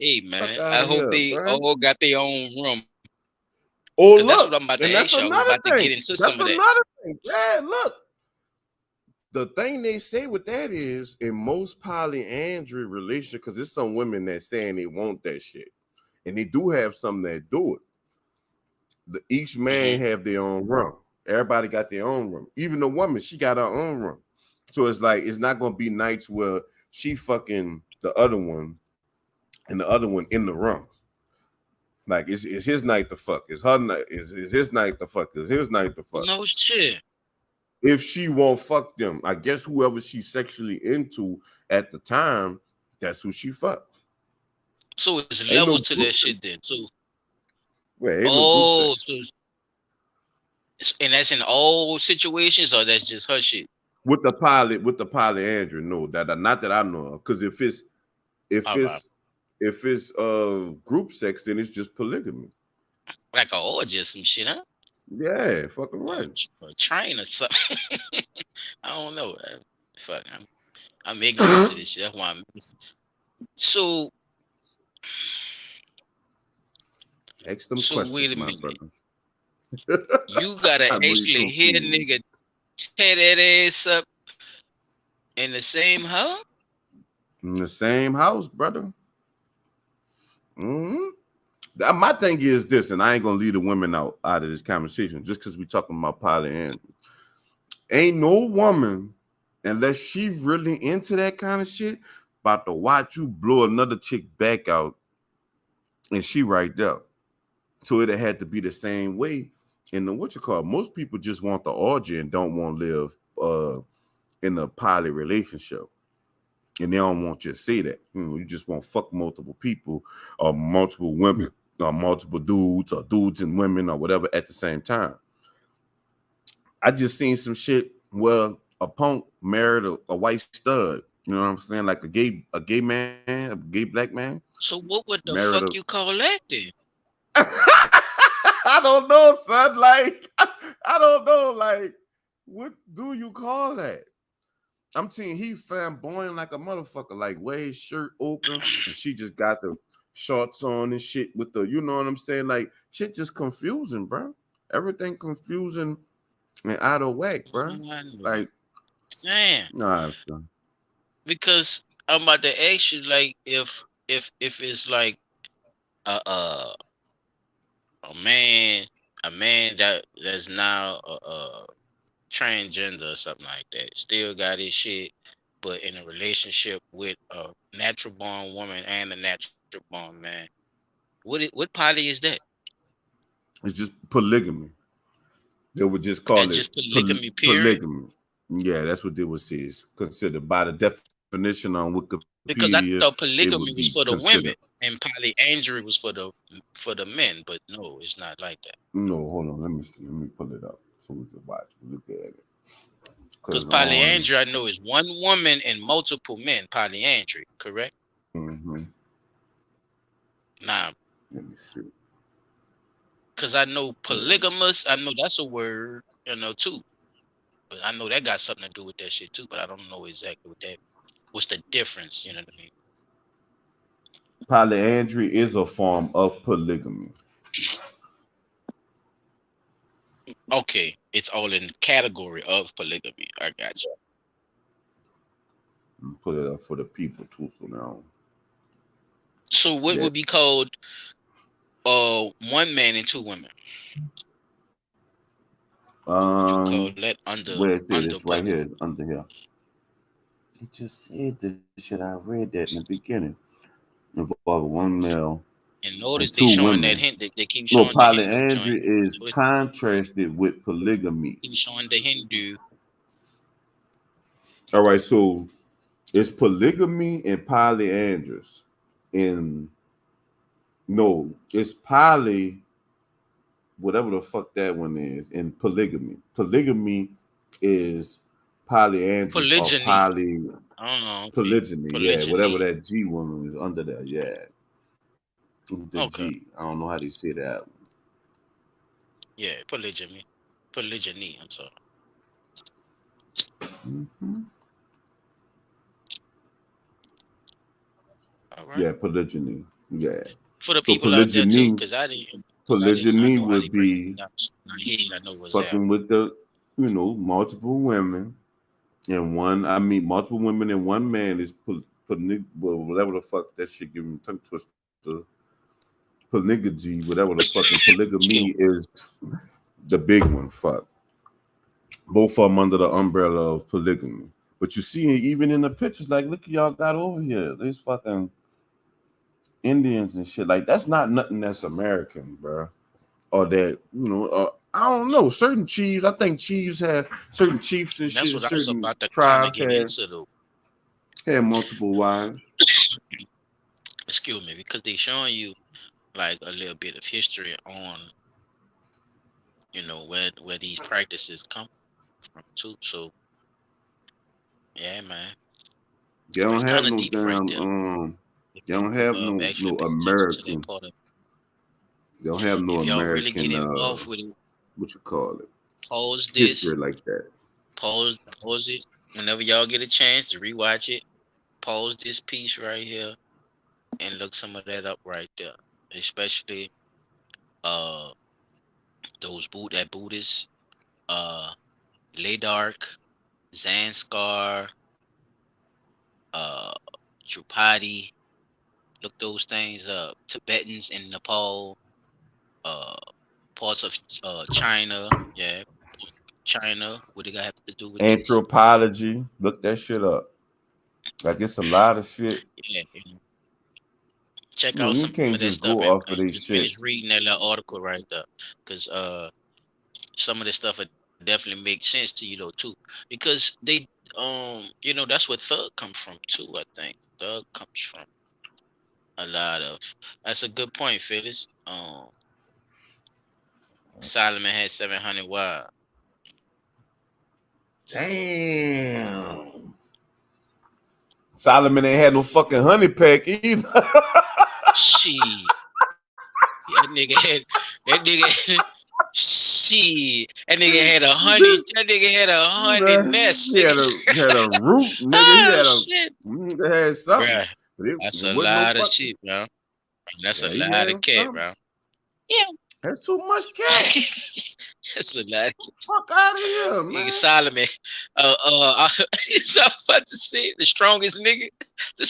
Hey man, Fuck I out of hope here, they bro. all got their own room. Oh Cause that's what look, I'm about and to that's ask y'all. We're another about to thing. get into That's some of that. another thing. Yeah, look. The thing they say with that is in most polyandry relationship, because there's some women that saying they want that shit, and they do have some that do it. Each man have their own room. Everybody got their own room. Even the woman, she got her own room. So it's like it's not gonna be nights where she fucking the other one, and the other one in the room. Like it's his night to fuck. It's her night. It's his night to fuck. It's his night to fuck. No shit. If she won't fuck them, I guess whoever she's sexually into at the time, that's who she fuck. So it's Ain't no levels to group that sex. shit then too. Well, ain't no group Oh, sex. and that's in all situations, or that's just her shit. With the polyandry, no, not that I know of. Because if it's group sex, then it's just polygamy. Like an orgy or some shit, huh? Yeah, fucking right. Or a train or something. I don't know. Fuck, I'm ignorant to this shit. That's why I'm. So Ask them So questions, wait a my minute. brother. You gotta I know you actually hear confused. nigga tear that ass up in the same house? In the same house, brother. My thing is this, and I ain't gonna leave the women out of this conversation just because we talking about polyandry. Ain't no woman, unless she really into that kind of shit, about to watch you blow another chick back out, and she right there. So it had to be the same way. And the what you call most people just want the orgy and don't want to live in a poly relationship. And they don't want you to say that. You just want to fuck multiple people or multiple women or multiple dudes or dudes and women or whatever at the same time. I just seen some shit where a punk married a white stud. You know what I'm saying? Like a gay man, a gay black man. So what would the Married fuck you call that then? I don't know, son. Like, I don't know. Like, what do you call that? I'm saying he flamboyant like a motherfucker, like way his shirt open, and she just got the shorts on and shit with the, you know what I'm saying? Like, shit just confusing, bro. Everything confusing and out of whack, bro. Like, damn. nah, son. Because I'm about to ask you, like, if it's like a man that's now transgender or something like that, still got his shit, but in a relationship with a natural born woman and a natural born man. What poly is that? It's just polygamy. They would just call it just polygamy, period. polygamy. Yeah, that's what they would say is considered by the definition on Wikipedia. Because I thought polygamy was for the considered. women and polyandry was for the men, but no, it's not like that. No, hold on. Let me see. Let me pull it up so we can watch. Look at it. Because polyandry, I know, is one woman and multiple men. Polyandry, correct? Mm-hmm. Nah. Let me see. Because I know polygamous, I know that's a word, too. But I know that got something to do with that shit too. But I don't know exactly what that. What's the difference? You know what I mean? Polyandry is a form of polygamy. Okay, it's all in the category of polygamy. I got you. Put it up for the people too. So now. So what would be called 1 man and 2 women. What you call that? Where it said it's right polygamy. here, it's under here. It just said this shit. I read that in the beginning. Involving 1 male And and notice they 2 showing women. that Hindu. They keep No, showing the Hindu joint. polyandry is contrasted with polygamy. Keep showing the Hindu. All right, so it's polygamy and polyandrous. And no, it's poly, whatever the fuck that one is, in polygamy. Polygamy is polyandrous or Polygyny. Okay. polygyny. Yeah, whatever Polygyny. that G woman is under there. Yeah. The Okay. G. I don't know how they say that. Yeah, polygyny. Polygyny. I'm sorry. Mm-hmm. All right. Yeah, polygyny. Yeah. For the people out there too, because I didn't. Polygyny know how would they break be it down. I know what's fucking with the, multiple women and one. I mean, multiple women and 1 man is whatever the fuck that shit give me tongue twister. Polygamy, whatever the fucking polygamy is, the big one. Fuck. Both of them under the umbrella of polygamy. But you see, even in the pictures, like, look, y'all got over here. These fucking Indians and shit. Like, that's not nothing that's American, bro. Or that, I don't know. Certain chiefs, I think chiefs had certain chiefs and That's shit. what I was Certain about to kind of tribes get into, though. had multiple wives. Excuse me, because they showing you like a little bit of history on, where these practices come from too. So, yeah, man. They don't have no deep right there. They don't have no American. They don't have no if y'all American. Really get involved with it, what you call it? Pause this. History like that. Pause it. Whenever y'all get a chance to rewatch it, pause this piece right here and look some of that up right there. Especially those Buddhists, Ladark, Zanskar, Drupadi. Look those things up. Tibetans in Nepal, parts of China, yeah. China, what do they have to do with anthropology? Look that shit up. Like, it's a lot of shit. Yeah. Check out some of that stuff. And just finish reading that little article right there, because some of this stuff would definitely make sense to you though too, because they that's where Thug comes from too. I think Thug comes from a lot of. That's a good point, Phyllis. Solomon had 700 wives. Damn. Solomon ain't had no fucking honey pack either. Shit. That nigga had shit. That nigga had 100. That nigga had 100 nests. He had a root, nigga. He had something. Bruh, that's a lot of shit, bro. That's a lot of cat, bro. Yeah. That's too much cat. That's a lot. Fuck out of here, man. Nigga Solomon. It's about to say the strongest nigga. The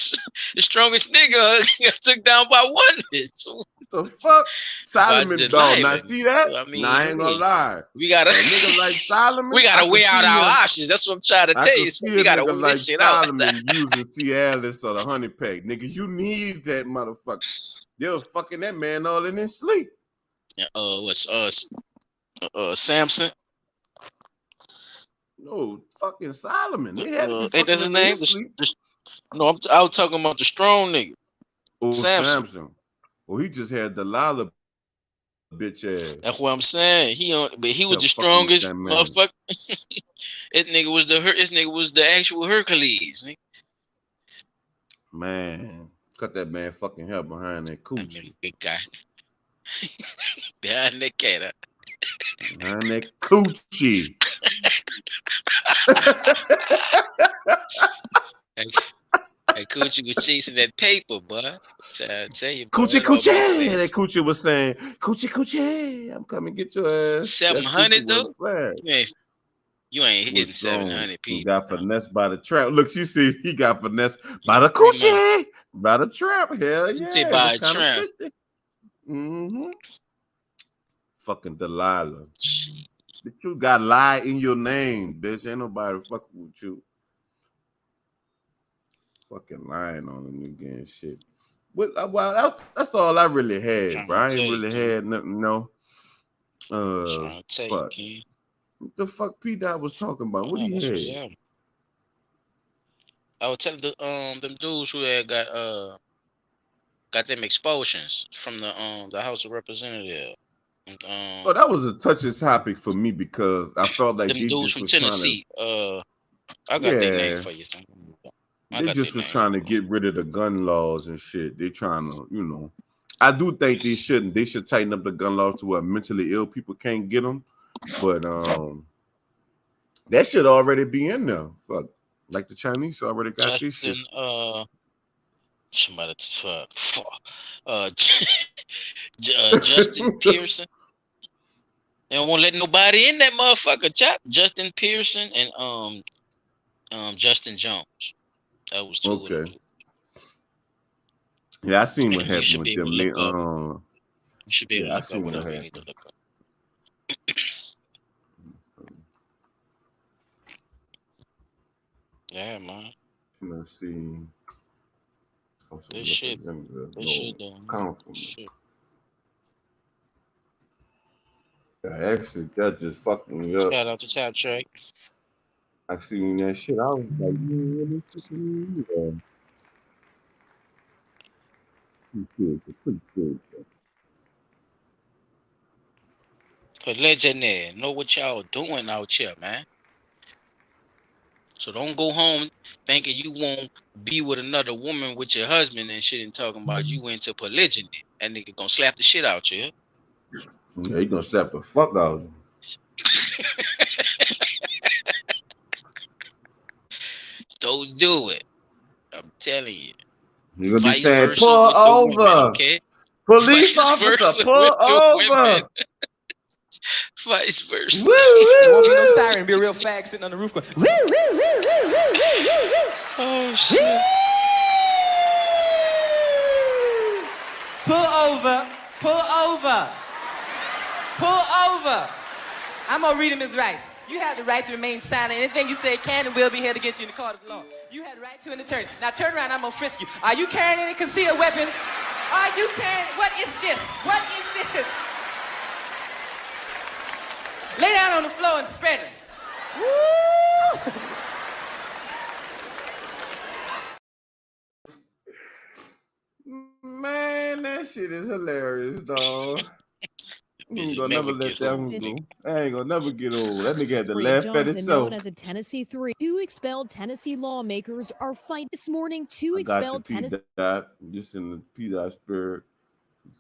strongest nigga got took down by one. So, the fuck? Solomon, dog. Now see that? So, I ain't gonna lie. We gotta nigga like Solomon. We gotta weigh out our options. That's what I'm trying to tell you. So we gotta weigh this shit out. Solomon using Cialis or the honey pack. Nigga, you need that motherfucker. They was fucking that man all in his sleep. What's Samson? No, fucking Solomon. They had ain't that his name? No, I was talking about the strong nigga. Oh, Samson. Well, he just had the Lala bitch ass. That's what I'm saying. He was the strongest motherfucker. This nigga was the actual Hercules. Man, cut that man fucking hair behind that coochie. Big guy. Behind that cat. Behind that coochie. That coochie was chasing that paper, boy. So I tell you, coochie. That coochie was saying, coochie. I'm coming to get your ass. 700 though. You ain't hitting 700 people. He got finessed by the trap. Look, you see, he got finessed by the coochie, by the trap. Hell yeah. You say by a trap. Mm-hmm. Fucking Delilah. Bitch, you got lie in your name, bitch. Ain't nobody fucking with you. Fucking lying on them again, shit. Well, that's all I really had, bro. I ain't really had nothing, no. Fuck. What the fuck P Dot was talking about? What he had? I was telling them dudes who had got them expulsions from the House of Representatives. Oh, that was a touchy topic for me because I felt like them they dudes just from was Tennessee. I got their name for you. They just was trying to get rid of the gun laws and shit. They trying to, you know. I do think they shouldn't. They should tighten up the gun laws to where mentally ill people can't get them. But that should already be in there. Fuck, like the Chinese already got this shit. Somebody, Justin Pearson. They don't want to let nobody in that motherfucker. Justin Pearson and Justin Jones. That was two of them. Yeah, I seen what happened with them. You should be able to look up whatever you need to look up. Yeah, man. Let's see. This shit. Actually, that just fucked me up. Shout out to Top Track. I seen that shit. I was like, you really pretty good. But legendary, know what y'all doing out here, man. So don't go home thinking you won't be with another woman with your husband and shit and talking about you into polygyny. That nigga gonna slap the shit out you. Yeah, he gonna slap the fuck out of you. Don't do it. I'm telling you. You're gonna be saying, pull over. Women, okay? Police officer, pull over. Vice versa. There won't be no siren. Be a real fag sitting on the roof going, woo, woo, woo, woo, woo, woo, woo, woo. Oh, shit. Pull over. Pull over. Pull over. I'm going to read him his rights. You have the right to remain silent. Anything you say can and will be here to get you in the court of law. You have the right to an attorney. Now turn around, I'm going to frisk you. Are you carrying any concealed weapons? Are you carrying? What is this? What is this? Lay down on the floor and spread it. Woo! Man, that shit is hilarious, dog. I ain't gonna never let that one go. I ain't gonna never get old. That nigga had to laugh at himself. Known as a Tennessee 3, two expelled Tennessee lawmakers are fighting this morning. Two expelled Tennessee just in the P.Dot spirit.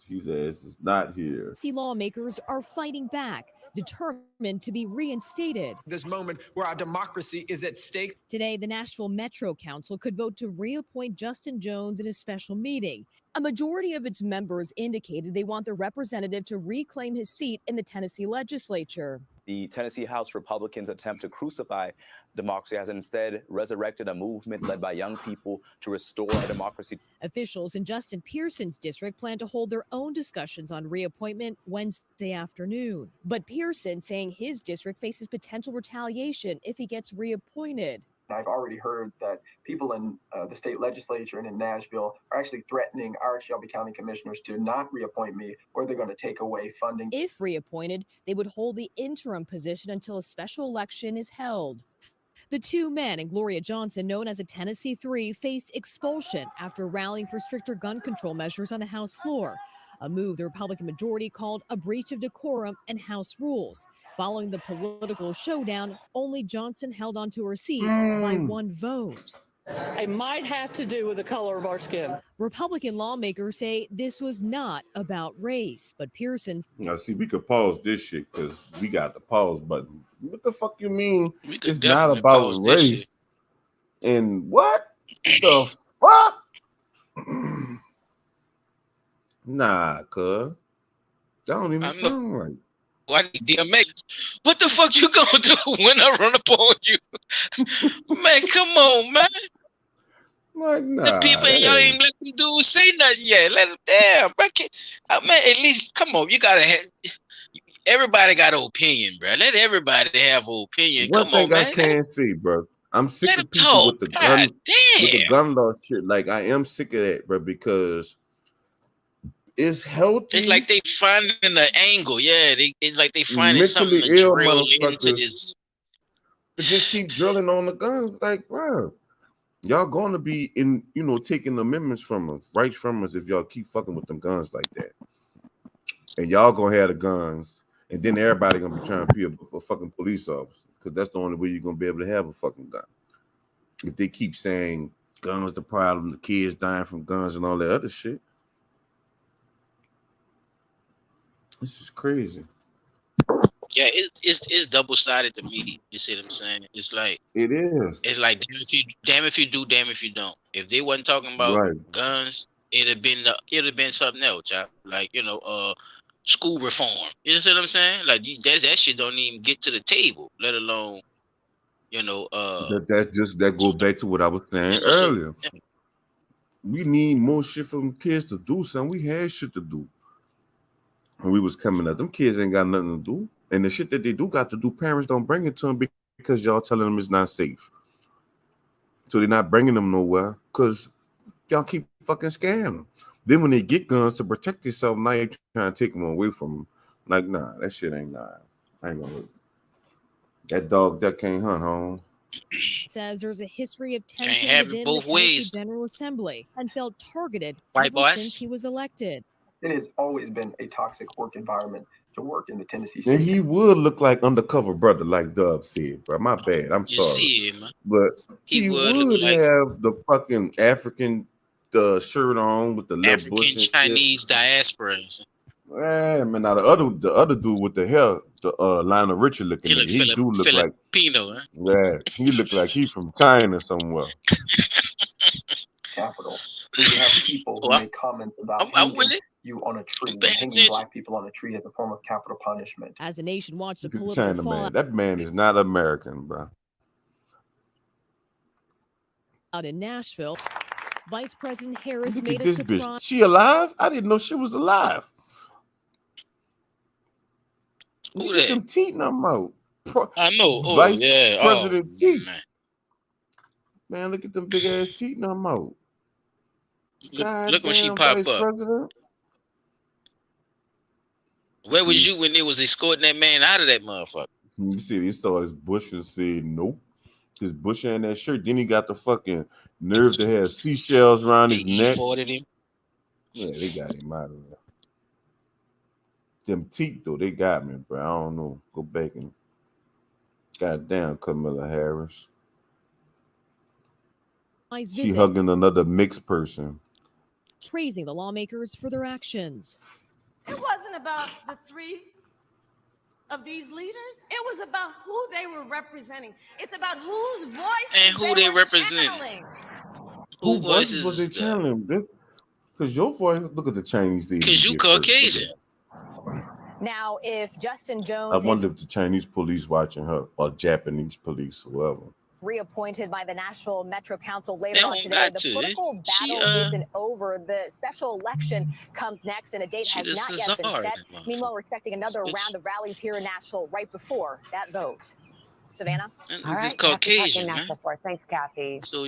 His ass is not here. Lawmakers are fighting back, determined to be reinstated. This moment where our democracy is at stake. Today, the Nashville Metro Council could vote to reappoint Justin Jones in a special meeting. A majority of its members indicated they want the representative to reclaim his seat in the Tennessee legislature. The Tennessee House Republicans' attempt to crucify democracy has instead resurrected a movement led by young people to restore a democracy. Officials in Justin Pearson's district plan to hold their own discussions on reappointment Wednesday afternoon. But Pearson saying his district faces potential retaliation if he gets reappointed. I've already heard that people in the state legislature and in Nashville are actually threatening our Shelby County commissioners to not reappoint me, or they're going to take away funding. If reappointed, they would hold the interim position until a special election is held. The two men and Gloria Johnson, known as a Tennessee 3, faced expulsion after rallying for stricter gun control measures on the House floor, a move the Republican majority called a breach of decorum and House rules. Following the political showdown, only Johnson held onto her seat by one vote. It might have to do with the color of our skin. Republican lawmakers say this was not about race, but Pearson's... Now, see, we could pause this shit because we got the pause button. What the fuck you mean it's not about race? And what the fuck? Nah, cuz. That don't even sound right. Why DMX? What the fuck you gonna do when I run up on you? Man, come on, man. Like, nah, the people y'all ain't let them dude say nothing yet. Let him damn, bro. Man, at least come on. You gotta have. Everybody got an opinion, bro. Let everybody have an opinion. One Come on, thing I man. can say, bro, I'm sick Let him of people talk. with the God damn. gun law shit. Like I am sick of that, bro, because it's healthy. It's like they finding the angle. Yeah, it's like they finding something Mentally to ill drill into motherfuckers this. just keep drilling on the guns. Like, bro, y'all going to be in, taking amendments from us, rights from us, if y'all keep fucking with them guns like that. And y'all gonna have the guns, and then everybody gonna be trying to be a fucking police officer, because that's the only way you're gonna be able to have a fucking gun. If they keep saying guns the problem, the kids dying from guns and all that other shit, this is crazy. Yeah, it's double sided to me. You see what I'm saying? It's like it is. It's like damn if you do, damn if you don't. If they wasn't talking about guns, it'd have been something else. Like school reform. You see what I'm saying? Like that shit don't even get to the table, let alone that goes back to what I was saying earlier. We need more shit for them kids to do something. We had shit to do when we was coming up. Them kids ain't got nothing to do. And the shit that they do got to do, parents don't bring it to them because y'all telling them it's not safe. So they're not bringing them nowhere because y'all keep fucking scamming them. Then when they get guns to protect themselves, now you're trying to take them away from them. Like, nah, that shit ain't nice. I ain't gonna look. That dog that can't hunt, home. Says there's a history of tension within both the ways. General Assembly and felt targeted White ever since he was elected. It has always been a toxic work environment to work in the Tennessee And state. he would look like undercover brother, like Dub said, bro. My bad. I'm sorry. See him, man. But he would have the fucking African shirt on with the little African bush and Chinese shit. diaspora. Yeah, man. Now the other dude with the hair, the Lionel Richie looking nigga, he do look like Filipino, huh? Yeah, he look like he from China somewhere. Capital. You have people who make comments about hanging you on a tree, hanging black people on a tree as a form of capital punishment. As the nation watched the political China fallout man, that man is not American, bro. out in Nashville, Vice President Harris Look made at a this surprise. bitch. She alive? I didn't know she was alive. Look at them teeth in her mouth. I know. Vice yeah. President teeth. Man, look at them big ass teeth in her mouth. Look when she pop up. President. Where was you when they was escorting that man out of that motherfucker? You see, he saw his bush and said, nope. His bush in that shirt. Then he got the fucking nerve to have seashells around his neck. Fought him. Yeah, they got him out of there. Them teeth, though, they got me, bro. I don't know. Go back and goddamn Kamala Harris. She hugging another mixed person. Praising the lawmakers for their actions. It wasn't about the three of these leaders. It was about who they were representing. It's about whose voice and who they represent. Who voices was they channeling? Because your voice, look at the Chinese lady. Because you Caucasian. Now, if Justin I Jones wonder is if the Chinese police watching her or Japanese police, whoever. reappointed by the Nashville Metro Council later on today, the political battle isn't over. The special election comes next, and a date has not yet been set. Meanwhile, we're expecting another round of rallies here in Nashville right before that vote. Savannah? All right, Caucasian, man. For us. Thanks, Kathy. So,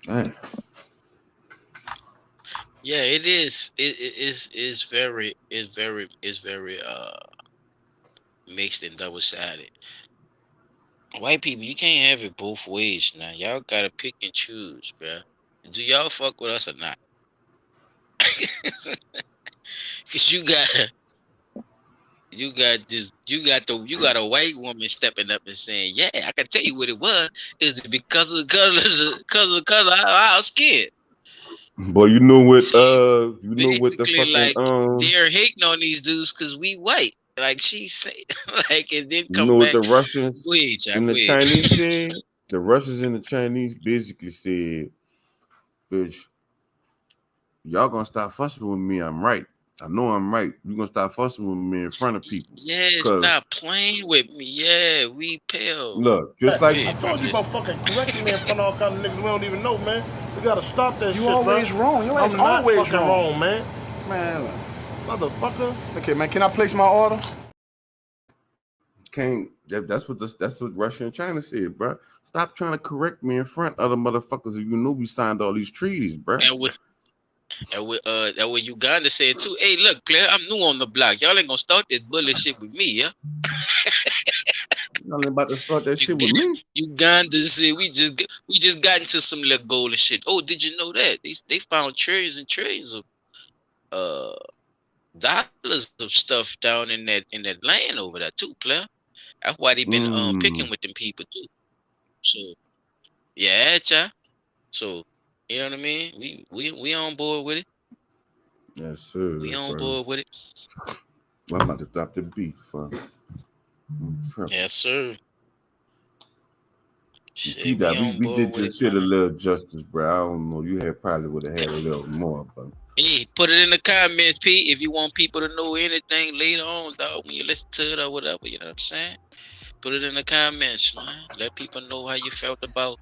Man. Yeah, it is. It's very mixed and double-sided. White people, you can't have it both ways now. Y'all gotta pick and choose, bro. Do y'all fuck with us or not? Cause you got a white woman stepping up and saying, "Yeah, I can tell you what it was. It's because of the color of our skin." Boy, you know what? You know what the fucking like they're hating on these dudes because we white. Like she said, like and then come you know back. What the Russians and the Chinese said? The Russians and the Chinese basically said, "Bitch, y'all gonna stop fussing with me. I'm right. I know I'm right. You gonna stop fussing with me in front of people. Yeah, stop playing with me. Yeah, we pale. Look, just like I told you about fucking correcting me in front of all kinds of niggas we don't even know, man. You gotta stop that shit, You always bro. wrong. Your ass I'm not always fucking wrong. wrong, man. Man. Motherfucker. Okay, man, can I place my order? Can't. That's what Russia and China said, bro. Stop trying to correct me in front of the motherfuckers. You know we signed all these treaties, bro. That what Uganda said too. Hey, look, player, I'm new on the block. Y'all ain't gonna start this bullshit with me, yeah. Y'all ain't about to start that shit with me. Uganda said we just got into some little gold and shit. Oh, did you know that they found trillions and trillions of dollars of stuff down in that land over there too, player. That's why they been picking with them people too. So yeah, cha. So you know what I mean? We on board with it. Yes, sir. We on board with it. I'm about to drop the beat, fun. Yes, sir. Shit, we did your shit a little justice, bro. I don't know. You probably would have had a little more, but hey, put it in the comments, Pete, if you want people to know anything later on, dog, when you listen to it or whatever, you know what I'm saying? Put it in the comments, man. Let people know how you felt about,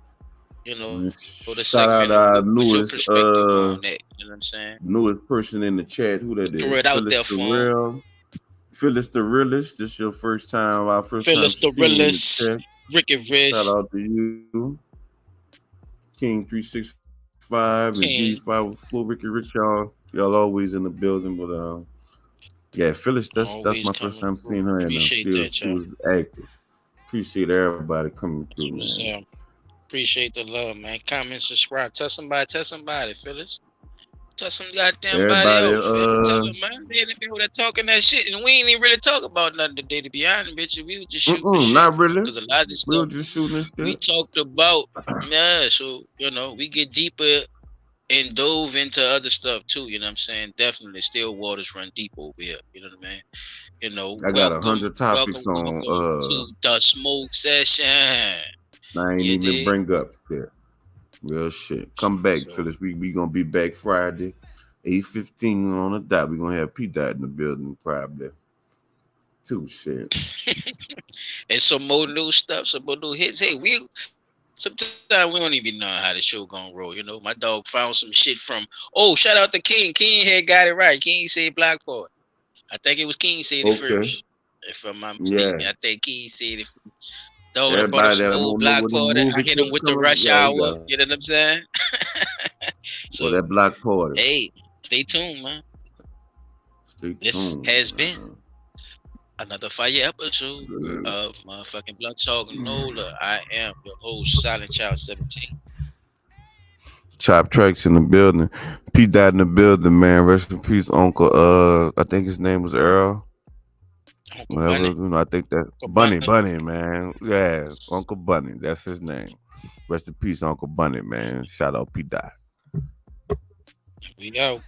you know, for the shout segment. out our What's your newest perspective on that? You know what I'm saying? Newest person in the chat, who that is? Throw it out there for him. Phyllis the Realist. This your first time, our first Phyllis time. the Realist. Ricky Rich. Shout out to you. King 365 and D5 full Ricky Rich, y'all always in the building, but yeah, Phyllis, that's my first time seeing her in there. She was active. Appreciate everybody coming through, man. Appreciate the love, man. Comment, subscribe, tell somebody, Phyllis. Tell some goddamn body else, tell them, man. They the people that talking that shit, and we ain't even really talk about nothing today. To be honest, bitch, we were just shooting shit. Not really. Because a lot of this stuff just shooting this shit. We talked about, yeah. So you know, we get deeper and dove into other stuff too. You know what I'm saying? Definitely, still waters run deep over here. You know what I mean? You know, I got 100 topics on to the smoke session. I ain't even bring up shit. Real shit. Come back, Phyllis. We gonna be back Friday, 8:15 on the dot. We gonna have P Dot in the building probably. Too shit. And some more new stuff, some more new hits. Hey, sometimes we don't even know how the show gonna roll. You know, my dog found some shit from. Oh, shout out to King. King had got it right. King said Black Party. I think it was King said it first. If I'm not mistaken, I think King said it. Dog, I brought up some old Black Party. I hit him with the rush hour. You know what I'm saying? So that Black Party. Hey, stay tuned, man. This has been another fire episode of motherfucking Blunt Talk Nola. I am your host, Silent Child 17. Chop Tracks in the building. P Dot in the building, man. Rest in peace, Uncle. I think his name was Earl. Whatever, you know, I think that Bunny, man. Yeah, Uncle Bunny. That's his name. Rest in peace, Uncle Bunny, man. Shout out P Dot. We out.